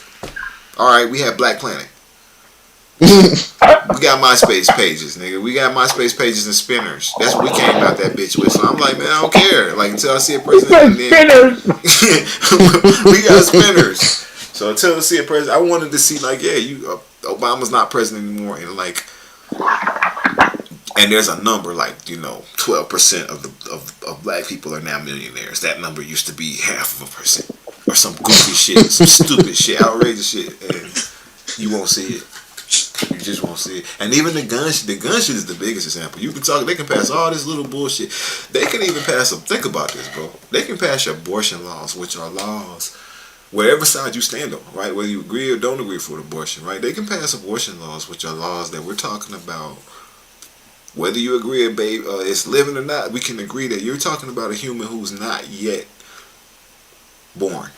all right, we had Black Planet. We got MySpace pages, nigga. We got MySpace pages and spinners. That's what we came out that bitch with. So I'm like, man, I don't care. Like until I see a president, Spinners. we got spinners. So until I see a president, I wanted to see like, yeah, Obama's not president anymore, and like, and there's a number like 12% of black people are now millionaires. That number used to be 0.5% or some goofy shit, some stupid shit, outrageous shit, and you won't see it. You just won't see it. And even the gun shit is the biggest example. You can talk, they can pass all this little bullshit. They can even pass them. Think about this, bro. They can pass your abortion laws, which are laws, whatever side you stand on, right? Whether you agree or don't agree for abortion, right? They can pass abortion laws, which are laws that we're talking about. Whether you agree or babe, it's living or not, we can agree that you're talking about a human who's not yet born.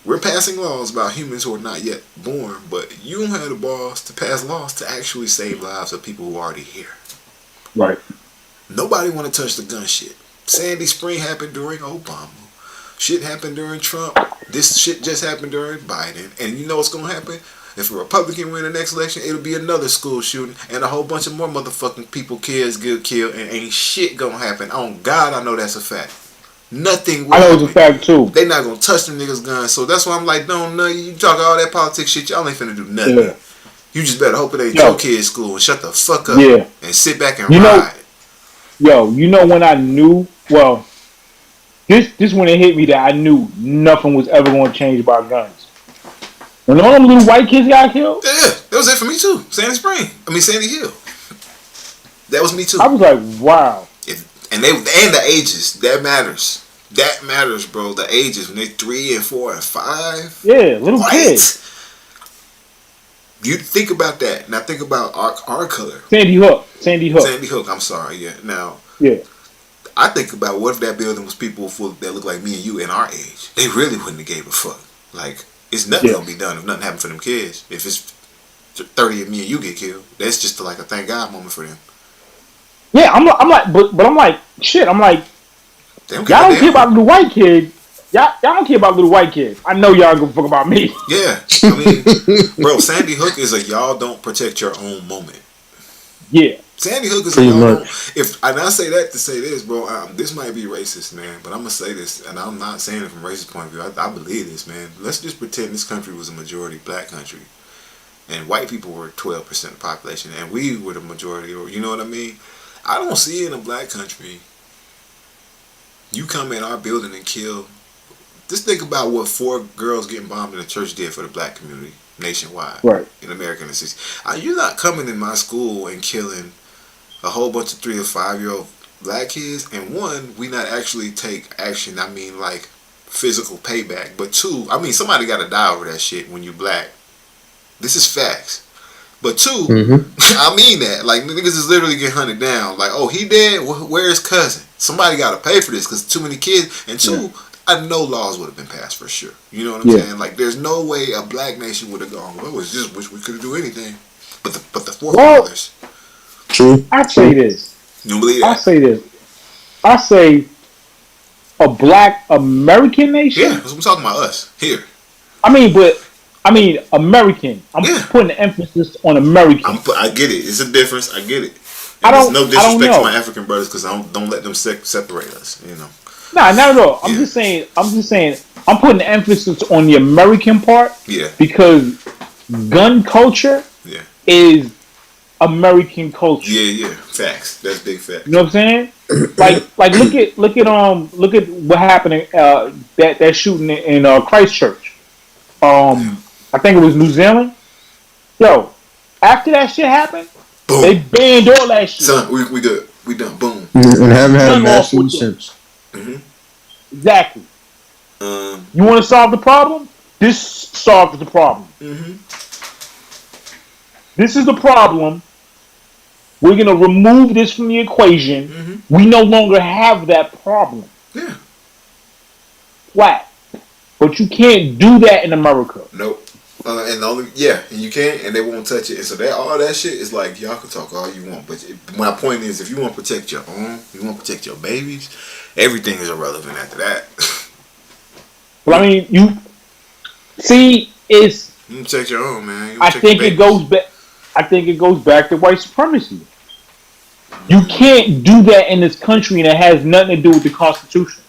We're passing laws about humans who are not yet born, but you don't have the balls to pass laws to actually save lives of people who are already here. Right. Nobody want to touch the gun shit. Sandy Spring happened during Obama. Shit happened during Trump. This shit just happened during Biden. And you know what's going to happen? If a Republican win the next election, it'll be another school shooting and a whole bunch of more motherfucking people, kids get killed, and ain't shit going to happen. On God, I know that's a fact. Nothing will I know it's a happen. fact too. They not gonna touch them niggas' guns, so that's why I'm like, don't know you talk all that politics shit. Y'all ain't finna do nothing. Yeah. You just better hope it ain't your kid's school and shut the fuck up. Yeah. And sit back and You know- ride. You know when I knew? Well, this when it hit me that I knew nothing was ever going to change about guns. When all them little white kids got killed, Yeah, that was it for me too. Sandy Hill. That was me too. I was like, wow. And the ages that matters. That matters, bro. The ages when they're 3 and 4 and 5. Yeah, little kids. You think about that. Now think about our color. Sandy Hook. I'm sorry. Yeah. Now. Yeah. I think about what if that building was people that look like me and you in our age. They really wouldn't have gave a fuck. Like it's nothing gonna be done if nothing happened for them kids. If it's 30 of me and you get killed, that's just like a thank God moment for them. Yeah, I'm like, but I'm like, shit. I'm like, Y'all don't care about little white kids. Y'all don't care about little white kids. I know y'all gonna fuck about me. Yeah, I mean, bro, Sandy Hook is a y'all don't protect your own moment. Yeah, Sandy Hook is Pretty a y'all much. don't. And I say that to say this, bro. This might be racist, man, but I'm gonna say this, and I'm not saying it from a racist point of view. I believe this, man. Let's just pretend this country was a majority black country, and white people were 12% of the population, and we were the majority. Or you know what I mean? I don't see in a black country. You come in our building and kill. Just think about what 4 girls getting bombed in a church did for the black community nationwide. Right. In America in the 60s. You're not coming in my school and killing a whole bunch of 3 or 5-year-old black kids. And 1, we not actually take action. I mean, like physical payback. But 2, I mean, somebody got to die over that shit when you black. This is facts. But 2, I mean that. Like, niggas is literally getting hunted down. Like, oh, he dead? Where's cousin? Somebody got to pay for this because too many kids. And 2, I know laws would have been passed for sure. You know what I'm saying? Like, there's no way a black nation would have gone, well, it's just wish we could do anything. But the forefathers. True. I say this. You don't believe that? I say a black American nation. Yeah, that's what I'm talking about, us. Here. I mean, American. I'm putting the emphasis on American. I get it. It's a difference. I get it. I There's don't- no I don't disrespect to know. my African brothers because don't let them separate us. You know. Nah, not at all. I'm just saying. I'm putting the emphasis on the American part. Yeah. Because gun culture. Yeah. Is American culture. Yeah. Facts. That's big fact. You know what I'm saying? like look at what happened in, that shooting in Christchurch. I think it was New Zealand. Yo, after that shit happened, Boom. they banned all that shit. Son, we good. We done. Boom. And haven't had a None mass off with shooting them. since. Exactly. You want to solve the problem? This solves the problem. This is the problem. We're gonna remove this from the equation. We no longer have that problem. Yeah. Flat. But you can't do that in America. Nope. And and you can't, and they won't touch it. And so all that shit is like y'all can talk all you want, but my point is, if you want to protect your own, you want to protect your babies, everything is irrelevant after that. But I mean, you see, it's. You protect your own, man. I think it goes back. I think it goes back to white supremacy. You can't do that in this country, and it has nothing to do with the Constitution.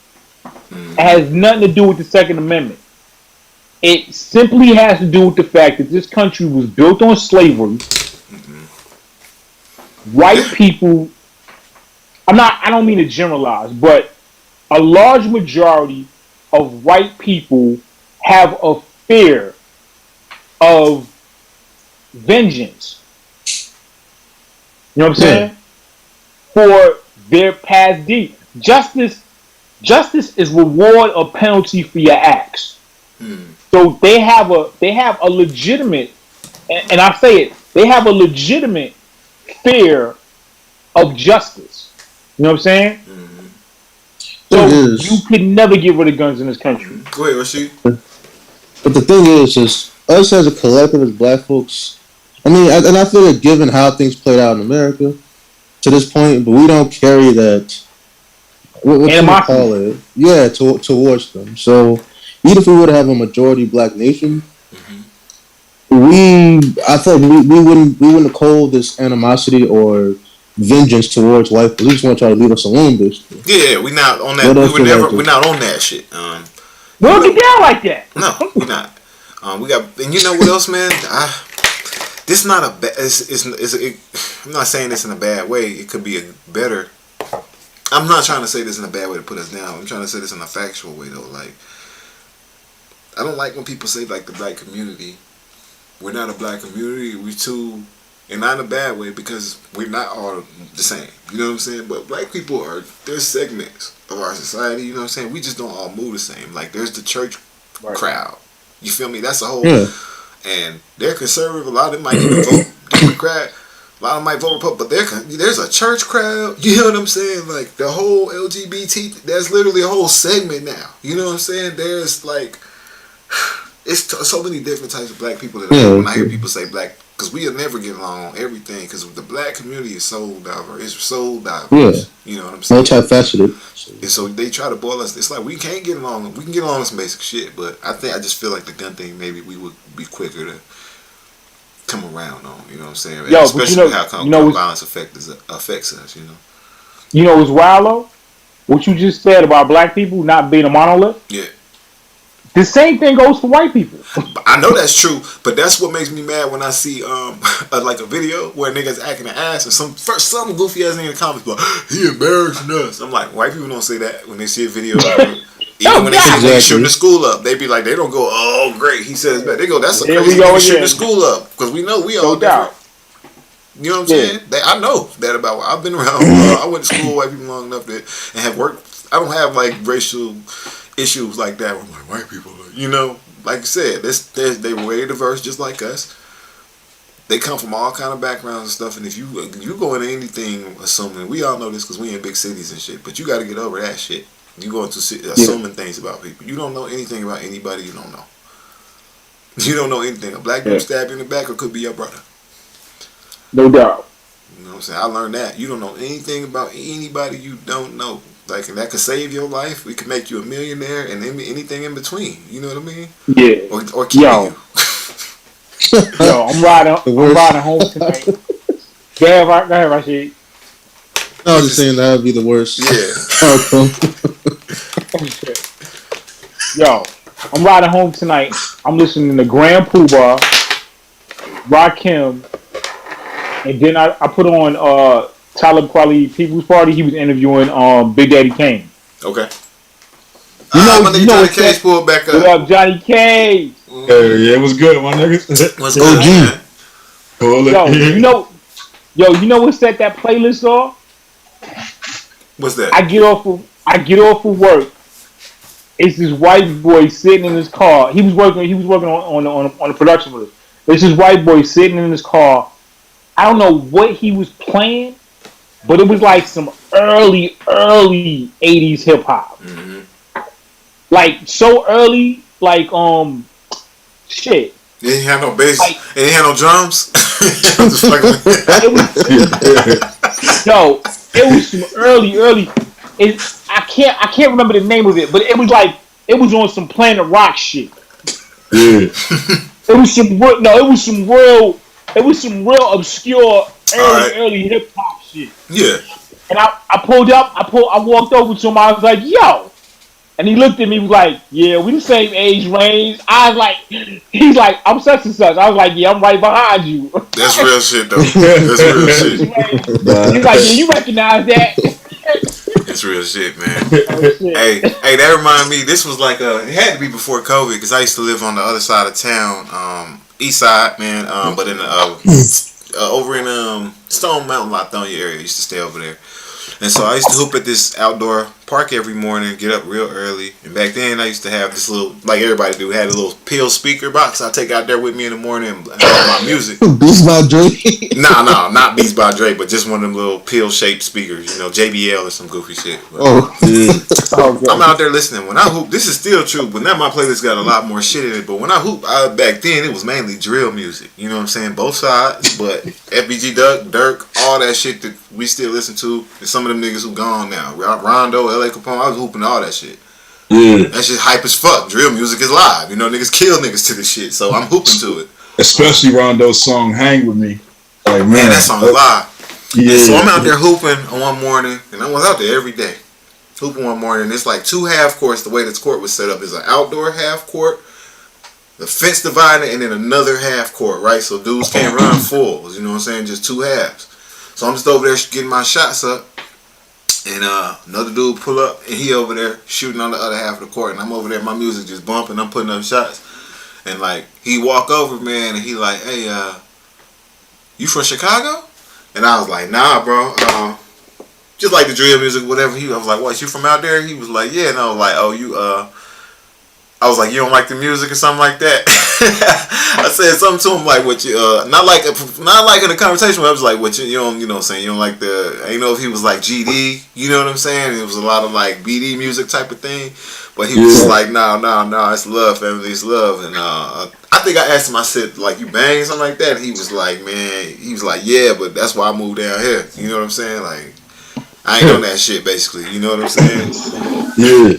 It has nothing to do with the Second Amendment. It simply has to do with the fact that this country was built on slavery. White people, I don't mean to generalize, but a large majority of white people have a fear of vengeance. You know what I'm saying? For their past deed. Justice is reward or penalty for your acts. So they have a legitimate, and I say it, they have a legitimate fear of justice. You know what I'm saying? So you can never get rid of guns in this country. Go ahead, Rashid. But the thing is us as a collective, as black folks, I mean, and I feel like given how things played out in America to this point, but we don't carry that, what you call it, towards them. So even if we were to have a majority black nation, I thought we wouldn't hold this animosity or vengeance towards white people. We just want to try to leave us alone, basically. Yeah, we're not on that. We're not on that shit. We don't get down like that. No, we're not. We got, and you know what else, man? This not a bad. I'm not saying this in a bad way. It could be a better. I'm not trying to say this in a bad way to put us down. I'm trying to say this in a factual way though. Like, I don't like when people say like the black community. We're not a black community. We too, and not in a bad way because we're not all the same. You know what I'm saying? But black people there's segments of our society. You know what I'm saying? We just don't all move the same. Like there's the church crowd. You feel me? That's a whole. Yeah. And they're conservative. A lot of them might even vote Democrat. A lot of them might vote Republican. But there's a church crowd. You know what I'm saying? Like the whole LGBT. That's literally a whole segment now. You know what I'm saying? There's like. It's so many different types of black people that when I hear people say black, because we'll never get along on everything, because the black community is so diverse. It's so diverse. You know what I'm saying? Multifaceted. And so they try to boil us. It's like we can't get along. We can get along on some basic shit, but I just feel like the gun thing, maybe we would be quicker to come around on. You know what I'm saying? Yo, especially how violence affects us. You know. You know what's wild though? What you just said about black people not being a monolith. Yeah. The same thing goes for white people. I know that's true, but that's what makes me mad when I see like a video where niggas acting an ass and some goofy ass nigga in the comments like, he embarrassing us. I'm like, white people don't say that when they see a video. Even when they see niggas shooting the school up, they be like, they don't go, oh great, he says that. They go, that's a crazy nigga shooting the school up, because we know we all different. You know what I'm saying? I know that about. I've been around. I went to school with white people long enough and have worked. I don't have like racial issues like that with like white people. You know, like you said, they were way diverse, just like us. They come from all kind of backgrounds and stuff. And if you go into anything assuming, we all know this because we in big cities and shit. But you got to get over that shit. You go into assuming things about people. You don't know anything about anybody you don't know. You don't know anything. A black dude stabbed you in the back, or could be your brother. No doubt. You know what I'm saying? I learned that. You don't know anything about anybody you don't know. Like, and that could save your life. We could make you a millionaire and anything in between. You know what I mean? Yeah. Or kill you. Yo, I'm riding home tonight. Go ahead, Rashid. I was just saying that would be the worst. Yeah. Yo, I'm riding home tonight. I'm listening to Grand Poobah, Rakim, and then I put on Talib Kweli People's Party. He was interviewing Big Daddy Kane. Okay. You know Johnny Cage pulled back up. What up, Johnny Cage? Yeah, it was good, my niggas. What's good, man? Yo, you know what set that playlist off? What's that? I get off of work. It's this white boy sitting in his car. He was working on the production with it. It's this white boy sitting in his car. I don't know what he was playing, but it was like some early 80s hip hop. Mm-hmm. Like so early, like shit. It ain't had no bass. Like, it ain't had no drums. It was some early. I can't remember the name of it, but it was on some Planet Rock shit. Yeah. It was some real It was some real obscure Alright. early hip hop shit. Yeah. And I pulled up. I walked over to him. I was like, "Yo," and he looked at me. He was like, "Yeah, we the same age range." I was like, "He's like, I'm such and such." I was like, "Yeah, I'm right behind you." That's real shit though. That's real shit. He's like, "Yeah, you recognize that?" It's real shit, man. Oh, shit. Hey, that reminded me. This was like it had to be before COVID because I used to live on the other side of town, east side, man. But in over in Stone Mountain, Latonia area, I used to stay over there. And so I used to hoop at this outdoor park every morning, get up real early. And back then I used to have this little, like everybody do, had a little pill speaker box I take out there with me in the morning and play my music. Beats by Dre. No, not Beats by Dre, but just one of them little pill-shaped speakers, JBL or some goofy shit. But I'm out there listening. When I hoop, this is still true, but now my playlist got a lot more shit in it. But when I hoop, back then it was mainly drill music. You know what I'm saying? Both sides, but FBG Duck, Dirk, all that shit that we still listen to, and some of them niggas who gone now. Rondo, LA Capone, I was hooping all that shit. Yeah. That shit hype as fuck. Drill music is live. Niggas kill niggas to this shit, so I'm hooping to it. Especially Rondo's song "Hang with Me." Like, man, that song is live. Yeah. So I'm out there hooping on one morning, and I was out there every day. Hooping one morning, and it's like 2 half courts. The way this court was set up is an outdoor half court, the fence divided, and then another half court, right? So dudes can't run fulls, you know what I'm saying? Just 2 halves. So I'm just over there getting my shots up, and another dude pull up, and he over there shooting on the other half of the court, and I'm over there, my music just bumping, I'm putting up shots, and like he walk over, man, and he like, "Hey, you from Chicago?" And I was like, "Nah, bro. Just like the drill music, whatever." I was like, "What? You from out there?" He was like, "Yeah." And I was like, "Oh, you I was like, "You don't like the music or something like that?" I said something to him like, "What you not like in a conversation." Where I was like, "What you don't, what I'm saying, you don't like the." I know if he was like GD, you know what I'm saying. It was a lot of like BD music type of thing, but he was like, "No, it's love, family, it's love." And I think I asked him, I said, like, "You bang," something like that. And he was like, "Man," he was like, "Yeah, but that's why I moved down here." You know what I'm saying? Like, I ain't on that shit, basically. You know what I'm saying? Yeah.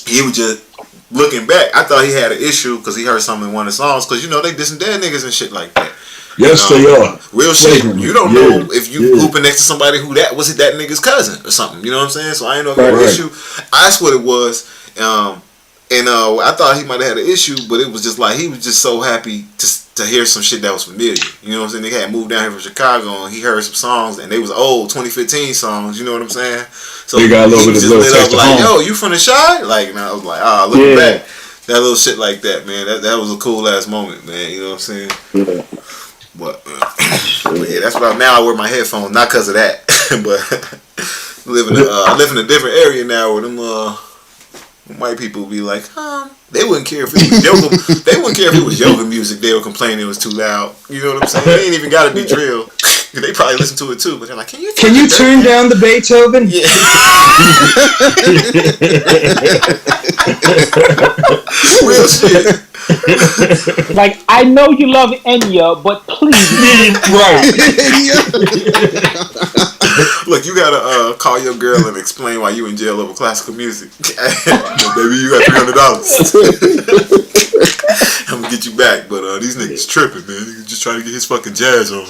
He was just. Looking back, I thought he had an issue because he heard something in one of the songs. Because they dissing dead niggas and shit like that. Yes, they are. Real shit. You don't know if you hooping next to somebody who that nigga's cousin or something. You know what I'm saying? So I ain't know if he had an issue. That's what it was. I thought he might have had an issue, but it was just like he was just so happy to hear some shit that was familiar. You know what I'm saying? They had moved down here from Chicago and he heard some songs and they was old 2015 songs. You know what I'm saying? So they got a little bit of lit up like, home. "Yo, you from the Chi?" Like, and I was like, looking back, that little shit like that, man. That was a cool ass moment, man. You know what I'm saying? Yeah. But yeah, that's what now I wear my headphones, not because of that, but I live in a different area now where them white people be like, they wouldn't care if it was yoga. They wouldn't care if it was yoga music. They would complain it was too loud. You know what I'm saying? They ain't even got to be drill. They probably listen to it too, but they're like, "Can you turn down the Beethoven?" Yeah. Real shit. Like, I know you love Enya, but please, right? Look, you gotta call your girl and explain why you in jail over classical music. Baby, you got $300. I'm gonna get you back, but these niggas tripping, man. Niggas just trying to get his fucking jazz on.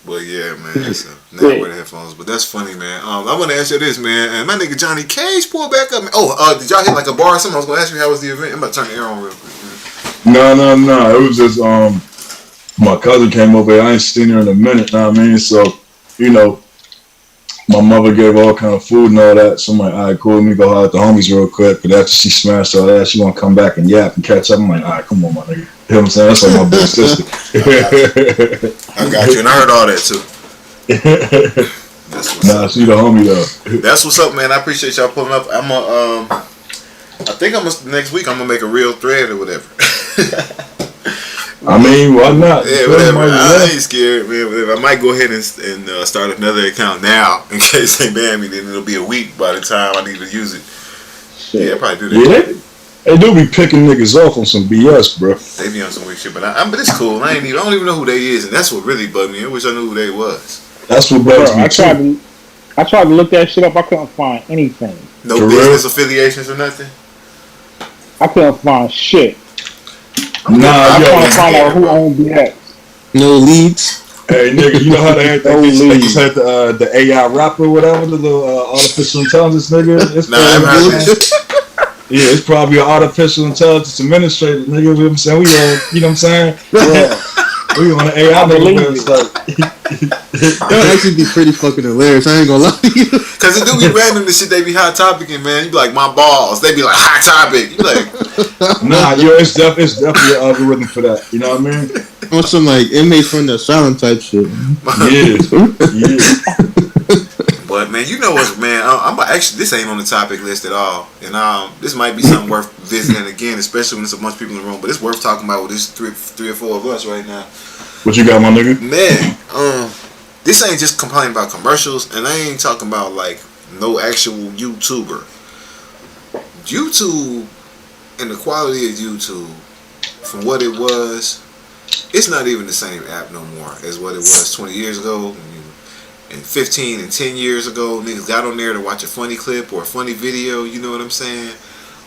But yeah, man. So now I wear the headphones, but that's funny, man. I want to ask you this, man. And my nigga Johnny Cage pulled back up. Oh, did y'all hit like a bar or something? I was gonna ask you how was the event. I'm about to turn the air on real quick. Man. No. It was just my cousin came over here. I ain't seen her in a minute. Know what I mean? So my mother gave all kind of food and all that. So I'm like, all right, cool. Let me go holler at the homies real quick. But after she smashed all that, she want to come back and yap and catch up. I'm like, all right, come on, my nigga. You know what I'm saying? That's like my big sister. I got you, and I heard all that too. She the homie though. That's what's up, man. I appreciate y'all pulling up. I think next week I'm gonna make a real thread or whatever. I mean, why not? Yeah, whatever. I ain't scared, man. Whatever. I might go ahead and start another account now in case they ban me. Then it'll be a week by the time I need to use it. Yeah, I'll probably do that. Yeah. They do be picking niggas off on some BS, bro. They be on some weird shit, but it's cool. I don't even know who they is, and that's what really bugged me. I wish I knew who they was. That's what bugs me too. I tried to look that shit up. I couldn't find anything. No business affiliations or nothing. I couldn't find shit. I trying to find out who owned BX. No leads. Hey nigga, you know how they just had the AI rapper or whatever, the little artificial intelligence nigga? It's yeah, it's probably an artificial intelligence administrator, nigga. You know what I'm saying? We all, you know what I'm saying? Yeah. We on the AI nigga stuff. That would actually be pretty fucking hilarious. I ain't gonna lie to you. Cause it do be random the shit they be hot topicing, man. You be like, my balls. They be like, hot topic. You be like, nah, yo, it's definitely an algorithm for that. You know what I mean? On some like inmate from the asylum type shit. Yeah. But man, you know what, man? I'm actually, this ain't on the topic list at all, and this might be something worth visiting again, especially when there's a bunch of people in the room. But it's worth talking about with this three or four of us right now. What you got, my nigga? Man, this ain't just complaining about commercials, and I ain't talking about like no actual YouTuber. YouTube and the quality of YouTube, from what it was, it's not even the same app no more as what it was 20 years ago. And 15 and 10 years ago, niggas got on there to watch a funny clip or a funny video, you know what I'm saying?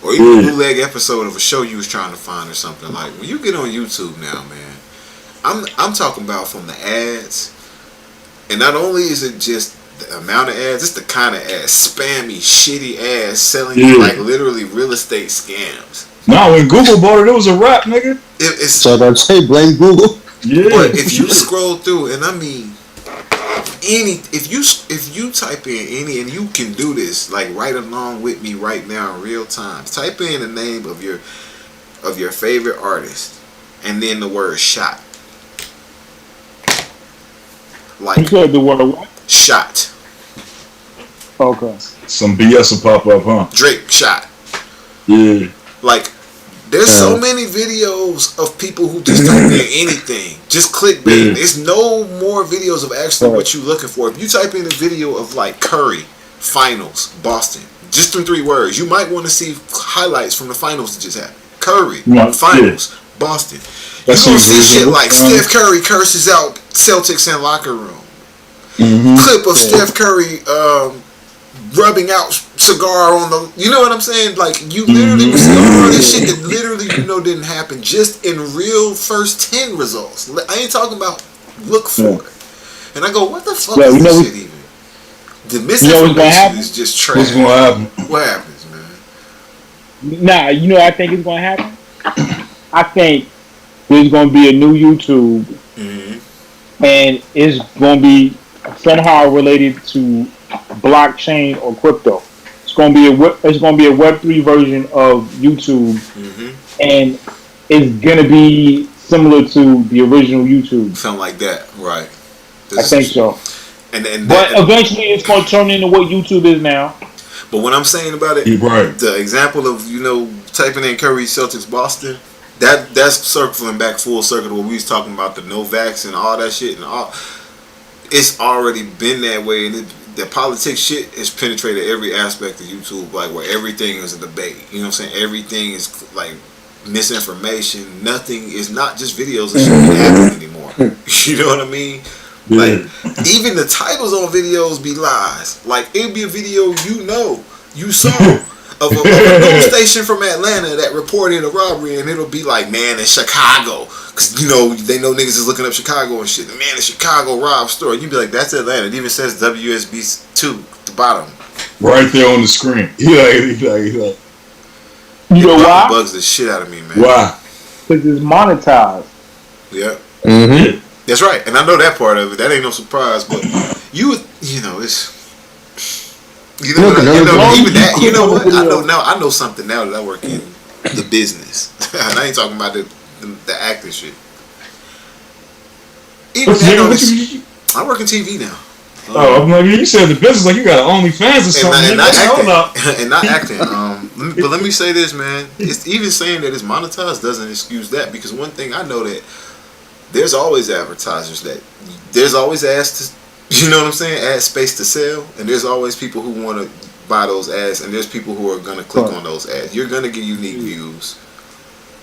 Or even a bootleg episode of a show you was trying to find or something. Like, when you get on YouTube now, man, I'm talking about from the ads. And not only is it just the amount of ads, it's the kind of ads, spammy, shitty ads selling you like literally real estate scams. Nah, when Google bought it was a wrap, nigga. So I'd say blame Google. Yeah. But if you scroll through, and I mean, if you type in any, and you can do this like right along with me right now in real time, type in the name of your favorite artist and then the word shot. Like, you said the word what? Shot. Okay. Some BS will pop up, huh? Drake shot. Yeah. Like, there's so many videos of people who just type in anything. Just clickbait. There's no more videos of actually what you're looking for. If you type in a video of like Curry, finals, Boston, just through 3 words, you might want to see highlights from the finals that just happened. Curry, finals, Boston. You're going to see shit like Steph Curry curses out Celtics in locker room. Clip of Steph Curry rubbing out cigar on the, you know what I'm saying? Like, you literally see all this shit that literally didn't happen just in real first 10 results. I ain't talking about look for it. And I go, what the fuck is this shit even? The misinformation is just trash. What's gonna happen? What happens, man? Nah, you know what I think is gonna happen? I think there's gonna be a new YouTube, and it's gonna be somehow related to blockchain or crypto. It's gonna be a Web3 version of YouTube, and it's gonna be similar to the original YouTube. Something like that, right? I think so. But eventually, it's gonna turn into what YouTube is now. But what I'm saying about it, the example of typing in Curry Celtics Boston, that's circling back full circle to what we was talking about, the Novaks and all that shit, and all. It's already been that way, and the politics shit has penetrated every aspect of YouTube, like where everything is a debate. You know what I'm saying? Everything is like misinformation. Nothing is not just videos that shouldn't happen anymore. You know what I mean? Like, even the titles on videos be lies. Like, it'd be a video you saw of a news station from Atlanta that reported a robbery, and it'll be like, man, in Chicago, because they know niggas is looking up Chicago and shit. Man, in Chicago robbed store. You'd be like, that's Atlanta. It even says WSB2 at the bottom, right there on the screen. You know why? Bugs the shit out of me, man. Why? Because it's monetized. Yeah. That's right, and I know that part of it. That ain't no surprise, but it's. I know something now that I work in the business. And I ain't talking about the acting shit. Even I work in TV now. I'm like, you said the business like you got OnlyFans or something. And not acting. But let me say this, man. It's even saying that it's monetized doesn't excuse that, because one thing I know that there's always advertisers that there's always ads to. You know what I'm saying? Ad space to sell, and there's always people who want to buy those ads, and there's people who are going to click on those ads. You're going to get unique views.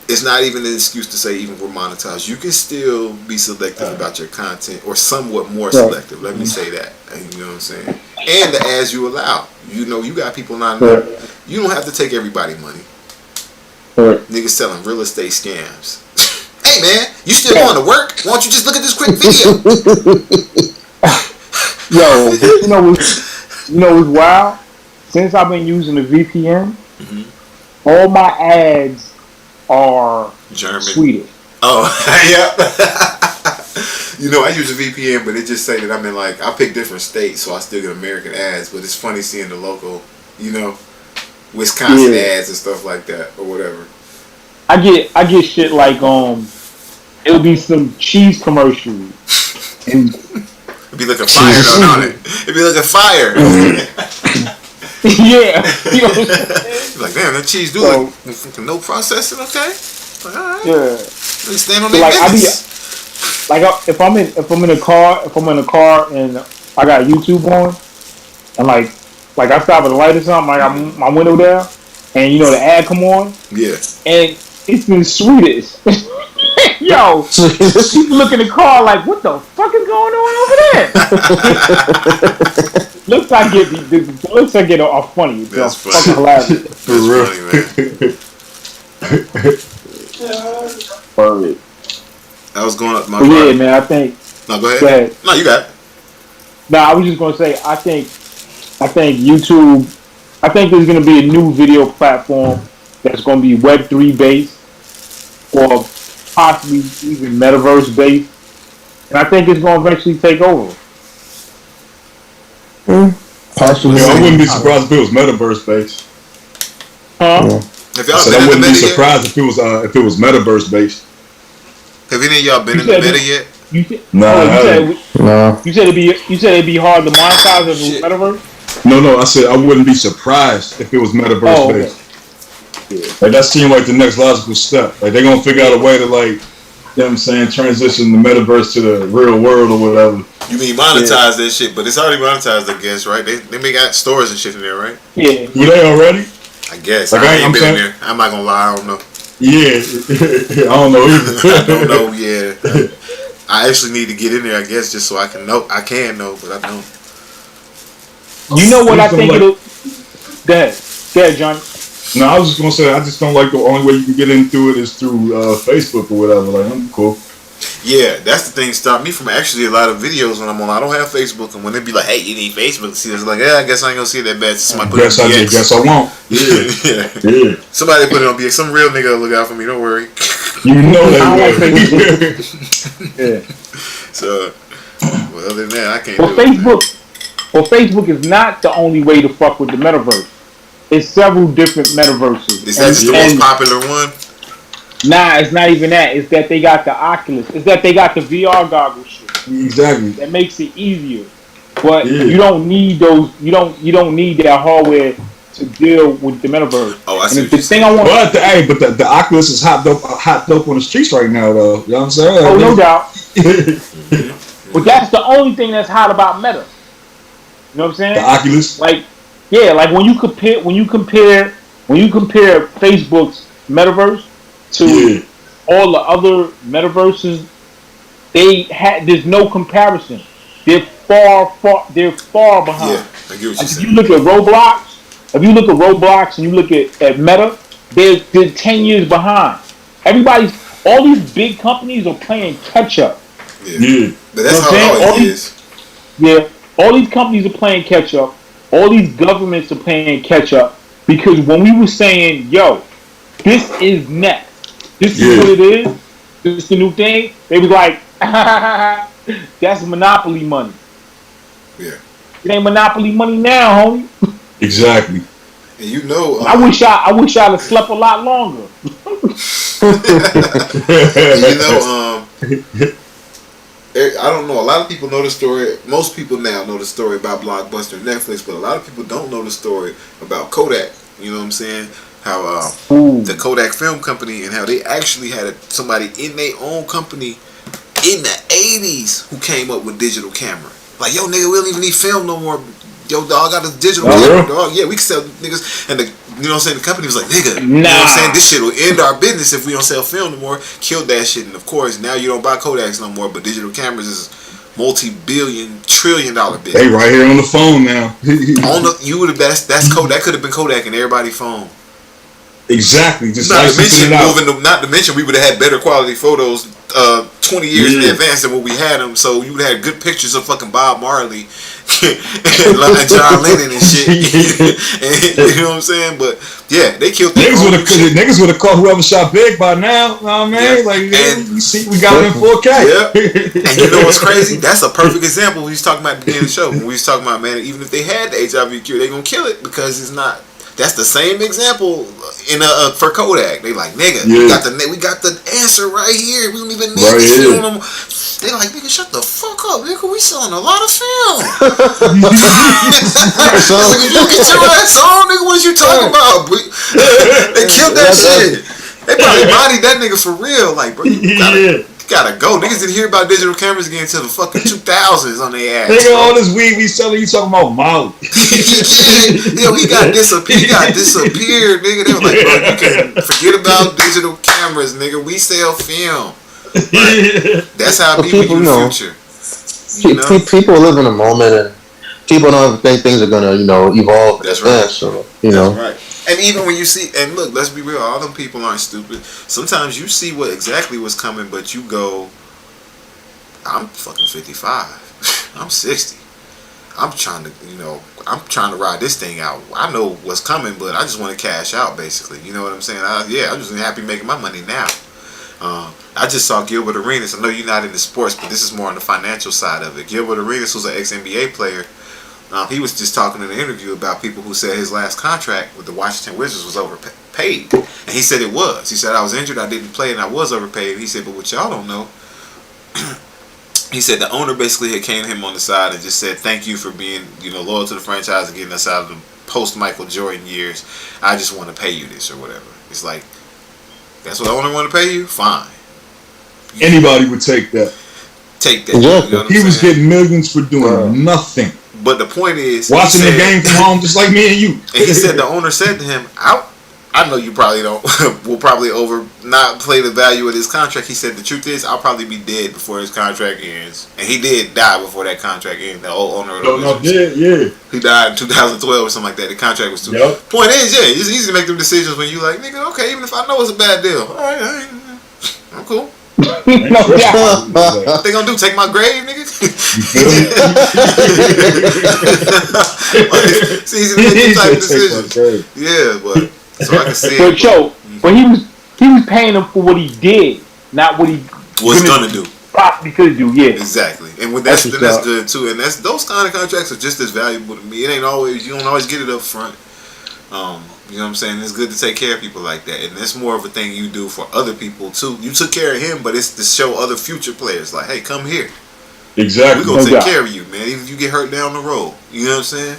It's not even an excuse to say even we're monetized. You can still be selective about your content, or somewhat more selective. Let me say that. You know what I'm saying? And the ads you allow. You got people lining up. You don't have to take everybody money. Niggas selling real estate scams. Hey, man. You still going to work? Why don't you just look at this quick video? Yo, you know what's wild? Since I've been using the VPN, all my ads are German. Swedish. Oh, yeah. You know, I use a VPN, but it just say that I'm in like, I pick different states, so I still get American ads, but it's funny seeing the local, you know, Wisconsin ads and stuff like that, or whatever. I get shit like, it'll be some cheese commercials. And it'd be like a fire on it. It'd be like a fire. Yeah. You know what I'm saying? Like, damn, that cheese do like no processing, okay? Like, all right. Yeah. They stand on So their like business. if I'm in a car and I got YouTube on, and like I stop at the light or something, like I'm my window down, and you know the ad come on, yeah, and it's in Swedish. Yo, people look in the car like, what the fuck is going on over there? looks like it are funny. That's fucking hilarious. For real, man. I was going up my. Yeah, man. I think. No, go ahead. Go ahead. No, you got it. No, I was just gonna say. I think YouTube. I think there's gonna be a new video platform that's gonna be Web3 based, or possibly even metaverse based, and I think it's gonna eventually take over. Possibly. Yeah, I wouldn't be surprised if it was metaverse based. Huh? Yeah. Have y'all I wouldn't be surprised if it was metaverse based. Have any of y'all been in the meta yet? You said it'd be hard to monetize as a metaverse. No, I said I wouldn't be surprised if it was metaverse based. Like that seemed like the next logical step. Like they're gonna figure out a way to like, you know what I'm saying, transition the metaverse to the real world or whatever. You mean monetize that shit, but it's already monetized, I guess, right? They may got stores and shit in there, right? Yeah. Were they already? I guess. Like, I ain't been in there. I'm not gonna lie, I don't know. Yeah, I don't know either. I don't know. Yeah, I actually need to get in there, I guess, just so I can know. I can know, but I don't. You know what I think it'll. Go ahead, John. No, I was just gonna say I just don't like the only way you can get into it is through Facebook or whatever. Like I'm cool. Yeah, that's the thing. Stopped me from actually a lot of videos when I'm on. I don't have Facebook, and when they be like, "Hey, you need Facebook to see this," like, yeah, I guess I ain't gonna see that bad. Somebody put it on BX. Guess I won't. Yeah. Somebody put it on BX. Some real nigga will look out for me. Don't worry. You know that. Yeah. So, well, other than that, I can't. Well, Facebook is not the only way to fuck with the metaverse. It's several different metaverses. Is that just the most popular one? Nah, it's not even that. It's that they got the Oculus. It's that they got the VR goggles shit. Exactly. That makes it easier. But you don't need those. You don't need that hardware to deal with the metaverse. Oh, I see. And the thing I want. But the Oculus is hot dope on the streets right now, though. You know what I'm saying? Oh, no doubt. But that's the only thing that's hot about Meta. You know what I'm saying? The Oculus. Like, yeah, like when you compare Facebook's metaverse to all the other metaverses, there's no comparison. They're far behind. Yeah, I get what you're saying. If you look at Roblox and you look at Meta, they're 10 years behind. All these big companies are playing catch up. Yeah. But that's how it always is. Yeah, all these companies are playing catch up. All these governments are playing catch up because when we were saying, "Yo, this is next. This is what it is. This is the new thing," they was like, "That's monopoly money." Yeah. It ain't monopoly money now, homie. Exactly. And you know, I wish I'd have slept a lot longer. you know, I don't know. A lot of people know the story. Most people now know the story about Blockbuster and Netflix, but a lot of people don't know the story about Kodak. You know what I'm saying? How the Kodak Film Company and how they actually had somebody in their own company in the 80s who came up with digital camera. Like, yo, nigga, we don't even need film no more. Yo, dog, got a digital camera, dog. Yeah, we can sell niggas. And you know what I'm saying? The company was like, nigga, you know what I'm saying? This shit will end our business if we don't sell film no more. Killed that shit. And of course, now you don't buy Kodaks no more, but digital cameras is multi-billion, trillion-dollar business. They right here on the phone now. You would have that's Kodak. That could have been Kodak in everybody's phone. Exactly. Just not to licensing mention it out. moving them. Not to mention we would have had better quality photos 20 years in advance than what we had them. So you would have had good pictures of fucking Bob Marley and John Lennon and shit. And, you know what I'm saying? But yeah, they killed niggas would have caught whoever shot Big by now. Know what I mean? Yeah. Like, And you see, we got it in 4K. Yeah. And you know what's crazy? That's a perfect example. We was talking about at the beginning of the show. When we was talking about, man, even if they had the HIV cure, they gonna kill it because it's not. That's the same example in for Kodak. They like, nigga, we got the answer right here. We don't even need to film them. They like, nigga, shut the fuck up, nigga. We selling a lot of film. Like, if you get your ass on, nigga, what is you talking about? They killed that shit. They probably bodied that nigga for real. Like, bro, you gotta go. Niggas didn't hear about digital cameras again until the fucking 2000s on their ass. Nigga, all this weed we selling, you talking about Molly. Yeah, he got disappeared, nigga. They were like, bro, you can forget about digital cameras, nigga. We sell film. Like, that's how people in the future. You know? People live in a moment, and people don't think things are gonna, evolve. That's right. So, That's right. And even when you see, and look, let's be real, all them people aren't stupid. Sometimes you see what exactly what's coming, but you go, I'm fucking 55. I'm 60. I'm trying to ride this thing out. I know what's coming, but I just want to cash out, basically. You know what I'm saying? I'm just happy making my money now. I just saw Gilbert Arenas. I know you're not into sports, but this is more on the financial side of it. Gilbert Arenas was an ex-NBA player. He was just talking in an interview about people who said his last contract with the Washington Wizards was overpaid. And he said it was. He said, I was injured, I didn't play, and I was overpaid. He said, but what y'all don't know, he said the owner basically had came to him on the side and just said, thank you for being loyal to the franchise and getting us out of the post-Michael Jordan years. I just want to pay you this or whatever. It's like, that's what the owner want to pay you? Fine. Anybody would take that. Take that. You know he was getting millions for doing nothing. But the point is, watching the game from home, just like me and you. And he said the owner said to him, "I know you probably don't will probably not play the value of this contract." He said the truth is, I'll probably be dead before his contract ends. And he did die before that contract ended. The old owner of the Wizards. He died in 2012 or something like that. The contract was too. Point is, it's easy to make them decisions when you like, nigga, okay, even if I know it's a bad deal, all right, I'm cool. What they gonna do? Take my grave, nigga? It's easy to make these type of decisions. Yeah, but so I can see but it. Joe, but he was paying him for what he did, not what he was gonna do. Possibly could do. Yeah, exactly. And with that's good too. And that's those kind of contracts are just as valuable to me. It ain't always you don't always get it up front. You know what I'm saying? It's good to take care of people like that. And that's more of a thing you do for other people too. You took care of him, but it's to show other future players like, hey, come here. Exactly. We're gonna take care of you, man. Even if you get hurt down the road. You know what I'm saying?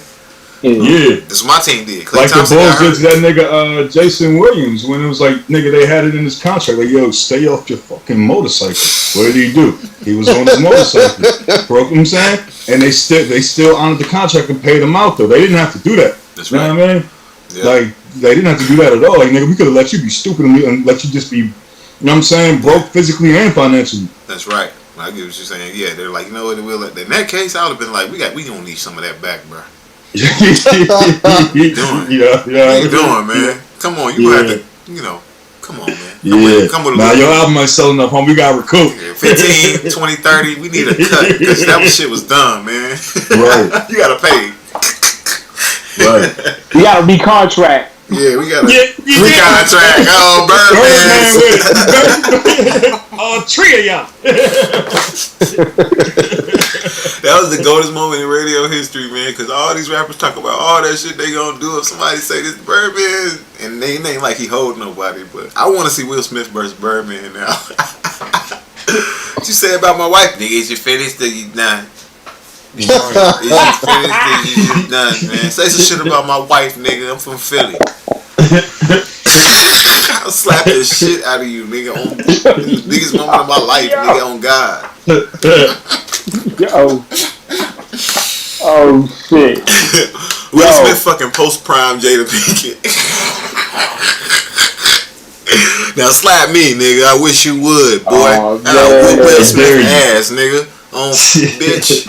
Yeah. That's what my team did. Klay like Thompson the Bulls did to that nigga Jason Williams when it was like, nigga, they had it in his contract. Like, yo, stay off your fucking motorcycle. What did he do? He was on his motorcycle. Broke him, saying? And they still honored the contract and paid him out though. They didn't have to do that. That's right. You know what I mean? Yeah. Like, they didn't have to do that at all. Like, nigga, we could have let you be stupid and let you just be, you know what I'm saying, broke physically and financially. That's right. I get what you're saying. Yeah, they're like, you know what, in that case, I would have been like, we gonna need some of that back, bro. What you doing? What you doing, man? Come on, you gonna have to, come on, man. Come with a your album ain't selling enough, homie. We got to recoup. 15, 20, 30, we need a cut, because that shit was done, man. Right. You gotta pay. Right. You gotta be contract. Yeah, we got contract. Oh, Birdman. All three of y'all. That was the goatest moment in radio history, man, because all these rappers talk about all that shit they gonna do if somebody say this Birdman, and they ain't like he hold nobody, but I want to see Will Smith versus Birdman now. What you say about my wife? Nigga, is you finished or you not? Is you finished or you just done, man? Say some shit about my wife, nigga. I'm from Philly. I'll slap the shit out of you, nigga. On the biggest moment of my life, nigga, on God. Oh shit. Will Smith fucking post prime Jada Pinkett. Now slap me, nigga. I wish you would, boy. I'll whip Will Smith ass, nigga. Bitch.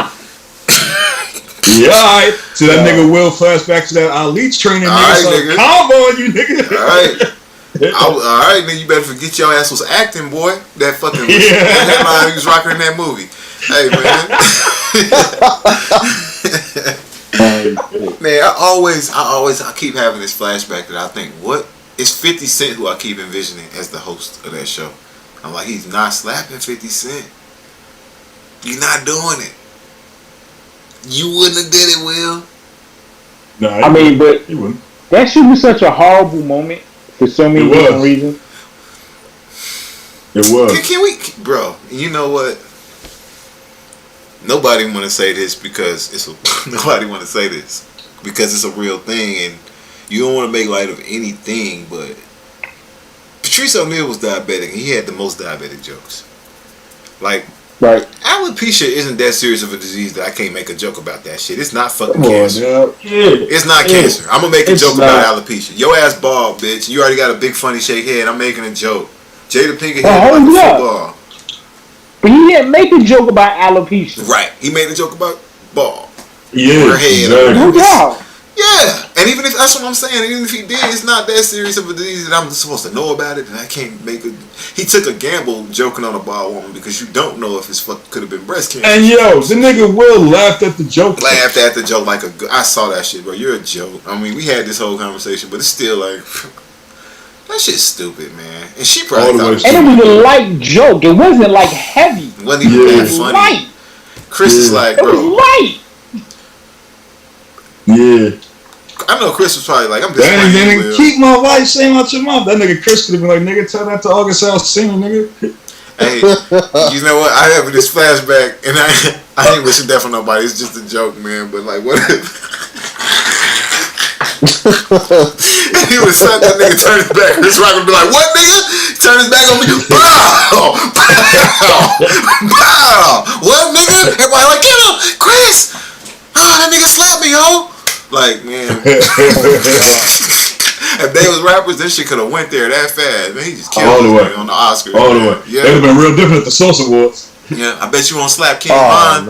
Yeah, alright. So that nigga Will flashback to that Ali training, nigga. Right, so nigga. combo on you, nigga. Alright. All right, then you better forget your ass was acting, boy. That fucking that headline he was rocking in that movie. Hey, man. Man, I keep having this flashback that I think, what? It's 50 Cent who I keep envisioning as the host of that show. I'm like, he's not slapping 50 Cent. You're not doing it. You wouldn't have did it, Will. Nah, I mean, but he wouldn't. that should be such a horrible moment for so many different reasons. It was. Can we, bro? You know what? Nobody want to say this because it's a real thing, and you don't want to make light of anything. But Patrice O'Neal was diabetic, and he had the most diabetic jokes. Like, right? Alopecia isn't that serious of a disease that I can't make a joke about that shit. It's not fucking Come on, cancer. It's not cancer. I'm gonna make a joke about alopecia. Your ass bald, bitch. You already got a big funny shake head. I'm making a joke. Jada Pinkett head like a football. But he didn't make a joke about alopecia. Right. He made a joke about bald. Yeah. Her head. Exactly. Yeah. And even if that's what I'm saying, even if he did, it's not that serious of a disease that I'm supposed to know about it, and I can't make it. He took a gamble joking on a bald woman because you don't know if his fuck could have been breast cancer. And yo, the nigga Will laughed at the joke. Laughed at the joke like I saw that shit, bro. You're a joke. I mean, we had this whole conversation, but it's still like that shit's stupid, man. And she probably thought and it was a light joke. It wasn't like heavy. It wasn't even that funny. Light. Chris is like, bro. It was light. Yeah. I know Chris was probably like, I'm just that nigga keep my wife saying out your mouth. That nigga Chris could have been like, nigga, tell that to August Alsina, nigga. Hey, you know what? I have this flashback, and I ain't wishing death on nobody. It's just a joke, man. But like, what if he would have slapped that nigga, turn his back? Chris Rock would be like, what, nigga? Turn his back on me. Bow! Bow! Bow! What, nigga? Everybody like, get him! Chris! Oh, that nigga slapped me, ho! Like, man. If they was rappers, this shit could have went there that fast. Man, he just killed all the way on the Oscars. All the way. Yeah. They would have been real different at the Source Awards. Yeah, I bet you won't slap King Von.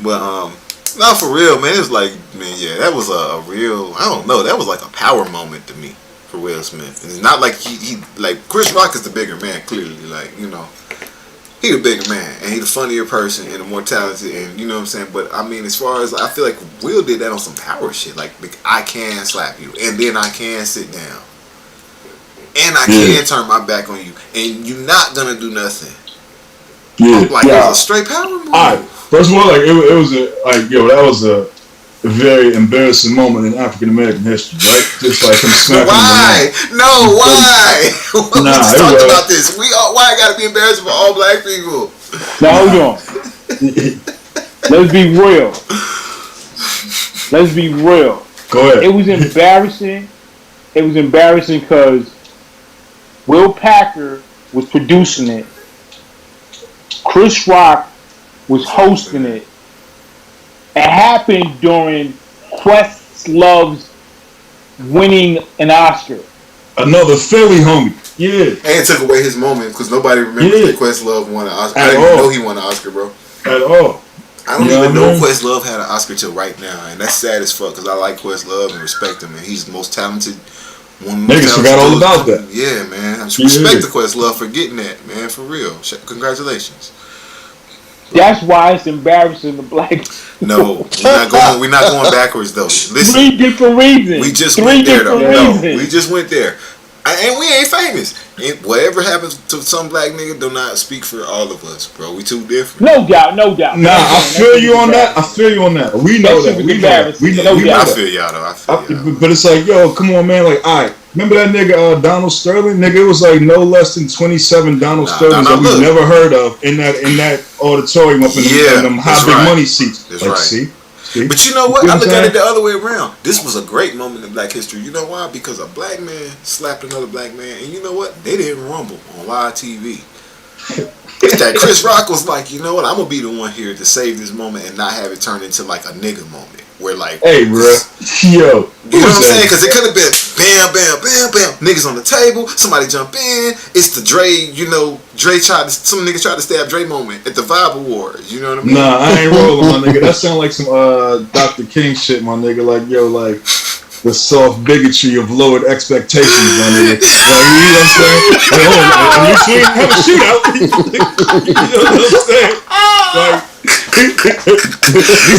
But no, for real, man. It was like, man, yeah, that was a real. I don't know. That was like a power moment to me for Will Smith. And it's not like he like Chris Rock is the bigger man. Clearly, like, you know. He the bigger man, and he the funnier person, and the more talented, and you know what I'm saying. But I mean, as far as I feel like Will did that on some power shit. Like I can slap you, and then I can sit down, and I can turn my back on you, and you're not gonna do nothing. Yeah, like it was a straight power move. All right. First of all, like it was that was a very embarrassing moment in African American history, right? Just like him smacking. Why? No, why? We just talked about this. Why I gotta be embarrassed for all black people? Now hold on. Let's be real. Let's be real. Go ahead. It was embarrassing. It was embarrassing because Will Packer was producing it. Chris Rock was hosting it. It happened during Questlove's winning an Oscar. Another Philly homie. Yeah. And it took away his moment because nobody remembers that Questlove won an Oscar. I didn't even know he won an Oscar, bro. At all. I don't even know Questlove had an Oscar till right now, and that's sad as fuck because I like Questlove and respect him, and he's the most talented one. Niggas forgot all about that. Yeah, man. I just respect the Questlove for getting that, man, for real. Congratulations. That's why it's embarrassing to black. No, we're not going backwards though. Listen, 3 different reasons. We just went there though. No, we just went there. And we ain't famous. And whatever happens to some black nigga do not speak for all of us, bro. We too different. No doubt. Nah, I feel you on that. We know that. We know. I feel y'all though. But it's like, yo, come on, man. Like, all right. Remember that nigga Donald Sterling? Nigga, it was like no less than 27 Donald Sterlings that we never heard of in that auditorium up in them high big money seats. That's like, right. See? But you know what? I look at it the other way around. This was a great moment in black history. You know why? Because a black man slapped another black man, and you know what? They didn't rumble on live TV. It's that Chris Rock was like, you know what? I'm gonna be the one here to save this moment and not have it turn into like a nigga moment. Where like, hey, bro, yo, you know what I'm saying? Because it could have been bam, bam, bam, bam, niggas on the table, somebody jump in. It's the Dre, some nigga tried to stab Dre moment at the Vibe Awards. You know what I mean? Nah, I ain't rolling, my nigga. That sound like some Dr. King shit, my nigga. Like, yo, like the soft bigotry of lowered expectations, my nigga. Like, you know what I'm saying? Like, hold on, at least we ain't have a shootout. You know what I'm saying? Like,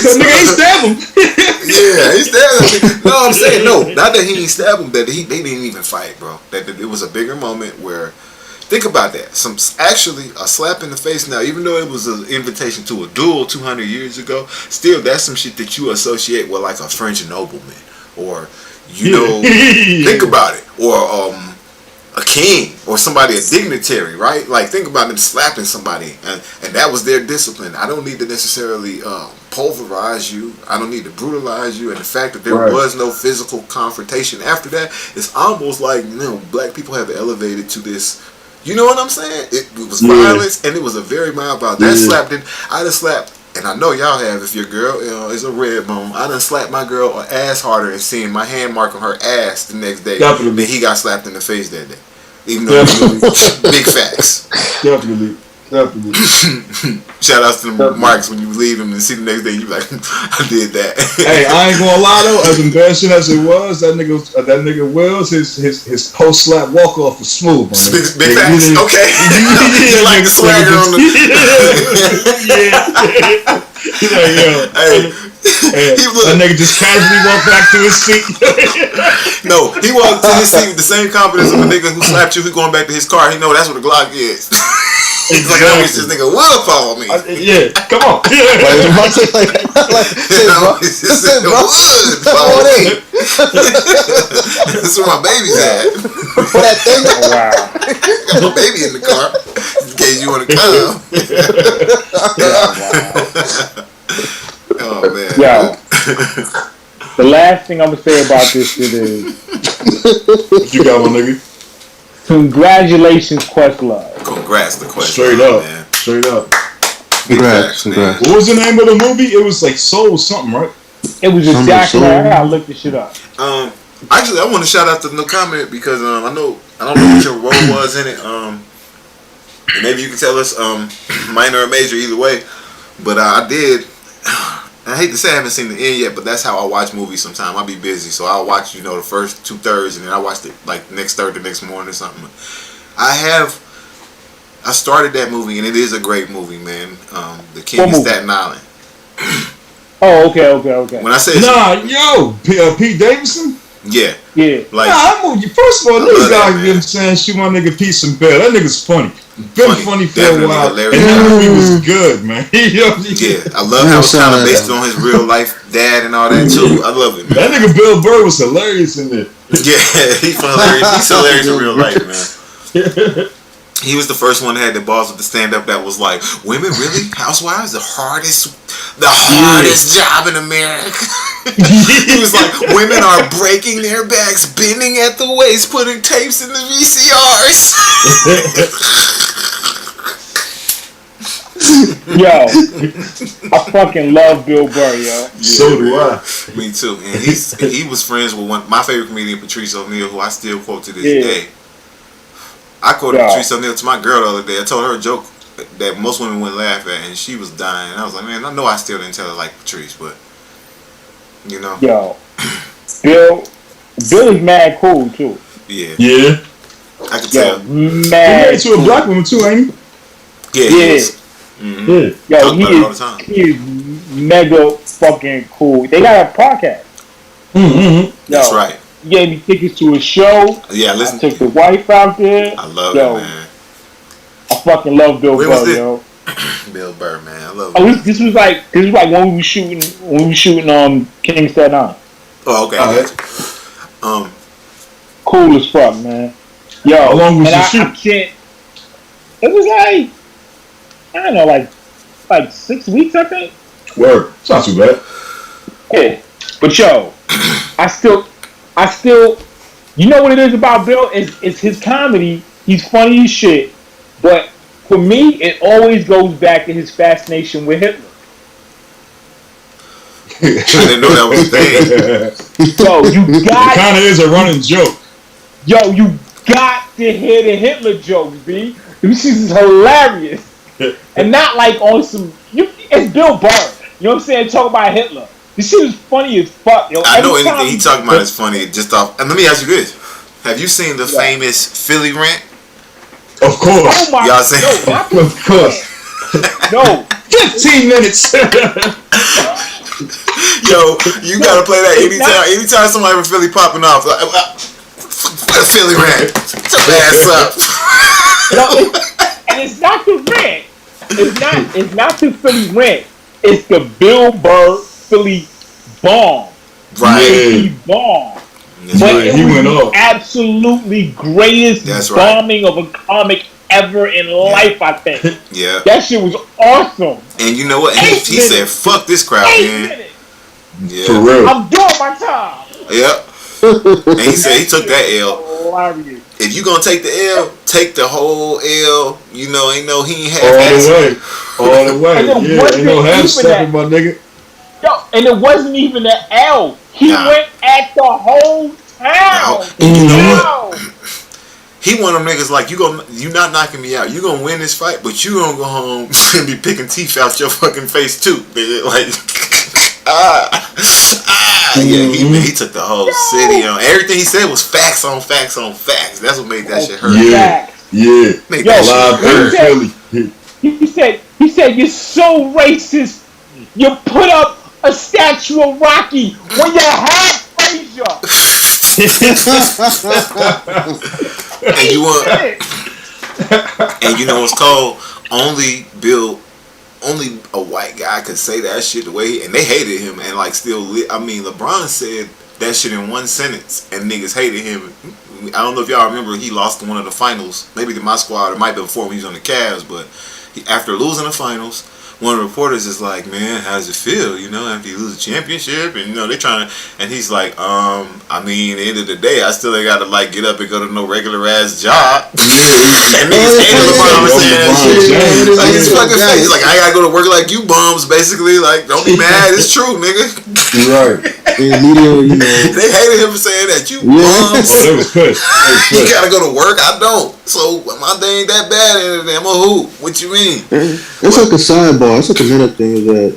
that nigga ain't stab him. Yeah, he stabbed him. No, I'm saying no. Not that he ain't stab him. That they didn't even fight, bro. That it was a bigger moment where. Think about that. Actually a slap in the face. Now, even though it was an invitation to a duel 200 years ago, still that's some shit that you associate with like a French nobleman, or you know, think about it, or a king or somebody, a dignitary, right? Like think about them slapping somebody, and that was their discipline. I don't need to necessarily pulverize you. I don't need to brutalize you. And the fact that there was no physical confrontation after that, it's almost like, you know, black people have elevated to this. You know what I'm saying? It was violence, and it was a very mild violence. That slapped in. I done slapped, and I know y'all have. If your girl, you know, is a red bone, I done slapped my girl ass harder and seeing my hand mark on her ass the next day. Definitely. Then he got slapped in the face that day. Even though big facts. Definitely. Shout outs to the marks when you leave him and see the next day you like, I did that. Hey, I ain't gonna lie though, as embarrassing as it was, that nigga Wills, his post slap walk off was smooth. Big facts. Okay. You like the swagger on the. Yeah. He's like, yo. Hey. That nigga just casually walked back to his seat. No, he walked to his seat with the same confidence of a nigga who slapped you. He going back to his car. He know that's what a Glock is. He's like, I wish this nigga would follow me. Yeah, come on. This nigga would follow me. That's where my baby's at. For that thing. Oh, wow. Got my baby in the car in case you want to come. Oh man. Yo. The last thing I'm gonna say about this shit is, what you got, my nigga? Congratulations, Questlove. Congrats to Questlove. Straight up, man. Straight up. Congrats. What was the name of the movie? It was like Soul something, right? It was exactly right. I looked this shit up. Actually, I want to shout out to No Comment because I don't know what your role was in it. Maybe you can tell us, minor or major, either way. But I did. I hate to say I haven't seen the end yet, but that's how I watch movies sometimes. I'll be busy, so I'll watch, you know, the first 2 thirds, and then I watch it like next third the next morning or something. I started that movie, and it is a great movie, man. The King of Staten Island. Oh, okay. When I say Pete Davidson? Yeah. Like, that movie, first of all, niggas gotta give him saying, shoot my nigga Pete some bail. That nigga's funny. Been funny for a while. And that movie was good, man. Yeah, I love how it's kind of based on his real life dad and all that too. I love it, man. That nigga Bill Burr was hilarious in it. Yeah, he's hilarious. He's hilarious in real life, man. He was the first one that had the balls to stand up that was like, women really? Housewives? The hardest job in America. He was like, women are breaking their backs, bending at the waist, putting tapes in the VCRs. Yo, I fucking love Bill Burr, yo. Yeah, so do I. Me too. And he was friends with my favorite comedian, Patrice O'Neal, who I still quote to this day. I quoted Patrice O'Neal to my girl the other day. I told her a joke that most women wouldn't laugh at, and she was dying. And I was like, man, I know I still didn't tell her like Patrice, but you know. Yo, Bill is mad cool too. Yeah. I can tell. Mad. He's married to a black woman too, ain't he? Yeah. Mm-hmm. Yo, he is mega fucking cool. They got a podcast. Mm-hmm. That's right. He gave me tickets to a show. Yeah, listen. I took the wife out there. I love it, man. I fucking love Bill Burr, yo. Bill Burr, man. I love it. Oh, this was like when we were shooting King Staten Island. Oh, okay. Cool as fuck, man. Yo, how long was the shoot? It was like, I don't know, like 6 weeks, I think. Word. It's not too bad. Yeah. But yo, I still, you know what it is about Bill? It's his comedy. He's funny as shit. But for me, it always goes back to his fascination with Hitler. I didn't know that was a thing. Yo, you got. It kind of is a running joke. Yo, you got to hear the Hitler jokes, B. This is hilarious. And not like on some. It's Bill Burr. You know what I'm saying? Talk about Hitler. This shit is funny as fuck, yo. I know Every time anything he talking about is funny. Just off. And let me ask you this: have you seen the famous Philly rant? Of course. Oh my Y'all say- no, not the Of course. No. 15 minutes. Yo, you gotta play that anytime somebody from Philly popping off. Like, what a Philly rant. Shut your ass up. And it's not the rant. It's not the Philly rant. It's the Bill Burr Philly bomb. Right. Philly bomb. That's But right. it He was went the off. absolutely greatest That's right. bombing of a comic ever in life, I think. Yeah. That shit was awesome. And you know what? He said, "Fuck this crowd, 8 man." minutes. Yeah. For real. I'm doing my time. Yep. And he said he took that L. Hilarious. If you gonna take the L, take the whole L. You know, ain't no he ain't All half the way. All the way. And it Yeah, wasn't ain't no half even stepping, my nigga. Yo, and it wasn't even an L. He Nah. went at the whole town. And you know Wow. what? He one of them niggas like you not knocking me out. You gonna win this fight, but you gonna go home and be picking teeth out your fucking face too, nigga. Like yeah, he took the whole city on. Everything he said was facts on facts on facts. That's what made that shit hurt. Yeah. Yeah. Made Yo, that Live shit hurt. in Philly. He said you're so racist. You put up a statue of Rocky when you have Frazier. And you want, and you know what's cold? Only a white guy could say that shit the way, and they hated him, and like I mean, LeBron said that shit in one sentence, and niggas hated him. I don't know if y'all remember, he lost one of the finals, maybe to my squad, it might be before when he was on the Cavs, but after losing the finals, one of the reporters is like, "Man, how does it feel, you know, after you lose a championship?" And you know, they trying to, and he's like, I mean, at the end of the day, I still ain't got to like get up and go to no regular ass job. And niggas hated LeBron for saying that shit. Like his fucking face, he's like, "I gotta go to work like you bums," basically. Like, don't be mad, it's true, nigga. Right. In media, you know. They hated him for saying that, you Yeah. bums. Oh, they was pissed. You gotta go to work, I don't. So my day ain't that bad in it. I'm a hoop. What you mean? It's like a sidebar. It's like a minute thing. Is that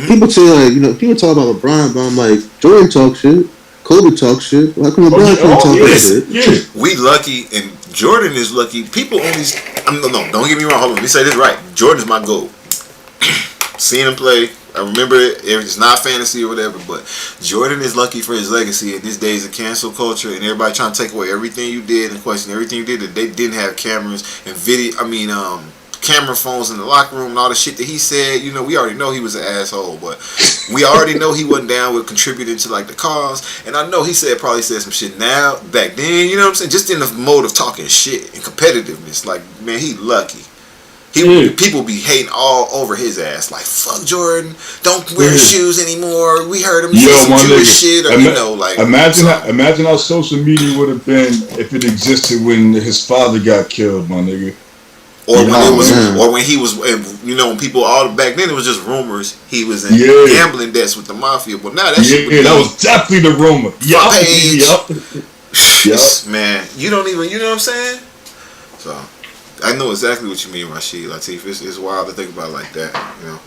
people say like, you know, people talk about LeBron, but I'm like, Jordan talk shit, Kobe talk shit. Why come LeBron can't talk that shit? Yeah. We lucky, and Jordan is lucky. People only. No, don't get me wrong. Hold on, let me say this right. Jordan's my goal. Seeing him play, I remember it. It's not fantasy or whatever, but Jordan is lucky for his legacy in these days of cancel culture and everybody trying to take away everything you did and question everything you did. That they didn't have cameras and video. Camera phones in the locker room and all the shit that he said. You know, we already know he was an asshole, but we already know he wasn't down with contributing to like the cause. And I know he probably said some shit now, back then, you know what I'm saying? Just in the mode of talking shit and competitiveness. Like, man, he lucky. People be hating all over his ass. Like, fuck Jordan, don't wear shoes anymore. We heard him say some Jewish shit, or you know, like. Imagine how social media would have been if it existed when his father got killed, my nigga. Or when it was, or when he was, you know, when people back then it was just rumors he was in gambling debts with the mafia. But now that shit that was definitely the rumor. Yup. Man, you don't even, you know what I'm saying? So, I know exactly what you mean, Rashid Latif. It's wild to think about it like that, you know.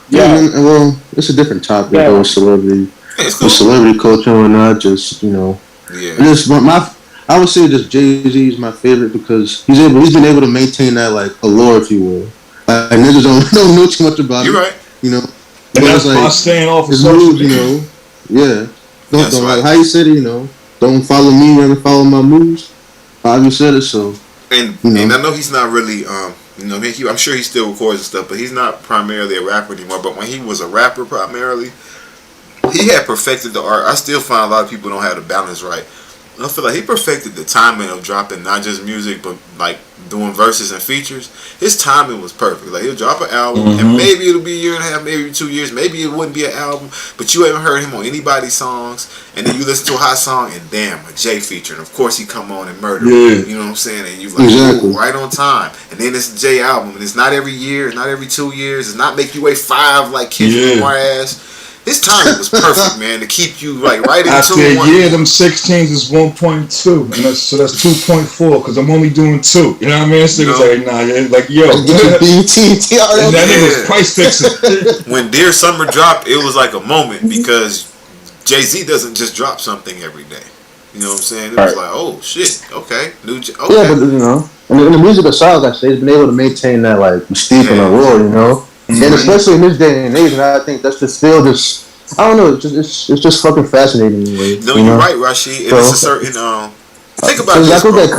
Yeah, man, well, it's a different topic though, with celebrity, with celebrity culture and not just, you know. Yeah. Just I would say just Jay-Z is my favorite because he's been able to maintain that like allure, if you will. Like niggas don't know too much about You're him. right. You know. And that's by staying off of his social moves, media. you know. Yeah. Don't right. like how you said it, you know. Don't follow me and follow my moves. How you said it, so. And I know he's not really, you know, I'm sure he still records and stuff, but he's not primarily a rapper anymore. But when he was a rapper primarily, he had perfected the art. I still find a lot of people don't have the balance right. I feel like he perfected the timing of dropping not just music, but like doing verses and features. His timing was perfect. Like he'll drop an album, and maybe it'll be a year and a half, maybe 2 years, maybe it wouldn't be an album, but you haven't heard him on anybody's songs, and then you listen to a hot song, and damn, a Jay feature, and of course he come on and murder. Yeah. You know what I'm saying? And you like, ooh, right on time. And then it's a Jay album, and it's not every year, it's not every 2 years, it's not make you wait 5 like Kendrick Lamar ass. His timing was perfect, man, to keep you like right in I tune. said, yeah, them 16s is 1.2, and so that's 2.4 because I'm only doing 2. You know what I mean? This nigga's like, nah, yeah, like yo, Get your BT. and that nigga was price fixing. When Dear Summer dropped, it was like a moment because Jay-Z doesn't just drop something every day. You know what I'm saying? It was like, oh shit, okay, okay. Yeah, but you know, in the music aside, like I say, he's been able to maintain that like mystique and allure, you know. And especially in this day and age, and I think that's just still just I don't know, it's just fucking fascinating. No, you're right, Rashid. And it's a certain think about this. I think that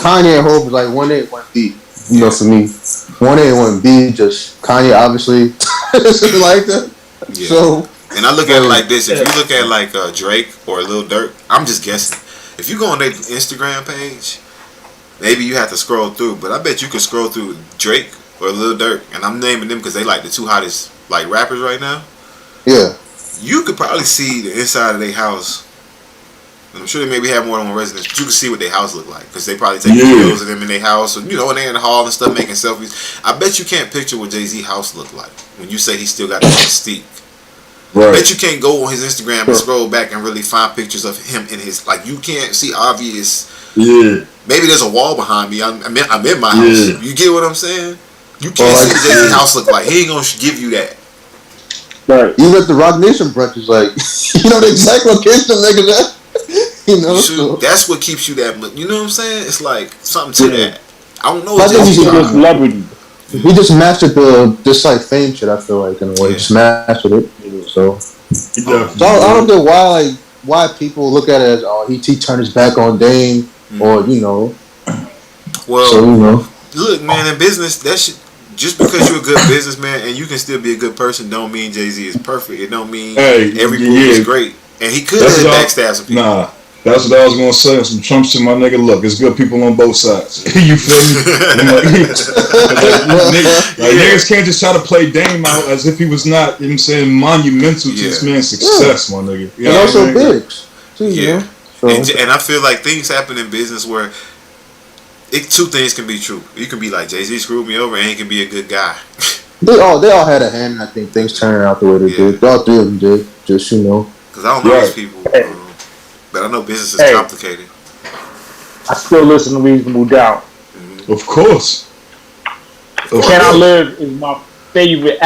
Kanye and Hope is like 1A, 1B. You know, for me, 1A, 1B. Just Kanye, obviously, something like that. Yeah. So, and I look at it like this: if you look at like Drake or Lil Durk, I'm just guessing. If you go on their Instagram page, maybe you have to scroll through, but I bet you could scroll through Drake or Lil Durk, and I'm naming them because they like the two hottest like rappers right now. Yeah. You could probably see the inside of their house. I'm sure they maybe have more than one residence, but you can see what their house look like because they probably take videos of them in their house, or you know, when they're in the hall and stuff making selfies. I bet you can't picture what Jay-Z house looked like when you say he still got that mystique. Right. I bet you can't go on his Instagram and scroll back and really find pictures of him in his like. You can't see obvious. Yeah. Maybe there's a wall behind me. I'm in my house. Yeah. You get what I'm saying? You can't see what Jay-Z house look like. He ain't gonna give you that. Right. Even at the Rock Nation brunches, like you know the exact location of niggas at. You know, so that's what keeps you that. You know what I'm saying? It's like something to that. I don't know. I think he's a celebrity. He just mastered this like fame shit. I feel like in a way, just mastered it. So I don't get why people look at it as he turned his back on Dame or you know. Well, so, you know. Look, man, in business, that shit. Just because you're a good businessman and you can still be a good person, don't mean Jay-Z is perfect. It don't mean every move is great. And he could have backstabbed some people. Nah, that's what I was gonna say. Some Trump shit, my nigga. Look, it's good people on both sides. You feel me? Niggas can't just try to play Dame out as if he was not, you know what I'm saying, monumental to this man's success, my nigga. You and also big. Yeah. So. And I feel like things happen in business where two things can be true. You can be like, Jay-Z screwed me over and he can be a good guy. They all had a hand, and I think things turned out the way they did. All three of them did. Just, you know. Because I don't know these people. But I know business is complicated. I still listen to Reasonable Doubt. Mm-hmm. Of course. Can I Live is my favorite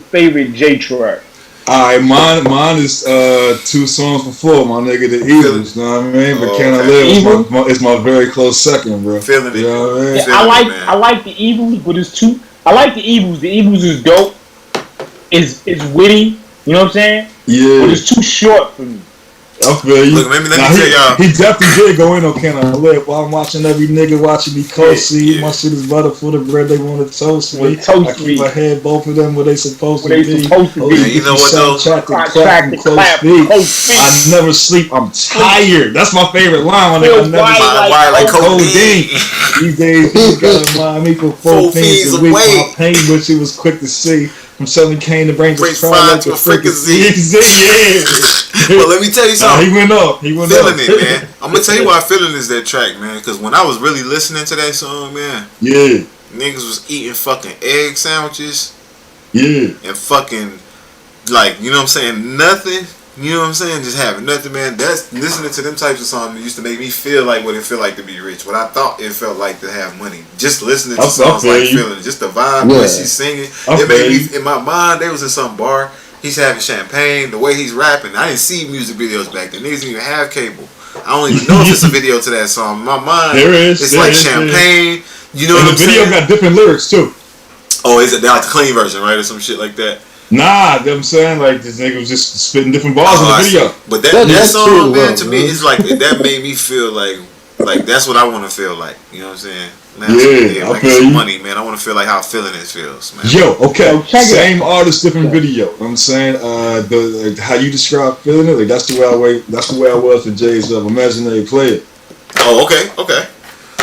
favorite J track. Alright, mine is 2 songs before, my nigga, The Eagles, you know what I mean? But Can I Live is my very close second, bro. Feeling it. You know what I mean? Yeah, I like The Eagles, but it's too. I like The Eagles. The Eagles is dope. It's witty. You know what I'm saying? Yeah. But it's too short for me. I feel you. Look, let me tell y'all. He definitely did go in on Can I Live while I'm watching every nigga watching me cozy. My shit is butter for the bread they want to toast me. I keep my head both of them where they supposed to be. You know what though? I never sleep. I'm tired. That's my favorite line. I never like codeine. These days, he got to mind me for 4 pins a week. My pain, but she was quick to see. From selling cane to brains to fry to fricassee. Yeah. Well, let me tell you something. He went up. Feeling it, man. I'm gonna tell you why Feeling is that track, man. Because when I was really listening to that song, man, niggas was eating fucking egg sandwiches, and fucking like, you know what I'm saying, nothing. You know what I'm saying? Just having nothing, man. That's listening to them types of songs used to make me feel like what it felt like to be rich. What I thought it felt like to have money. Just listening to songs like Feeling, just the vibe when she's singing. It made me, in my mind, they was in some bar. He's having champagne. The way he's rapping, I didn't see music videos back then. Niggas didn't even have cable. I don't even know if it's a video to that song. In my mind, it's like champagne. You know what I'm saying? The video got different lyrics too. Oh, is it like the clean version, right, or some shit like that? Nah, you know what I'm saying? Like, this nigga was just spitting different bars in the video. But that song, man, to me, it's like, that made me feel like that's what I want to feel like. You know what I'm saying? Man, like it's some money, man. I want to feel like how Feeling It feels, man. Yo, okay. Same artist, different video. You know what I'm saying? How you describe Feeling It, like, that's the way I was with Jay's Imaginary Player. Oh, okay.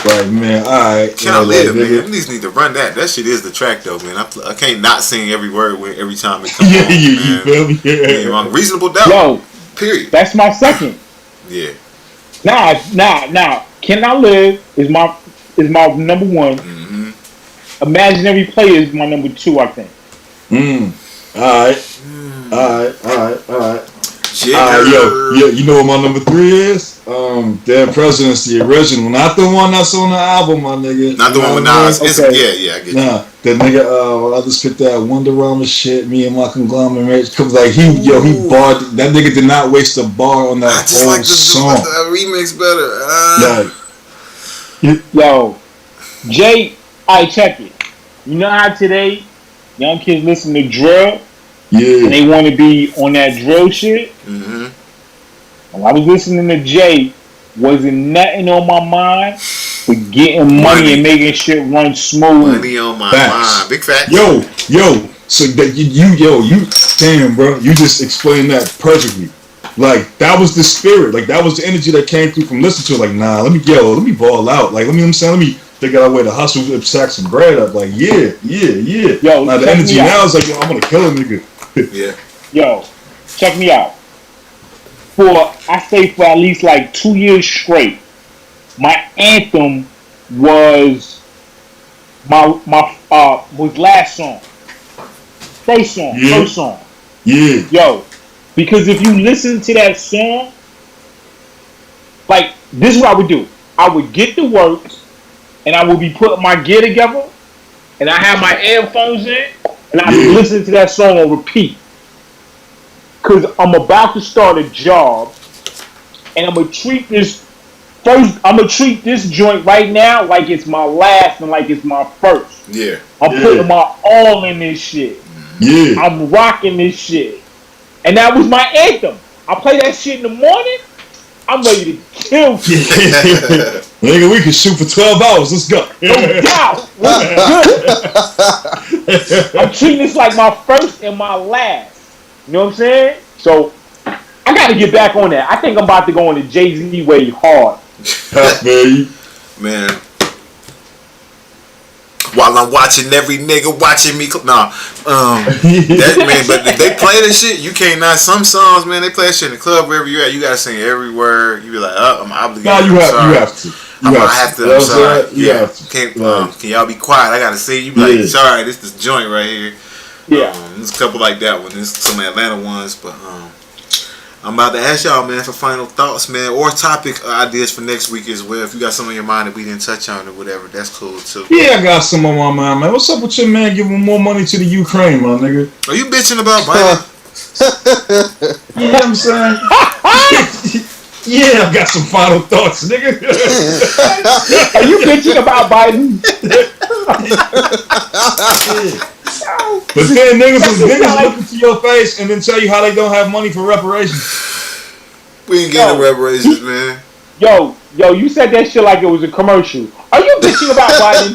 Like, man, alright. Can I Live, man? At least need to run that. That shit is the track, though, man. I can't not sing every word every time it comes on, man. You feel me? Yeah. Reasonable Doubt. Yo, period. That's my second. Yeah. Now, Can I Live is my number one. Mm-hmm. Imaginary Player is my number 2, I think. Alright. Yo, you know what my number 3 is? Dead President's the original, not the one that's on the album, my nigga. Not the one with Nas. Yeah, I get you. Nah, the nigga, I just spit that Wonderama shit. Me and my conglomerate, cause like he barred. That nigga did not waste a bar on that whole like song. The remix better. Yo, Jay, I check it. You know how today young kids listen to drill? Yeah. And they want to be on that drill shit? Mm-hmm. When I was listening to Jay, wasn't nothing on my mind but getting money and making shit run smooth. Money on my mind. Big fact. Yo. So that you damn, bro, you just explained that perfectly. Like that was the spirit. Like that was the energy that came through from listening to it. Like, nah, let me ball out. Like, let me figure out a way to hustle, sack some bread up. Like, yeah. Yo, now the energy now is like, yo, I'm gonna kill a nigga. Yeah. Yo, check me out. I stayed for at least like 2 years straight. My anthem was was last song. First song. First song. Yeah. Yo, because if you listen to that song, like this is what I would do. I would get the words and I would be putting my gear together and I have my earphones in and I'd be listening to that song on repeat. Cause I'm about to start a job and I'm gonna treat this joint right now like it's my last and like it's my first. Yeah. I'm putting my all in this shit. Yeah. I'm rocking this shit. And that was my anthem. I play that shit in the morning, I'm ready to kill you. Nigga, we can shoot for 12 hours. Let's go. No doubt. I'm treating this like my first and my last. You know what I'm saying? So I gotta get back on that. I think I'm about to go on the Jay-Z way hard. Man. While I'm watching every nigga watching me. That man, but if they play this shit, you can't not. Some songs, man, they play that shit in the club wherever you're at. You gotta sing every word. You be like, I'm obligated. No, you have to. I have to. I'm sorry. You have to. Can y'all be quiet? I gotta sing. You be like, sorry, this joint right here. Yeah. There's a couple like that one. There's some Atlanta ones, but I'm about to ask y'all, man, for final thoughts, man, or topic ideas for next week as well. If you got something on your mind that we didn't touch on or whatever, that's cool too. Yeah, I got some on my mind, man. What's up with your man giving more money to the Ukraine, my nigga? Are you bitching about Biden? You know what I'm saying? Yeah, I got some final thoughts, nigga. Are you bitching about Biden? But then niggas look into your face and then tell you how they don't have money for reparations. We ain't getting reparations, man. Yo, you said that shit like it was a commercial. Are you bitching about Biden?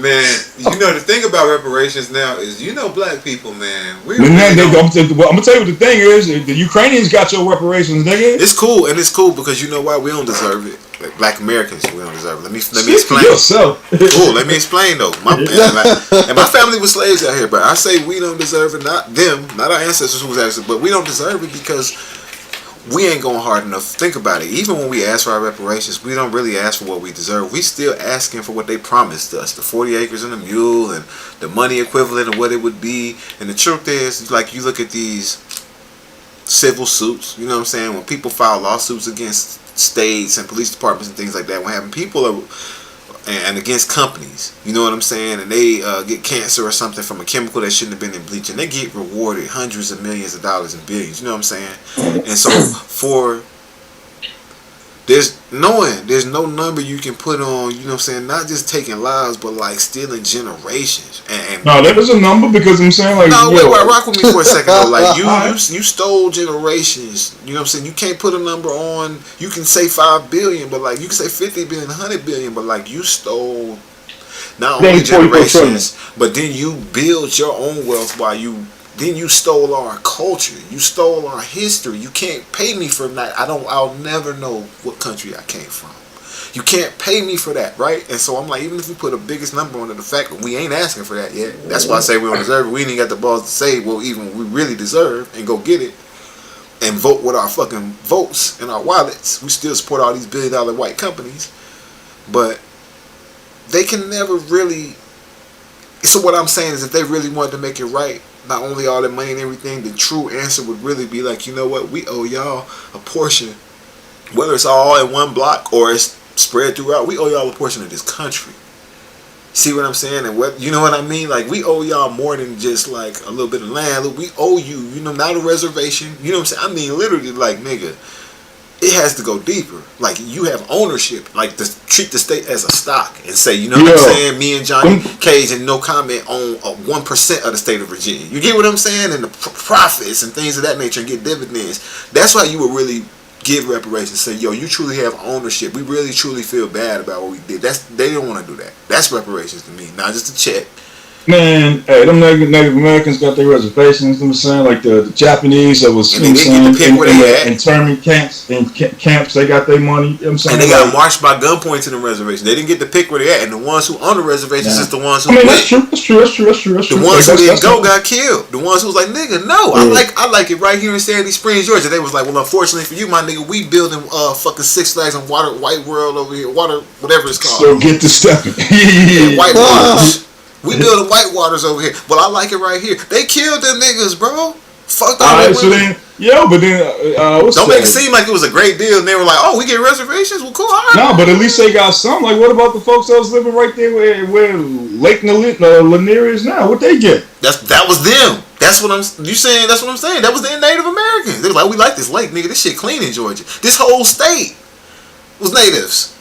Man, you know the thing about reparations now is, black people, man. I'm gonna tell you what the thing is. The Ukrainians got your reparations, nigga. It's cool because you know why? We don't deserve it. Like Black Americans, we don't deserve it. Let me explain. Yourself. Cool. Let me explain though. And my family was slaves out here, but I say we don't deserve it. Not them, not our ancestors who was actually, but we don't deserve it because we ain't going hard enough. Think about it. Even when we ask for our reparations, we don't really ask for what we deserve. We still asking for what they promised us. The 40 acres and the mule and the money equivalent of what it would be. And the truth is, like, you look at these civil suits, you know what I'm saying? When people file lawsuits against states and police departments and things like that, when having people and against companies, you know what I'm saying, and they get cancer or something from a chemical that shouldn't have been in bleach, and they get rewarded hundreds of millions of dollars and billions, you know what I'm saying? And so there's no number you can put on, you know what I'm saying, not just taking lives, but like stealing generations. And no, there is a number because I'm saying like, no, wait, rock with me for a second though. Like you stole generations, you know what I'm saying? You can't put a number on, you can say 5 billion, but like you can say 50 billion, 100 billion, but like you stole not only generations, but then you build your own wealth then you stole our culture. You stole our history. You can't pay me for that. I'll never know what country I came from. You can't pay me for that, right? And so I'm like, even if we put a biggest number on it, the fact that we ain't asking for that yet. That's why I say we don't deserve it. We ain't got the balls to say, well, even we really deserve and go get it and vote with our fucking votes and our wallets. We still support all these billion-dollar white companies, but they can never really So what I'm saying is, if they really wanted to make it right, not only all the money and everything, the true answer would really be like, you know what, we owe y'all a portion, whether it's all in one block or it's spread throughout. We owe y'all a portion of this country. See what I'm saying? And what, you know what I mean? Like, we owe y'all more than just like a little bit of land. Look, we owe you, you know, not a reservation. You know what I'm saying? I mean, literally, like, nigga, it has to go deeper. Like, you have ownership. Like, treat the state as a stock and say, you know what I'm saying? Me and Johnny Cage and no comment on 1% of the state of Virginia. You get what I'm saying? And the profits and things of that nature, and get dividends. That's why you would really give reparations. Say, yo, you truly have ownership. We really truly feel bad about what we did. They don't want to do that. That's reparations to me, not just a check. Man, hey, them Native Americans got their reservations. You know what I'm saying? Like the Japanese that was, you know what I'm saying, in internment camps, camps, they got their money. You know what I'm saying? And they got marched by gunpoint to the reservation. They didn't get to pick where they at. And the ones who on the reservations is the ones who that's true. The ones who didn't go got killed. The ones who was like, nigga, no, I like it right here in Sandy Springs, Georgia. They was like, well, unfortunately for you, my nigga, we building fucking Six Flags and White World over here, whatever it's called. So get to stepping. White Waters. We building White Waters over here. Well, I like it right here. They killed them niggas, bro. Fuck all that. So then, but then don't make it seem like it was a great deal. And they were like, oh, we get reservations. Well, cool. All right. No, but at least they got some. Like, what about the folks that was living right there where Lake Lanier is now? What they get? That was them. That's what I'm saying. That's what I'm saying. That was the Native Americans. They were like, we like this lake, nigga. This shit clean in Georgia. This whole state was natives.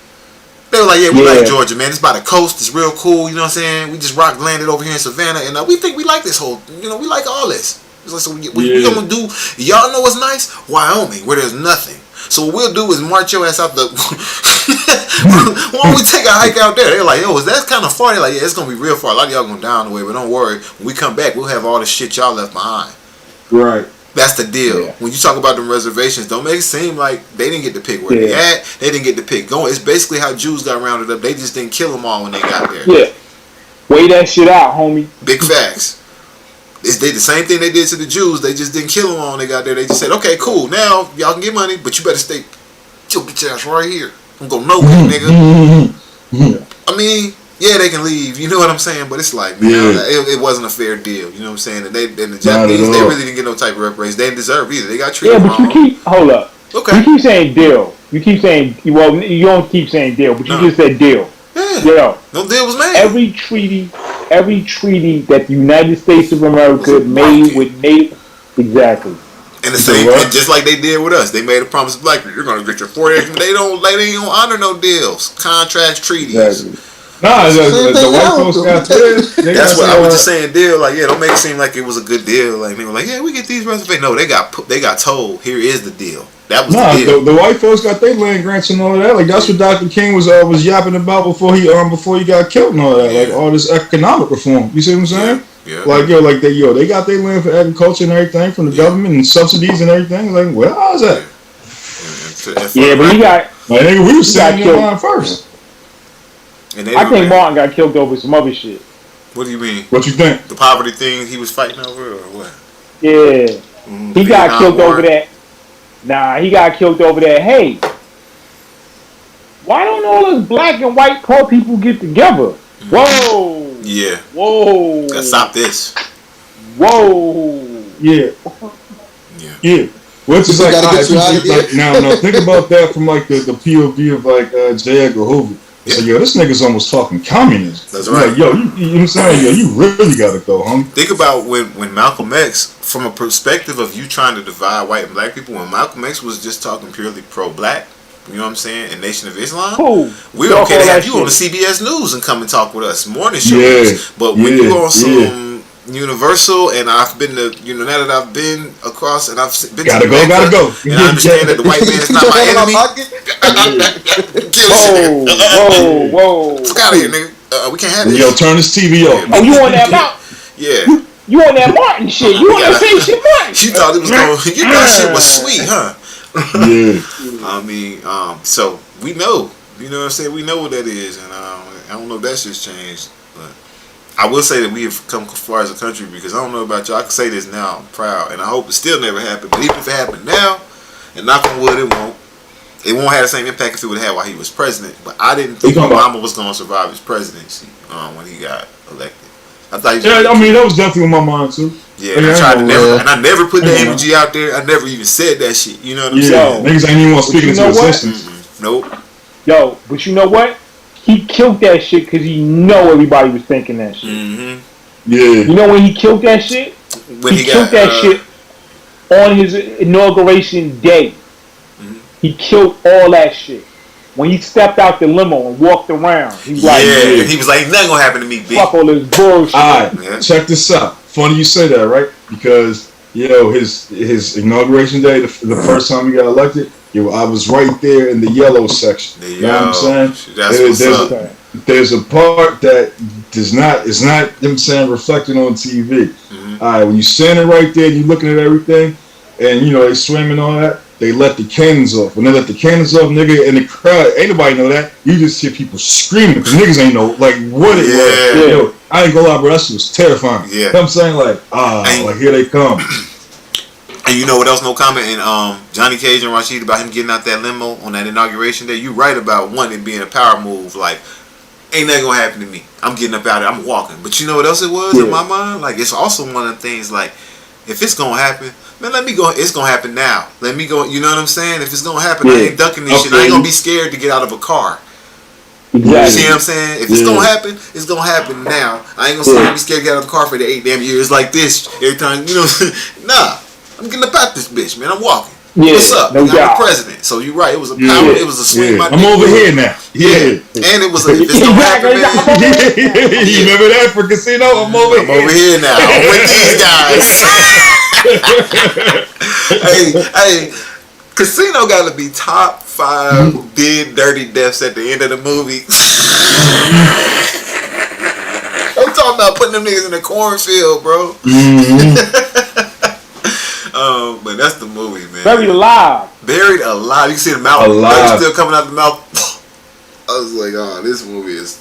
They were like, yeah, we like Georgia, man. It's by the coast. It's real cool. You know what I'm saying? We just landed over here in Savannah, and we think we like this whole. You know, we like all this. It's like, so we gonna do. Y'all know what's nice? Wyoming, where there's nothing. So what we'll do is march your ass out the. Why don't we take a hike out there? They're like, yo, is that kind of far? They're like, yeah, it's gonna be real far. A lot of y'all gonna die on the way, but don't worry. When we come back, we'll have all the shit y'all left behind. Right. That's the deal. Yeah. When you talk about them reservations, don't make it seem like they didn't get to pick where they at. They didn't get to pick going. It's basically how Jews got rounded up. They just didn't kill them all when they got there. Yeah. Weigh that shit out, homie. Big facts. They did the same thing they did to the Jews. They just didn't kill them all when they got there. They just said, okay, cool. Now y'all can get money, but you better stay. Chill, get your ass right here. I'm going nowhere, nigga. I mean, yeah, they can leave. You know what I'm saying? But it's like, man, it wasn't a fair deal. You know what I'm saying? And the Japanese, they really didn't get no type of reparations. They didn't deserve either. They got treated wrong. But you hold up. Okay. You keep saying deal. You keep saying, well, you don't keep saying deal, but you just said deal. Yeah. Deal. No deal was made. Every treaty that the United States of America made with native, exactly. And the same, and just like they did with us, they made a promise to black people. You're gonna get your 4 acres. They ain't gonna honor no deals, contracts, treaties. Exactly. Nah, the white folks got this. That's what I was just saying. Deal, like, yeah, don't make it seem like it was a good deal. Like they were like, yeah, we get these reservations. No, they got told, here is the deal. That was the deal. The white folks got their land grants and all of that. Like that's what Dr. King was yapping about before he got killed and all that. Like all this economic reform. You see what I'm saying? Yeah. Like they got their land for agriculture and everything from the government and subsidies and everything. Like, well, how's that? Yeah, but he got. Like, nigga, we were sitting in line first. I think Martin got killed over some other shit. What do you mean? What you think? The poverty thing he was fighting over, or what? Yeah, he got killed over that. Nah, he got killed over that. Hey, why don't all those black and white poor people get together? Whoa. Yeah. Whoa. Gotta stop this. Whoa. Yeah. Yeah. Which is like, now think about that from like the POV of like J. Edgar Hoover. So yo, this nigga's almost talking communism. That's right. Like, yo, you know what I'm saying? Yo, you really gotta go, homie. Think about when Malcolm X, from a perspective of you trying to divide white and black people, when Malcolm X was just talking purely pro-black, you know what I'm saying, and Nation of Islam, we're okay to have you on the CBS News and come and talk with us, morning shows. Yeah. But when you on some Universal, and I've been to, you know, now that I've been across and I've been gotta go, and I understand that the white man is not my enemy. Whoa. Fuck out of here, nigga. We can't have this. Yo, turn this TV off. Oh, you on that Martin? Yeah. You on that Martin shit? You on that same shit, Martin? You thought it was going. You thought shit was sweet, huh? Yeah. I mean, so we know. You know what I'm saying? We know what that is, and I don't know if that shit's changed, but I will say that we have come far as a country, because I don't know about y'all. I can say this now, I'm proud, and I hope it still never happened. But even if it happened now, and knock on wood, it won't. It won't have the same impact if it would have while he was president. But I didn't think Obama was going to survive his presidency when he got elected. I thought. Yeah, I mean that was definitely on my mind too. Yeah, and I never put the energy out there. I never even said that shit. You know what I'm saying? Niggas ain't even want to speak into existence. Nope. Yo, but you know what? He killed that shit because he know everybody was thinking that shit. Mm-hmm. Yeah. You know when he killed that shit? When he killed that shit on his inauguration day. Mm-hmm. He killed all that shit. When he stepped out the limo and walked around, he was like, yeah, he was like, nothing gonna happen to me, bitch. Fuck all this bullshit. Alright, check this out. Funny you say that, right? Because his inauguration day, the first time he got elected, I was right there in the yellow section. You know what I'm saying? There's a part that is not, you know what I'm saying, reflected on TV. Mm-hmm. Alright, when you standing right there, you looking at everything, and you know they swim and all that. They let the cannons off. When they let the cannons off, nigga, in the crowd, ain't nobody know that. You just hear people screaming because niggas ain't know like what it was. Yo, I ain't gonna lie, bro. That shit was terrifying. Yeah. You know what I'm saying? Like here they come. And you know what else? No comment in Johnny Cage and Rashid about him getting out that limo on that inauguration day. You right about one, it being a power move. Like, ain't nothing gonna happen to me. I'm getting up out of it. I'm walking. But you know what else it was in my mind? Like, it's also one of the things like, if it's gonna happen, man, let me go. It's gonna happen now. Let me go. You know what I'm saying? If it's gonna happen, I ain't ducking this shit. I ain't gonna be scared to get out of a car. Exactly. You see what I'm saying? If it's gonna happen, it's gonna happen now. I ain't gonna be scared to get out of the car for the 8 damn years like this every time. You know, nah. I'm getting up out this bitch, man. I'm walking. What's up? No I'm doubt. the president. So you're right. It was a power. It was a swing. I'm over here now. Yeah. And it was a, if it's gonna happen, man. You remember that for Casino? I'm over here now. I'm with these guys. hey, Casino got to be top 5 big dirty deaths at the end of the movie. I'm talking about putting them niggas in the cornfield, bro. But that's the movie, man. Buried alive. Buried alive. You can see the mouth still coming out the mouth. I was like, oh, this movie is,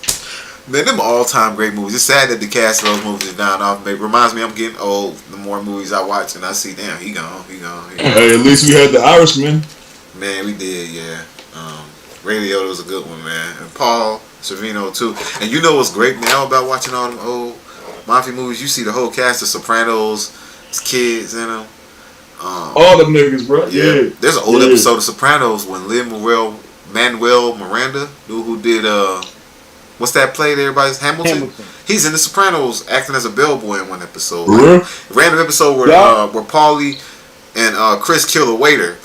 man, them all-time great movies. It's sad that the cast of those movies is down off. It reminds me I'm getting old. The more movies I watch and I see, damn, he gone. Hey, at least we had The Irishman. Man, we did, yeah. Ray Liotta was a good one, man. And Paul Sorvino too. And you know what's great now about watching all them old mafia movies? You see the whole cast of Sopranos, his kids in them. All them niggas, bro. Yeah. There's an old episode of Sopranos when Lin-Manuel Miranda, who did what's that play that everybody's Hamilton? He's in the Sopranos acting as a bellboy in one episode. Random episode where Paulie and Chris kill a waiter.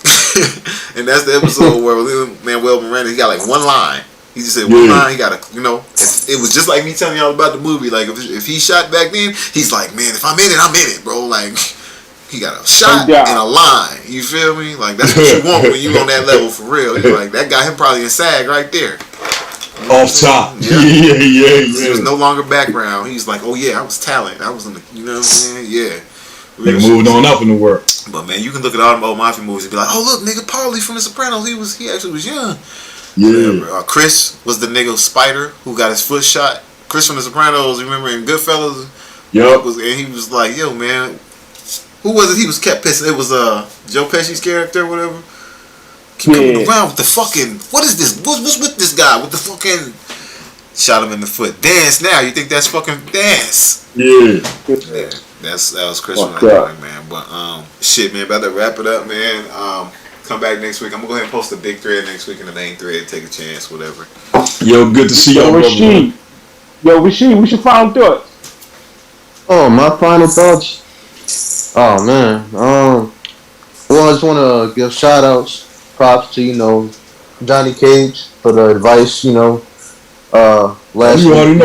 And that's the episode where Lin-Manuel Miranda, he got like one line. He just said one line. He got a, you know, it was just like me telling y'all about the movie. Like if he shot back then, he's like, man, if I'm in it, I'm in it, bro. Like he got a shot and a line. You feel me? Like that's what you want when you on that level for real. You're like that got him probably in SAG right there. Off top. Yeah. He was no longer background. He's like, oh yeah, I was talent. I was in the, you know what I'm saying? Yeah. They moved on up in the world. But man, you can look at all them old mafia movies and be like, oh look, nigga, Paulie from The Sopranos. He actually was young. Yeah. Chris was the nigga Spider who got his foot shot. Chris from The Sopranos, remember in Goodfellas? Yep. And he was like, yo man, who was it? He was kept pissing. It was Joe Pesci's character or whatever. Keep coming around with the fucking, what is this? What's with this guy with the fucking, shot him in the foot. Dance now. You think that's fucking dance? Yeah. That was Chris from that man. But shit, man, about to wrap it up, man. Come back next week. I'm gonna go ahead and post a big thread next week in the main thread. Take a chance, whatever. Yo, good to see y'all, Rashid. Yo, Rashid, what's your final thoughts? Oh, my final thoughts. Oh man. Well, I just want to give shout outs, props to Johnny Cage for the advice. Last week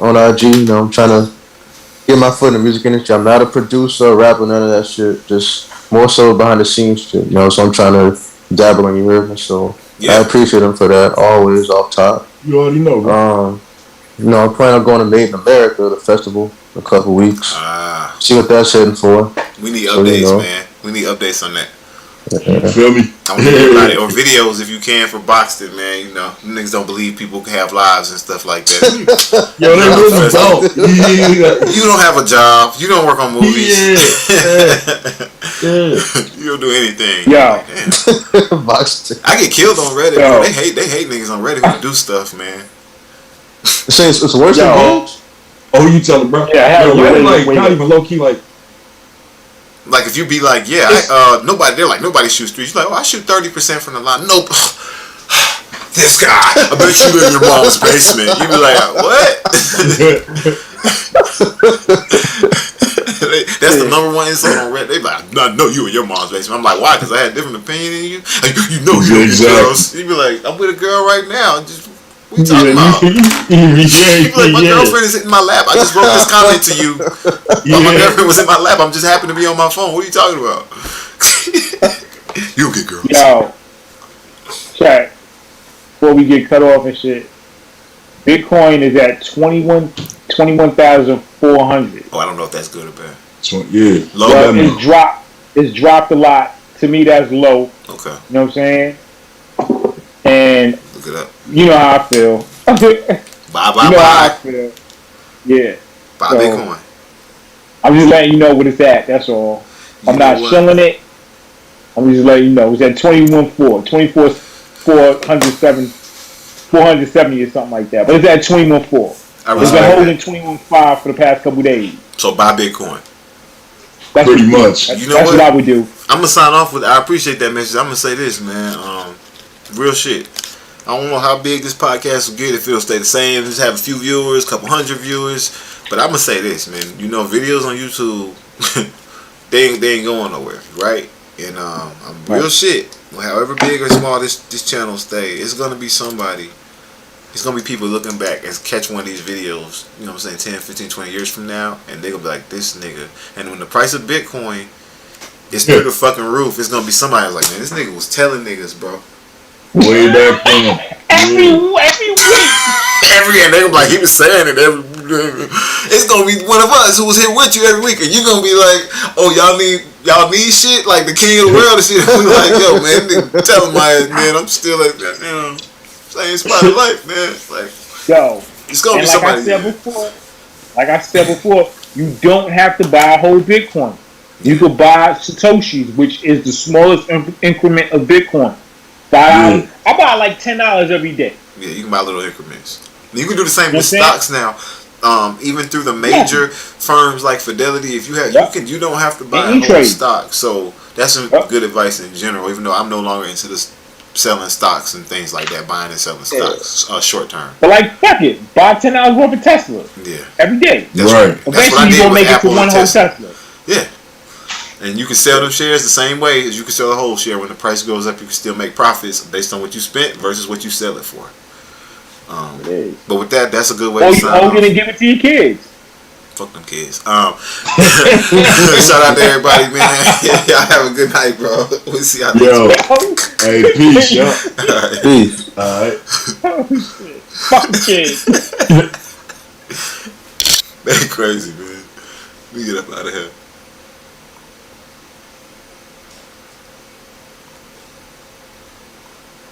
on IG. I'm trying to get my foot in the music industry. I'm not a producer, rapper, none of that shit. Just more so behind the scenes shit. So I'm trying to dabble in your rhythm. So I appreciate him for that. Always off top. You already know, bro. I'm planning on going to Made in America, the festival, in a couple weeks. See what that's heading for. We need updates, man. We need updates on that. You feel me? I want to hear about it. Or videos if you can for Boxton, man. Niggas don't believe people can have lives and stuff like that. Yo, they really don't. You don't have a job. You don't work on movies. You don't do anything. Yeah. Boxton. I get killed on Reddit. Bro. They hate niggas on Reddit who do stuff, man. It's worse than games? Oh, you tell him, bro. Yeah, Yo, wait, like wait. not even low key, like Like if you be like, yeah, nobody. They're like nobody shoots threes. You're like, oh, I shoot 30% from the line. Nope. This guy. I bet you live in your mom's basement. You be like, what? That's the number one insult on Reddit. They be like, no, you in your mom's basement. I'm like, why? Because I had a different opinion than you. Like, you know you don't get girls. You be like, I'm with a girl right now. Just what you talking about? You be like, my girlfriend is in my lap. I just wrote this comment to you. My girlfriend was in my lap. I'm just happen to be on my phone. What are you talking about? You'll get girls. Yo, chat. Before we get cut off and shit, Bitcoin is at 21,400. Oh, I don't know if that's good or bad. Yeah. Low. Well, it's dropped a lot. To me, that's low. Okay. You know what I'm saying? And look it up. You know how I feel. Bye. You know how I feel. Yeah. Buy Bitcoin. I'm just letting you know what it's at. That's all. I'm not shilling it. I'm just letting you know. It's at 470 or something like that. But it's at 21.4. It's been holding 21.5 for the past couple days. So buy Bitcoin. That's pretty much. That's what I would do. I'm gonna sign off with. I appreciate that message. I'm gonna say this, man. Real shit. I don't know how big this podcast will get. If it'll stay the same, just have a few viewers, couple hundred viewers. But I'm gonna say this, man. You know, videos on YouTube, they ain't going nowhere, right? And I'm real shit. However big or small this channel stay, it's gonna be somebody. It's gonna be people looking back and catch one of these videos, you know what I'm saying, 10, 15, 20 years from now, and they gonna be like, this nigga. And when the price of Bitcoin is through the fucking roof, it's gonna be somebody like, man, this nigga was telling niggas, bro. Way back then. Every week. And they gonna be like, he was saying it every. It's gonna be one of us who was here with you every week, and you gonna be like, oh, y'all need shit like the king of the world and shit. We like, yo, man, nigga, tell him my ass, man, I'm still at that, same spot in life, man. Like, yo, it's gonna be like somebody. I said before, you don't have to buy a whole Bitcoin. You could buy Satoshis, which is the smallest increment of Bitcoin. I buy like $10 every day. Yeah, you can buy little increments. You can do the same with stocks now. Even through the major firms like Fidelity, if you have, you don't have to buy a whole stock. So that's some good advice in general. Even though I'm no longer into this selling stocks and things like that, buying and selling stocks short term. But like, fuck it, buy $10 worth of Tesla. Yeah, every day. That's right. Eventually, you gonna make it to one whole Tesla. Yeah. And you can sell them shares the same way as you can sell a whole share. When the price goes up, you can still make profits based on what you spent versus what you sell it for. But with that, that's a good way to sign off. You're going to give it to your kids. Fuck them kids. Shout out to everybody, man. Y'all have a good night, bro. We'll see y'all next week. Hey, peace, yo. Right. Peace. Alright. Fuck kids. They crazy, man. We get up out of here.